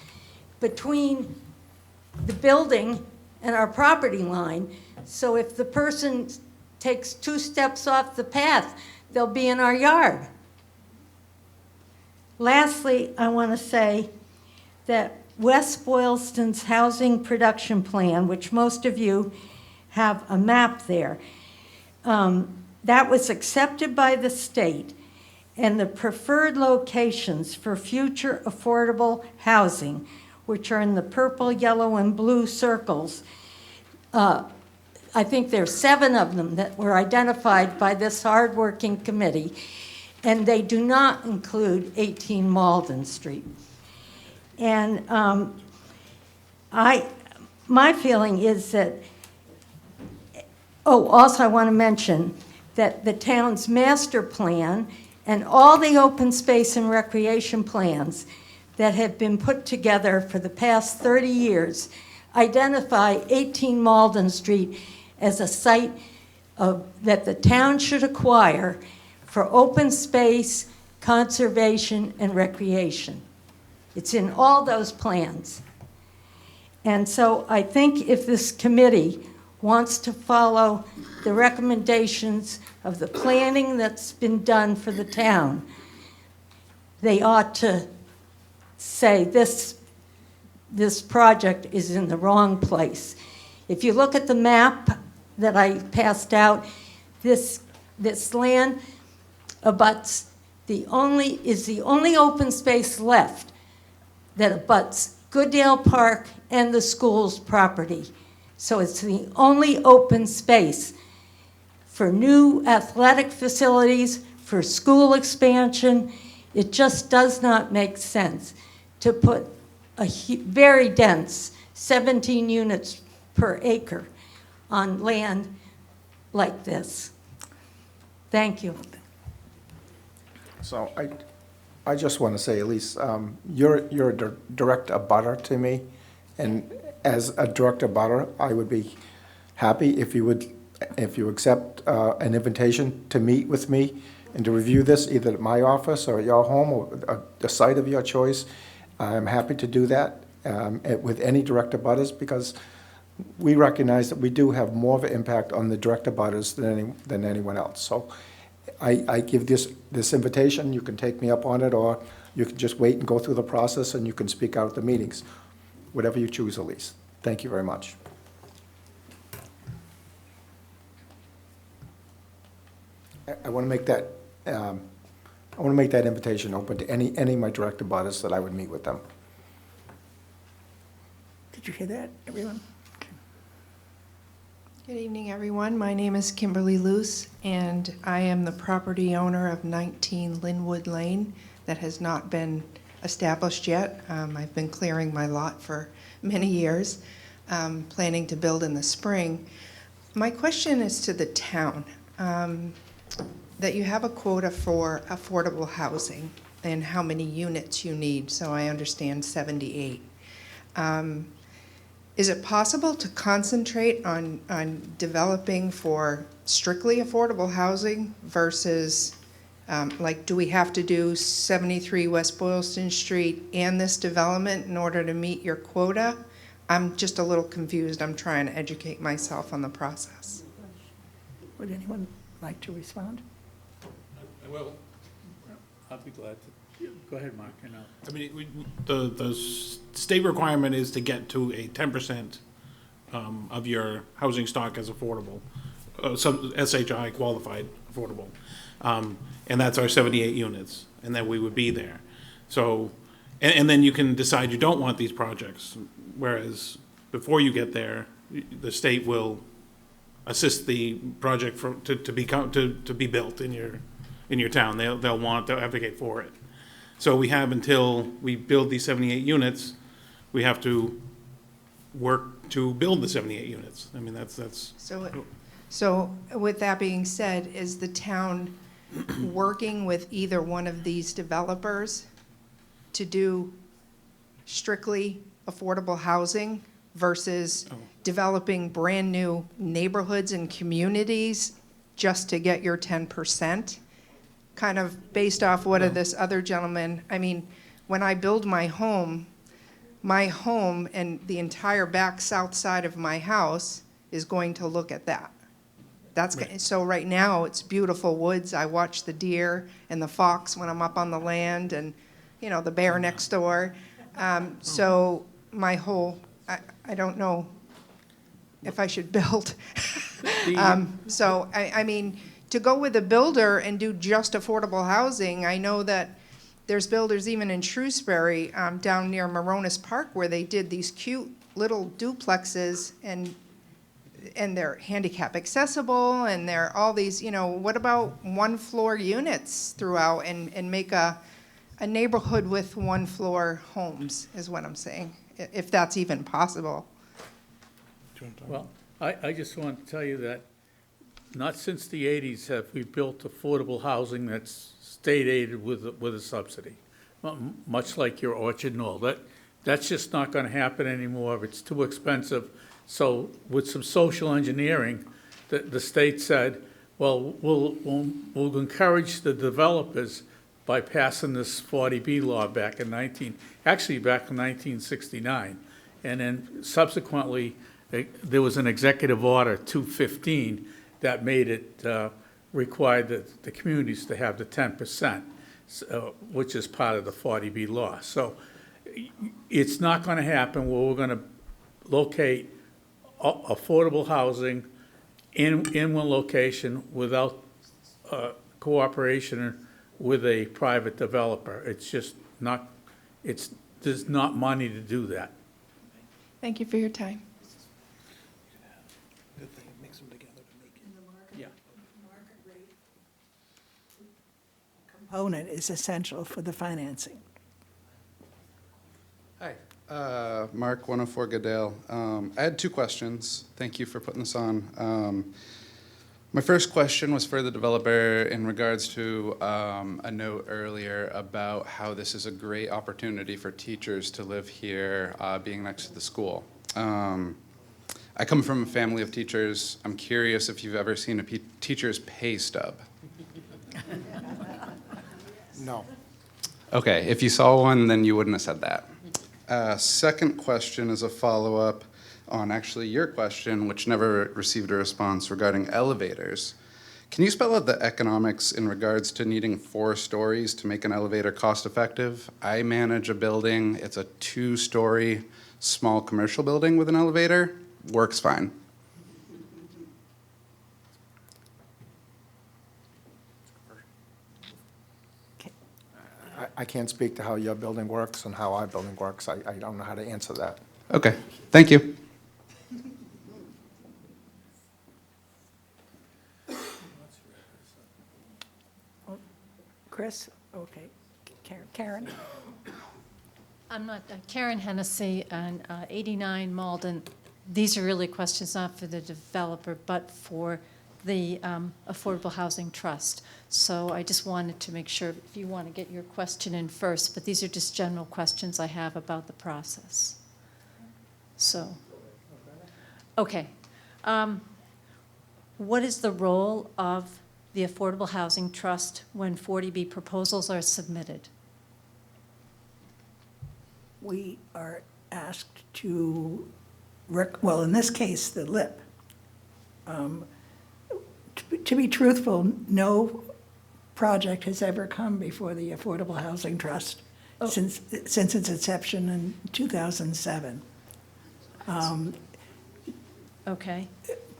between the building and our property line. So if the person takes 2 steps off the path, they'll be in our yard. Lastly, I want to say that West Boylston's housing production plan, which most of you have a map there, that was accepted by the state, and the preferred locations for future affordable housing, which are in the purple, yellow, and blue circles, I think there's 7 of them that were identified by this hardworking committee, and they do not include 18 Malden Street. And my feeling is that, also I want to mention that the town's master plan and all the open space and recreation plans that have been put together for the past 30 years identify 18 Malden Street as a site that the town should acquire for open space, conservation, and recreation. It's in all those plans. And so I think if this committee wants to follow the recommendations of the planning that's been done for the town, they ought to say this project is in the wrong place. If you look at the map that I passed out, this land abuts the only open space left that abuts Goodale Park and the school's property. So it's the only open space for new athletic facilities, for school expansion. It just does not make sense to put a very dense 17 units per acre on land like this. Thank you. So I just want to say, Elise, you're a direct abutter to me, and as a direct abutter, I would be happy if you accept an invitation to meet with me and to review this either at my office or at your home or the site of your choice. I'm happy to do that with any direct abutters, because we recognize that we do have more of an impact on the direct abutters than anyone else. So I give this invitation. You can take me up on it, or you can just wait and go through the process, and you can speak out at the meetings. Whatever you choose, Elise. Thank you very much. I want to make that invitation open to any of my direct abutters that I would meet with them. Did you hear that, everyone? Good evening, everyone. My name is Kimberly Luce, and I am the property owner of 19 Linwood Lane that has not been established yet. I've been clearing my lot for many years, planning to build in the spring. My question is to the town, that you have a quota for affordable housing and how many units you need, so I understand 78. Is it possible to concentrate on developing for strictly affordable housing versus, like, do we have to do 73 West Boylston Street and this development in order to meet your quota? I'm just a little confused. I'm trying to educate myself on the process. Would anyone like to respond? I will. I'll be glad to. Go ahead, Mark. I mean, the state requirement is to get to a 10% of your housing stock as affordable, some SHI qualified affordable, and that's our 78 units, and then we would be there. So, and then you can decide you don't want these projects, whereas before you get there, the state will assist the project to be built in your town. They'll advocate for it. So we have until we build these 78 units, we have to work to build the 78 units. I mean, that's. So with that being said, is the town working with either one of these developers to do strictly affordable housing versus developing brand-new neighborhoods and communities just to get your 10%? Kind of based off what of this other gentleman, I mean, when I build my home and the entire back south side of my house is going to look at that. So right now, it's beautiful woods. I watch the deer and the fox when I'm up on the land, and, the bear next door. So my whole, I don't know if I should build So, I mean, to go with a builder and do just affordable housing, I know that there's builders even in Shrewsbury, down near Moronis Park, where they did these cute little duplexes, and they're handicap accessible, and they're all these, what about one-floor units throughout, and make a neighborhood with one-floor homes, is what I'm saying, if that's even possible. Well, I just want to tell you that not since the 80s have we built affordable housing that's state aided with a subsidy, much like your Orchard Knoll. That's just not going to happen anymore. It's too expensive. So with some social engineering, the state said, well, we'll encourage the developers by passing this 40B law back in 1969. And then subsequently, there was an executive order 215 that made it required the communities to have the 10%, which is part of the 40B law. So it's not going to happen where we're going to locate affordable housing in one location without cooperation with a private developer. It's just not, there's not money to do that. Thank you for your time. Component is essential for the financing. Hi, Mark, 104 Goodale. I had two questions. Thank you for putting this on. My first question was for the developer in regards to a note earlier about how this is a great opportunity for teachers to live here, being next to the school. I come from a family of teachers. I'm curious if you've ever seen a teacher's pay stub. No. Okay, if you saw one, then you wouldn't have said that. Second question is a follow-up on actually your question, which never received a response, regarding elevators. Can you spell out the economics in regards to needing 4 stories to make an elevator cost-effective? I manage a building. It's a 2-story small commercial building with an elevator. Works fine. I can't speak to how your building works and how our building works. I don't know how to answer that. Okay, thank you. Chris? Okay. Karen? I'm not, Karen Hennessy on 89 Malden. These are really questions not for the developer, but for the Affordable Housing Trust. So I just wanted to make sure if you want to get your question in first, but these are just general questions I have about the process. So, okay. What is the role of the Affordable Housing Trust when 40B proposals are submitted? We are asked to, well, in this case, the LIP. To be truthful, no project has ever come before the Affordable Housing Trust since its inception in 2007. Okay.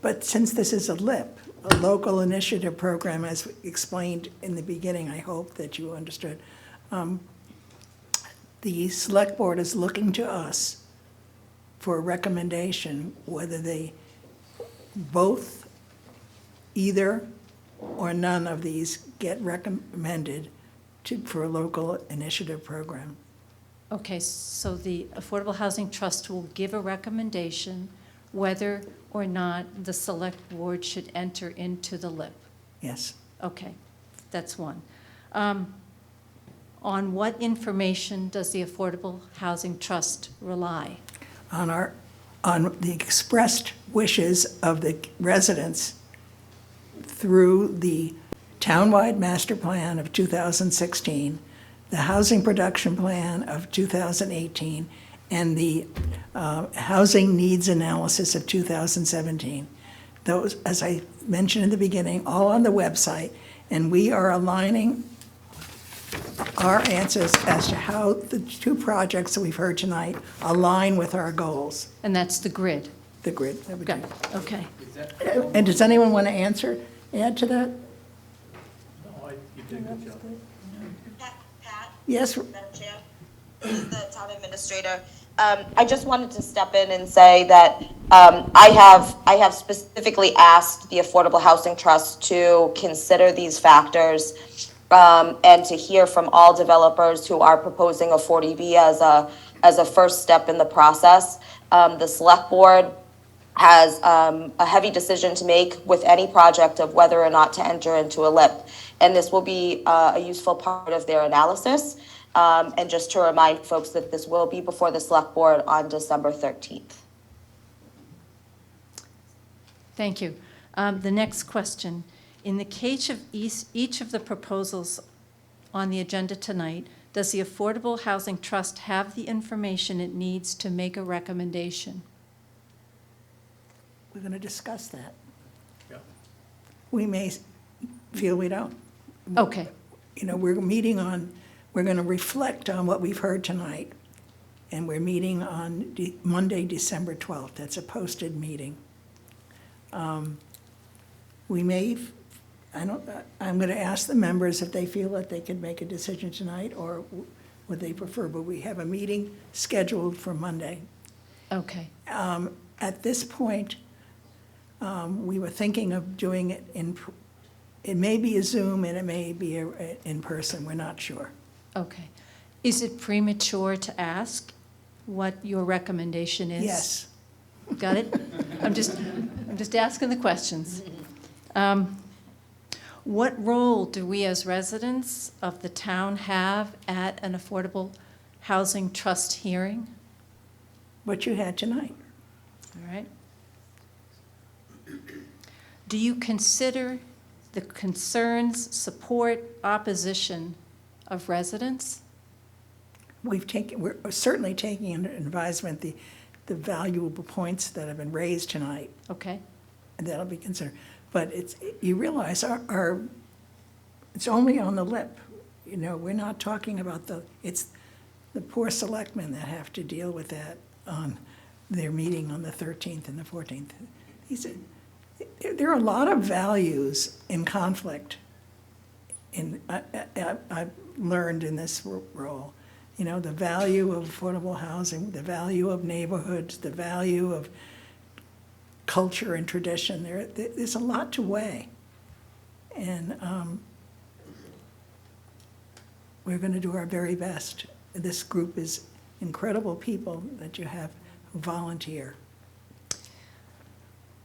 But since this is a LIP, a local initiative program, as explained in the beginning, I hope that you understood, the select board is looking to us for a recommendation whether they both, either or none of these get recommended for a local initiative program. Okay, so the Affordable Housing Trust will give a recommendation whether or not the select board should enter into the LIP. Yes. Okay, that's one. On what information does the Affordable Housing Trust rely? On the expressed wishes of the residents through the townwide master plan of 2016, the housing production plan of 2018, and the housing needs analysis of 2017. Those, as I mentioned in the beginning, all on the website, and we are aligning our answers as to how the 2 projects that we've heard tonight align with our goals. And that's the grid? The grid. That would be- Okay. And does anyone want to add to that? No, you did a good job. Yes, Madam Chair, the town administrator. I just wanted to step in and say that I have specifically asked the Affordable Housing Trust to consider these factors and to hear from all developers who are proposing a 40B as a first step in the process. The select board has a heavy decision to make with any project of whether or not to enter into a LIP. And this will be a useful part of their analysis. And just to remind folks that this will be before the select board on December 13th. Thank you. The next question. In the case of each of the proposals on the agenda tonight, does the Affordable Housing Trust have the information it needs to make a recommendation? we're going to discuss that. Yeah. We may feel we don't. Okay. You know, we're going to reflect on what we've heard tonight, and we're meeting on Monday, December 12th. That's a posted meeting. We may, I'm going to ask the members if they feel that they could make a decision tonight, or would they prefer, but we have a meeting scheduled for Monday. Okay. At this point, we were thinking of doing it it may be a Zoom and it may be in person, we're not sure. Okay. Is it premature to ask what your recommendation is? Yes. Got it? I'm just asking the questions. What role do we as residents of the town have at an Affordable Housing Trust hearing? What you had tonight. All right. Do you consider the concerns, support, opposition of residents? We're certainly taking under advisement the valuable points that have been raised tonight. Okay. And that'll be considered. But you realize it's only on the lip. You know, we're not talking about it's the poor selectmen that have to deal with that on their meeting on the 13th and the 14th. There are a lot of values in conflict. I've learned in this role. You know, the value of affordable housing, the value of neighborhoods, the value of culture and tradition. There's a lot to weigh. And we're going to do our very best. This group is incredible people that you have who volunteer.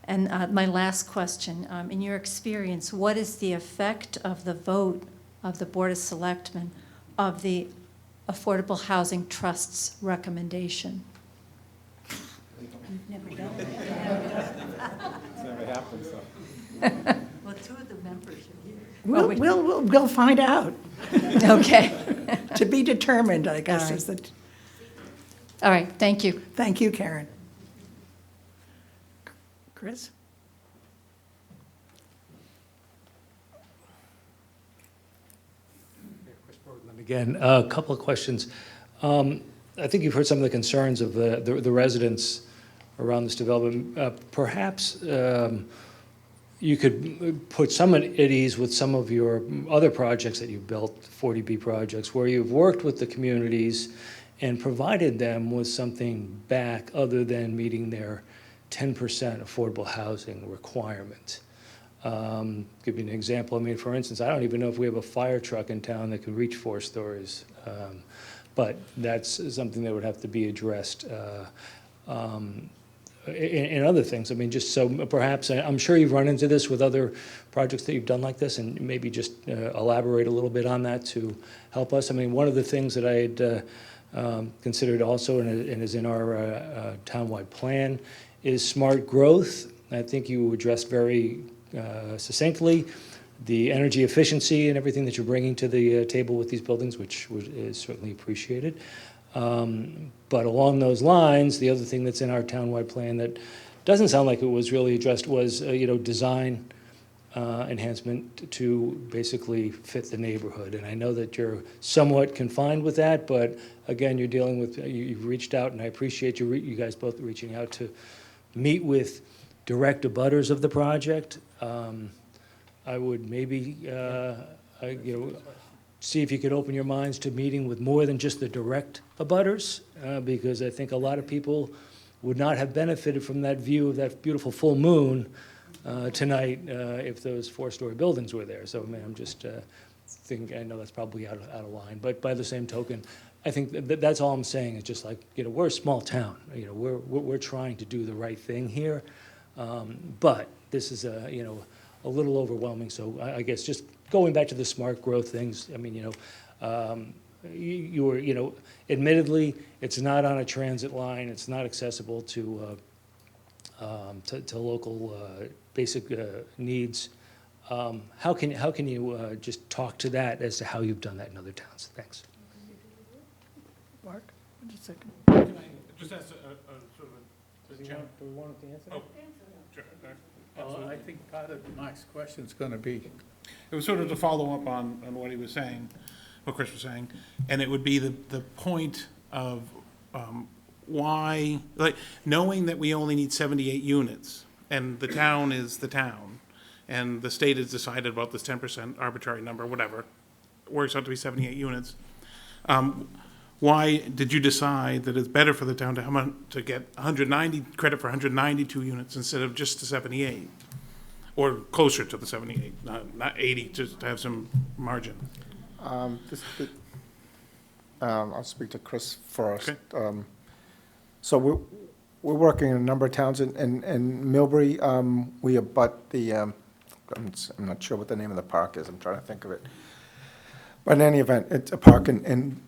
And my last question, in your experience, what is the effect of the vote of the Board of Selectmen of the Affordable Housing Trust's recommendation? We've never done it. It's never happened, so. Well, two of the members are here. We'll find out. Okay. To be determined, I guess, All right. is the. All right, thank you. Thank you, Karen. Chris? Again, a couple of questions. I think you've heard some of the concerns of the residents around this development. Perhaps you could put some at ease with some of your other projects that you've built, 40B projects, where you've worked with the communities and provided them with something back other than meeting their 10% affordable housing requirement. Give you an example. I mean, for instance, I don't even know if we have a fire truck in town that could reach 4 stories, but that's something that would have to be addressed. And other things. I mean, just so perhaps, I'm sure you've run into this with other projects that you've done like this, and maybe just elaborate a little bit on that to help us. I mean, one of the things that I had considered also and is in our townwide plan is smart growth. I think you addressed very succinctly the energy efficiency and everything that you're bringing to the table with these buildings, which is certainly appreciated. But along those lines, the other thing that's in our townwide plan that doesn't sound like it was really addressed was, design enhancement to basically fit the neighborhood. And I know that you're somewhat confined with that, but again, you're dealing with, you've reached out, and I appreciate you guys both reaching out to meet with direct abutters of the project. I would maybe, see if you could open your minds to meeting with more than just the direct abutters, because I think a lot of people would not have benefited from that view of that beautiful full moon tonight if those four-story buildings were there. So, I mean, I'm just thinking, I know that's probably out of line, but by the same token, I think that's all I'm saying is just like, we're a small town. We're trying to do the right thing here, but this is a little overwhelming. So I guess just going back to the smart growth things, I mean, you were, admittedly, it's not on a transit line. It's not accessible to local basic needs. How can you just talk to that as to how you've done that in other towns? Thanks. Mark, just a second. Can I just ask a sort of Do we want to answer? Oh, sure. Well, I think part of Mark's question is going to be, It was sort of to follow up on what he was saying, what Chris was saying, and it would be the point of why, like, knowing that we only need 78 units, and the town is the town, and the state has decided about this 10% arbitrary number, whatever, works out to be 78 units. Why did you decide that it's better for the town to get 190 credit for 192 units instead of just the 78, or closer to the 78, not 80, just to have some margin? I'll speak to Chris first. Okay. So we're working in a number of towns in Millbury. We abut the, I'm not sure what the name of the park is. I'm trying to think of it. But in any event, it's a park in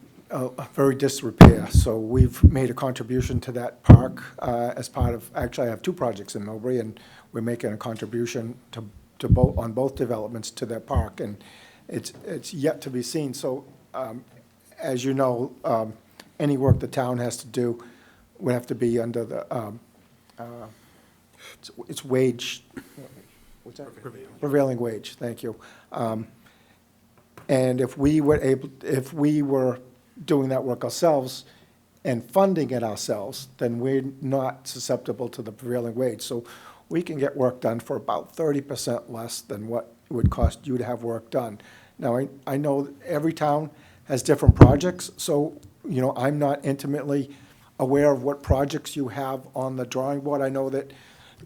very disrepair. So we've made a contribution to that park as part of, actually I have two projects in Millbury, and we're making a contribution to both, on both developments to that park. And it's yet to be seen. So as you know, any work the town has to do would have to be under the, it's wage, what's that? Prevailing wage, thank you. And if we were doing that work ourselves and funding it ourselves, then we're not susceptible to the prevailing wage. So we can get work done for about 30% less than what it would cost you to have work done. Now, I know every town has different projects, so, I'm not intimately aware of what projects you have on the drawing board. I know that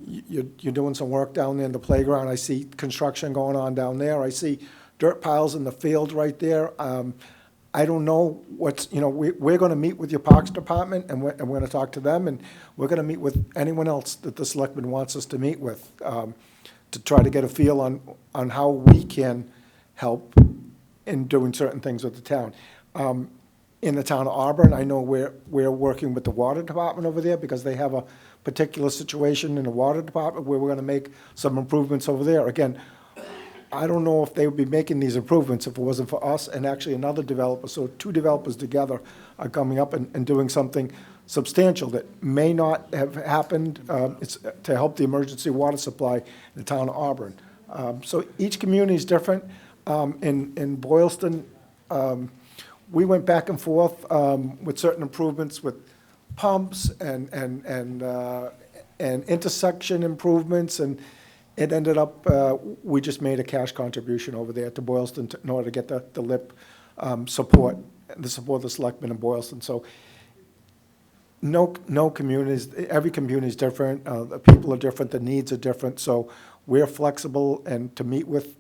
you're doing some work down there in the playground. I see construction going on down there. I see dirt piles in the field right there. I don't know what's, we're going to meet with your Parks Department, and we're going to talk to them, and we're going to meet with anyone else that the selectman wants us to meet with to try to get a feel on how we can help in doing certain things with the town. In the town of Auburn, I know we're working with the water department over there because they have a particular situation in the water department where we're going to make some improvements over there. Again, I don't know if they would be making these improvements if it wasn't for us and actually another developer. So two developers together are coming up and doing something substantial that may not have happened. It's to help the emergency water supply in the town of Auburn. So each community is different. In Boylston, we went back and forth with certain improvements with pumps and intersection improvements, and it ended up, we just made a cash contribution over there to Boylston in order to get the LIP support, the support of the selectmen in Boylston. So no communities, every community is different, the people are different, the needs are different, so we're flexible, and to meet with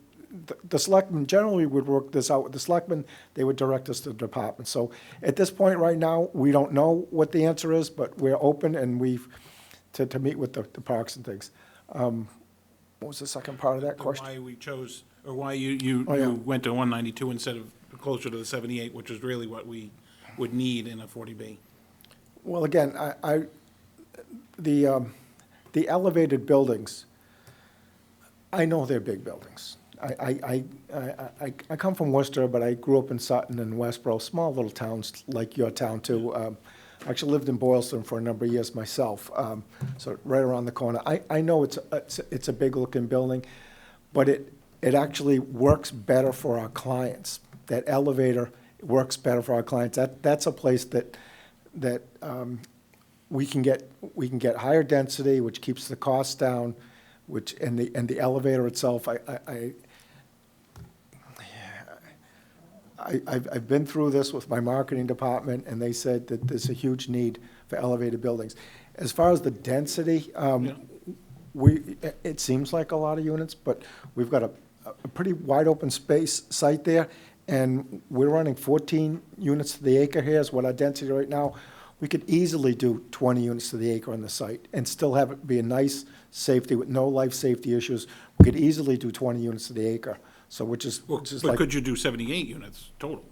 the selectmen, generally would work this out with the selectmen, they would direct us to the department. So at this point right now, we don't know what the answer is, but we're open, and to meet with the parks and things. What was the second part of that question? Why we chose, or why you went to 192 instead of closer to the 78, which is really what we would need in a 40B. Well, again, the elevated buildings, I know they're big buildings. I come from Worcester, but I grew up in Sutton and Westboro, small little towns like your town too. I actually lived in Boylston for a number of years myself, so right around the corner. I know it's a big looking building, but it actually works better for our clients. That elevator works better for our clients. That's a place that we can get higher density, which keeps the costs down, and the elevator itself, I've been through this with my marketing department, and they said that there's a huge need for elevated buildings. As far as the density, it seems like a lot of units, but we've got a pretty wide open space site there, and we're running 14 units to the acre here is what our density right now. We could easily do 20 units to the acre on the site and still have it be a nice safety with no life safety issues. We could easily do 20 units to the acre. So which is But like, could you do 78 units total?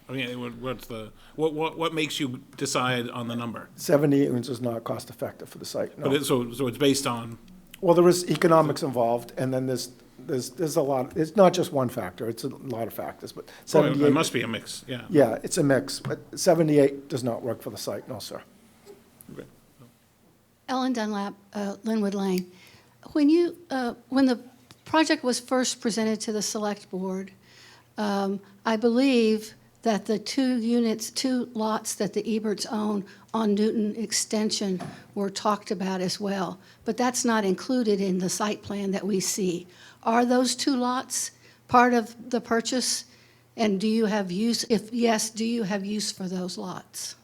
I mean, what makes you decide on the number? 78 units is not cost effective for the site, no. But so it's based on, Well, there is economics involved, and then there's a lot, it's not just one factor, it's a lot of factors, but 78. it must be a mix, yeah. Yeah, it's a mix, but 78 does not work for the site, no, sir. Okay. Ellen Dunlap, Linwood Lane. When the project was first presented to the select board, I believe that the two lots that the Eberts own on Newton Extension were talked about as well, but that's not included in the site plan that we see. Are those two lots part of the purchase? And do you have use, if yes, do you have use for those lots?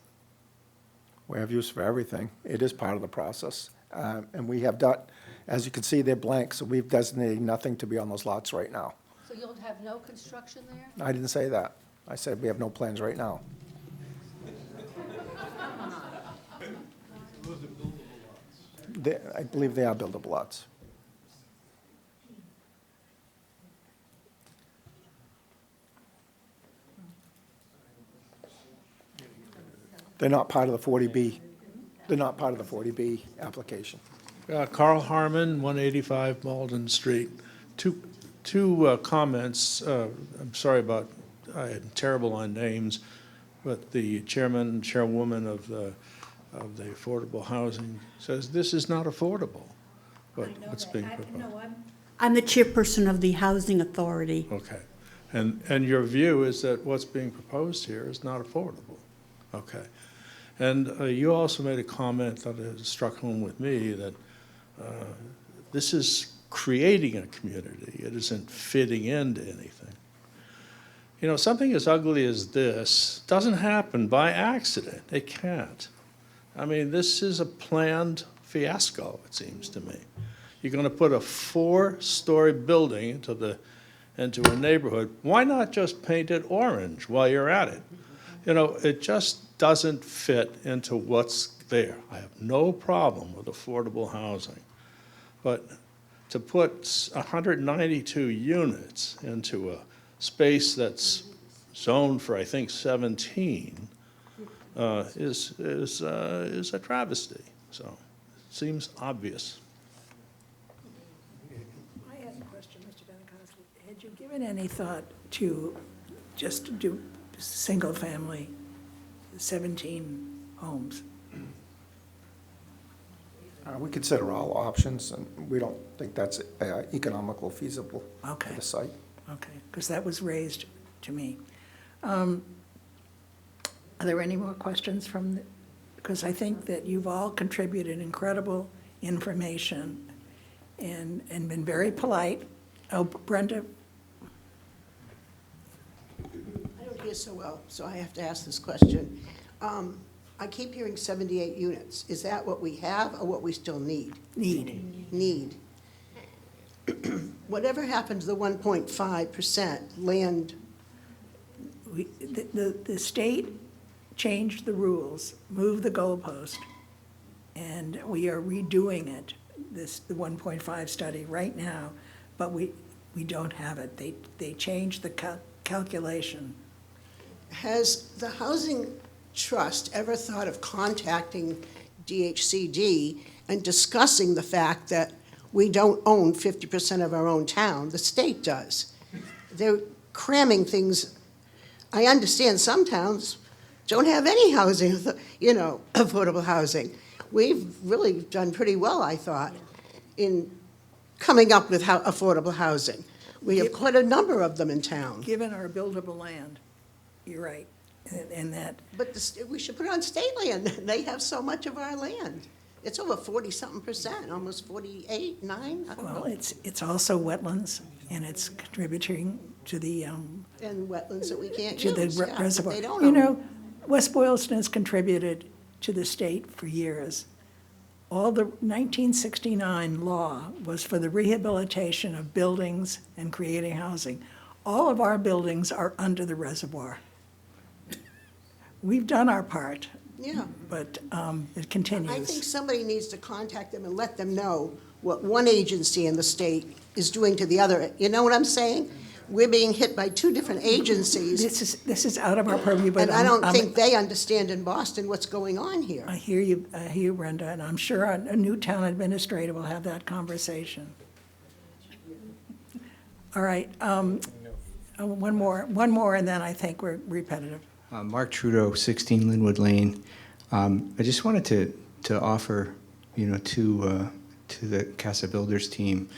We have use for everything. It is part of the process. And we have done, as you can see, they're blank, so we've designated nothing to be on those lots right now. So you'll have no construction there? I didn't say that. I said we have no plans right now. I believe they are buildable lots. They're not part of the 40B. They're not part of the 40B application. Carl Harmon, 185 Malden Street. Two comments. I'm sorry about, I am terrible on names, but the chairwoman of the affordable housing says this is not affordable. What's being proposed? I'm the chairperson of the Housing Authority. Okay. And your view is that what's being proposed here is not affordable. Okay. And you also made a comment that has struck home with me that this is creating a community. It isn't fitting into anything. You know, something as ugly as this doesn't happen by accident. It can't. I mean, this is a planned fiasco, it seems to me. You're going to put a 4-story building into a neighborhood. Why not just paint it orange while you're at it? You know, it just doesn't fit into what's there. I have no problem with affordable housing. But to put 192 units into a space that's zoned for, I think, 17 is a travesty. So it seems obvious. I had a question, Mr. Benikoski. Had you given any thought to just do single-family, 17 homes? We consider all options, and we don't think that's economical feasible for the site. Okay, because that was raised to me. Are there any more questions from, because I think that you've all contributed incredible information and been very polite. Oh, Brenda? I don't hear so well, so I have to ask this question. I keep hearing 78 units. Is that what we have or what we still need? Need. Whatever happened to the 1.5% land? The state changed the rules, moved the goalpost, and we are redoing it, the 1.5 study right now, but we don't have it. They changed the calculation. Has the Housing Trust ever thought of contacting DHCD and discussing the fact that we don't own 50% of our own town? The state does. They're cramming things. I understand some towns don't have any housing, affordable housing. We've really done pretty well, I thought, in coming up with affordable housing. We have quite a number of them in town. Given our buildable land, you're right. and that, But we should put it on state land. They have so much of our land. It's over 40-something%, almost 48, 9, I don't well, know. it's also wetlands, and it's contributing to the, And wetlands that we can't to the use, yeah, that reservoir. they don't You own. know, West Boylston has contributed to the state for years. All the 1969 law was for the rehabilitation of buildings and creating housing. All of our buildings are under the reservoir. We've done our part, Yeah. but it I think continues. somebody needs to contact them and let them know what one agency in the state is doing to the other. You know what I'm saying? We're being hit by two different agencies, This is out of our purview, but and I don't I'm- think they understand in Boston what's going on here. I hear you, Brenda, and I'm sure a new town administrator will have that conversation. All right, one more, and then I think we're repetitive. Mark Trudeau, 16 Linwood Lane. I just wanted to offer, to the Casa Builders team,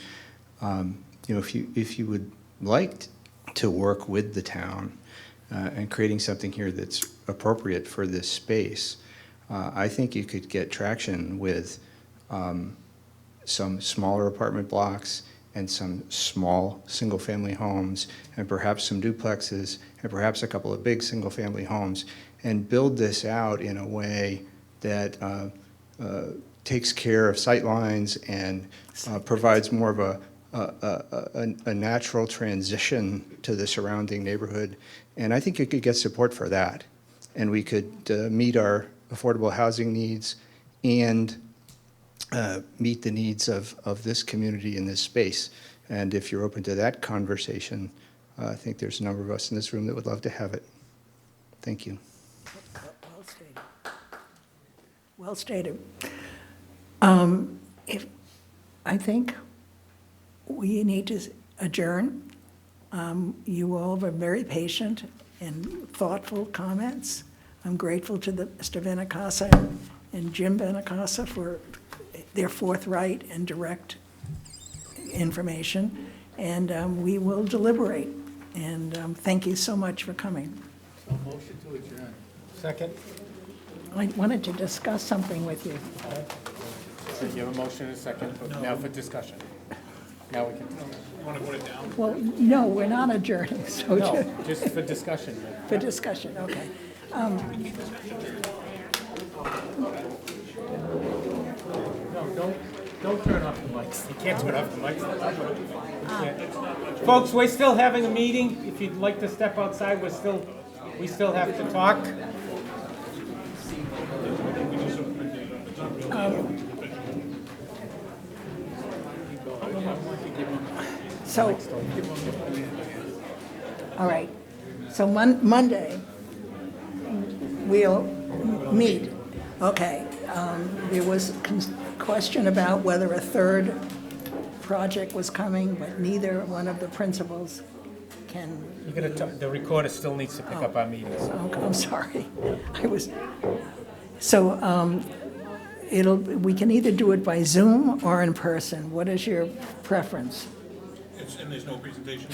if you would like to work with the town and creating something here that's appropriate for this space, I think you could get traction with some smaller apartment blocks and some small single-family homes, and perhaps some duplexes, and perhaps a couple of big single-family homes, and build this out in a way that takes care of sightlines and provides more of a natural transition to the surrounding neighborhood. And I think you could get support for that. And we could meet our affordable housing needs and meet the needs of this community in this space. And if you're open to that conversation, I think there's a number of us in this room that would love to have it. Thank you. Well stated. Well stated. I think we need to adjourn. You all were very patient and thoughtful comments. I'm grateful to Mr. Benincasa and Jim Benincasa for their forthright and direct information, and we will deliberate. And thank you so much for coming. Motion to adjourn. Second? I wanted to discuss something with you. So you have a motion and a second, but now for discussion. Now we can. Want to put it down? Well, no, we're not adjourning, so No, just for discussion. for discussion, okay. No, don't turn off the mics. You can't turn off the mics. You can't. Folks, we're still having a meeting. If you'd like to step outside, we still have to talk. So, all right, so Monday, we'll meet. Okay, there was question about whether a third project was coming, but neither one of the principals can, The recorder still needs to pick up our meetings. oh, I'm sorry. We can either do it by Zoom or in person. What is your preference? And there's no presentation?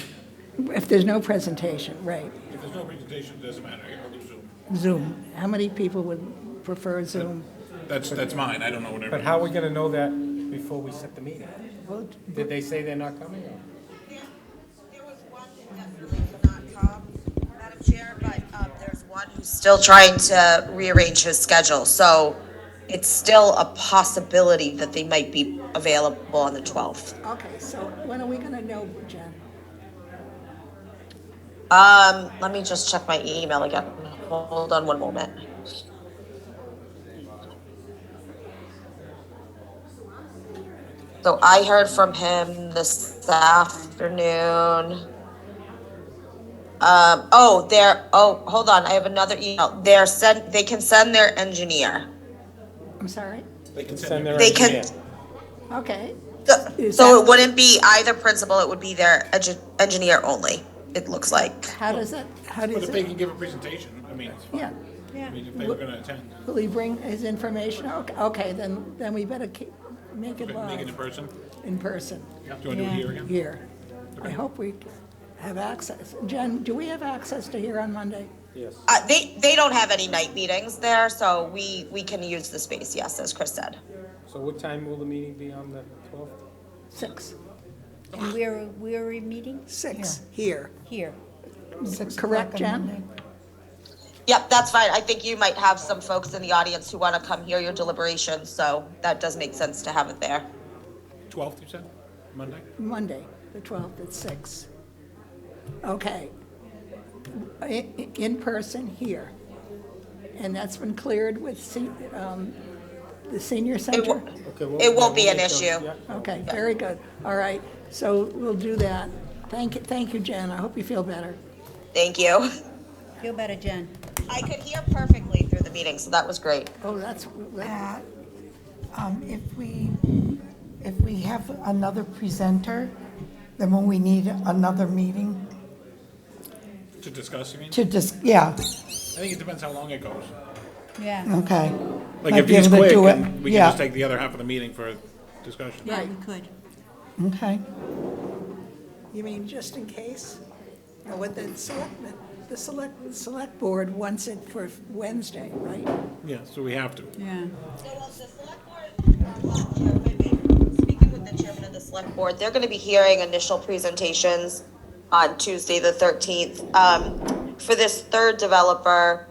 If there's no presentation, right, If there's no presentation, it doesn't matter, I'll do Zoom. Zoom. How many people would prefer Zoom? That's mine, I don't know whatever. But how are we gonna know that before we set the meeting? Well, Did they say they're not coming? Or? There was one who definitely could not come, Madam Chair, but there's one who's still trying to rearrange his schedule. So it's still a possibility that they might be available on the 12th. Okay, so when are we gonna know, Jen? Let me just check my email again. Hold on one moment. So I heard from him this afternoon. Hold on, I have another email. They can send their engineer. I'm sorry? They can Send their They can- engineer. Okay. So it wouldn't be either principal, it would be their engineer only, it looks like. How does it, But if they can give a presentation, I mean, it's fine. yeah, I mean, if they were gonna attend, will he bring his information? Okay, then we better make it make it in live, person. in person. Do you want to do it here again? Here. I hope we have access. Jen, do we have access to here on Monday? Yes. They don't have any night meetings there, so we can use the space, yes, as Chris said. So what time will the meeting be on the 12th? 6. And where are we meeting? 6, here. Here. Correct, Jen? Yep, that's fine. I think you might have some folks in the audience who want to come hear your deliberations, so that does make sense to have it there. 12th, you said? Monday? Monday, the 12th at 6. Okay. In person here. And that's been cleared with the senior center? It won't be an issue. Okay, very good. All right, so we'll do that. Thank you, Jen. I hope you feel better. Thank you. Feel better, Jen. I could hear perfectly through the meeting, so that was great. Oh, that's, If we have another presenter, then when we need another meeting To discuss, you mean? yeah, I think it depends how long it goes. Yeah. okay. Like Might if be he's able to quick, do it. and we can Yeah. just take the other half of the meeting for discussion. Yeah, we could. Okay. you mean just in case? Or what the select board wants it for Wednesday, right? Yeah, so we have to. Yeah. Speaking with the chairman of the select board, they're gonna be hearing initial presentations on Tuesday, the 13th. For this third developer,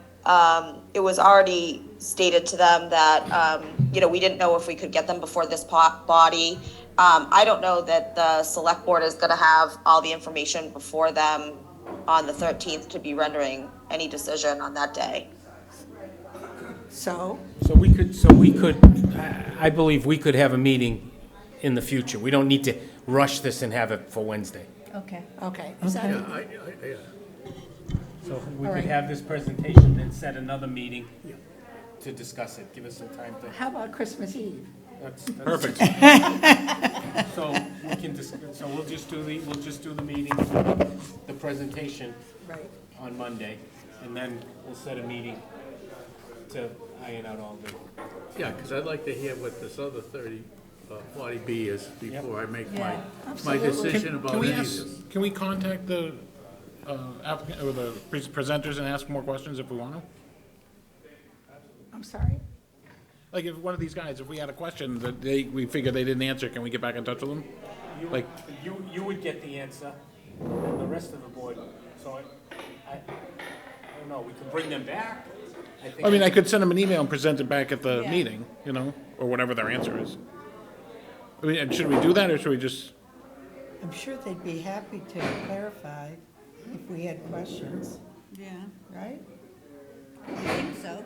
it was already stated to them that, we didn't know if we could get them before this body. I don't know that the select board is gonna have all the information before them on the 13th to be rendering any decision on that day. So, So we could, I believe we could have a meeting in the future. We don't need to rush this and have it for Wednesday. Okay. okay, is that, So we All could right. have this presentation and set another meeting to discuss it. Give us some time to. how about Christmas Eve? That's Perfect. So we can so we'll just do the meeting, the presentation Right. on Monday, and then we'll set a meeting to iron out all the. Yeah, because I'd like to hear what this other 40B is before I make my Absolutely. decision about Can we any of ask, this. can we contact the applicant, or the presenters and ask more questions if we want to? I'm sorry? Like if one of these guys, if we had a question that we figure they didn't answer, can we get back in touch with them? Like, You would get the answer, and the rest of the board, so I don't know, we can bring them back. I mean, I could send them an email and present it back at the Yeah. meeting, or whatever their answer is. I mean, should we do that, or should we just? I'm sure they'd be happy to clarify if we had questions, Yeah, right? I think so.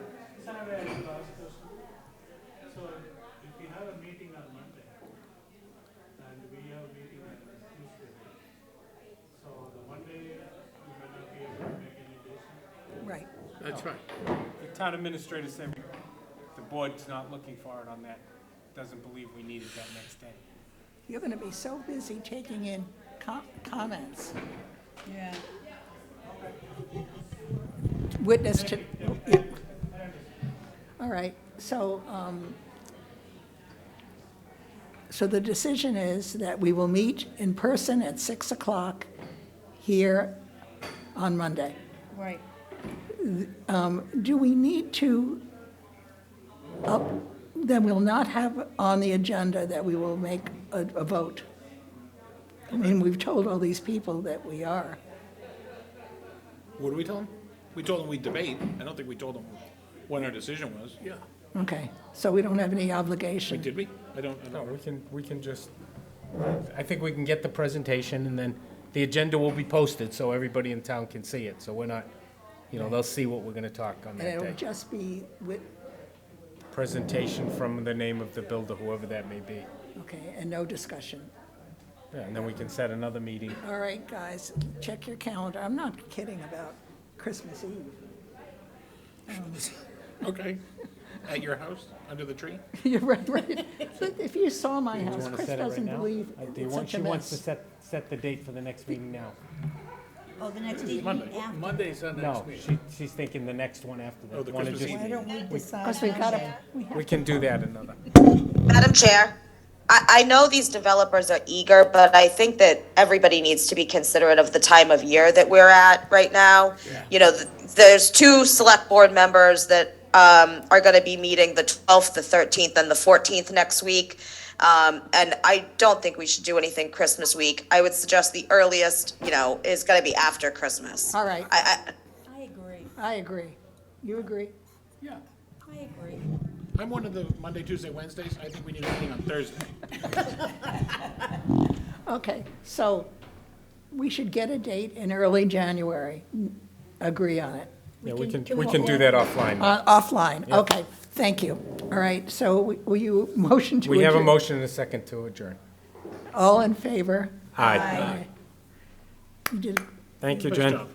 So if we have a meeting on Monday, and we have a meeting on Tuesday, so the Monday, we may not be able to make any decision. Right. That's right. The town administrator said the board's not looking for it on that, doesn't believe we need it that next day. You're going to be so busy taking in comments. Yeah. Witness to, all right, so, so the decision is that we will meet in person at 6 o'clock here on Monday. Right. Do we need to, then we'll not have on the agenda that we will make a vote? I mean, we've told all these people that we are. What did we tell them? We told them we'd debate. I don't think we told them when our decision was. Yeah. Okay, so we don't have any Wait, obligation. did we? I don't No, know. we can just, I think we can get the presentation, and then the agenda will be posted, so everybody in town can see it, so we're not, they'll see what we're gonna talk on And that it'll day. just be with, Presentation from the name of the builder, whoever that may be. okay, and no discussion. Yeah, and then we can set another meeting. All right, guys, check your calendar. I'm not kidding about Christmas Eve. Okay. At your house, under the tree? You're right. If you saw my Do you house, wanna Chris set it right doesn't now? believe it's such a She wants to mess. set the date for the next meeting now. Oh, the next evening Monday. after. Monday's our next No, meeting. she's thinking the next one after that. Oh, the Wanna Christmas just- Eve. Why don't we decide Because we Monday? have We can do that another. Madam Chair, I know these developers are eager, but I think that everybody needs to be considerate of the time of year that we're at right now. You know, there's 2 select board members that are going to be meeting the 12th, the 13th, and the 14th next week. And I don't think we should do anything Christmas week. I would suggest the earliest, you know, is going to be after Christmas. All right, I agree. I agree. You agree? Yeah. I agree. I'm one of the Monday, Tuesday, Wednesdays. I think we need a meeting on Thursday. Okay, so we should get a date in early January. Agree on it. Yeah, we can do that offline. Offline, Yeah. okay, thank you. All right, so will you motion to adjourn? We have a motion and a second to adjourn. All in favor? Aye. You did Thank you, Nice Jen. job.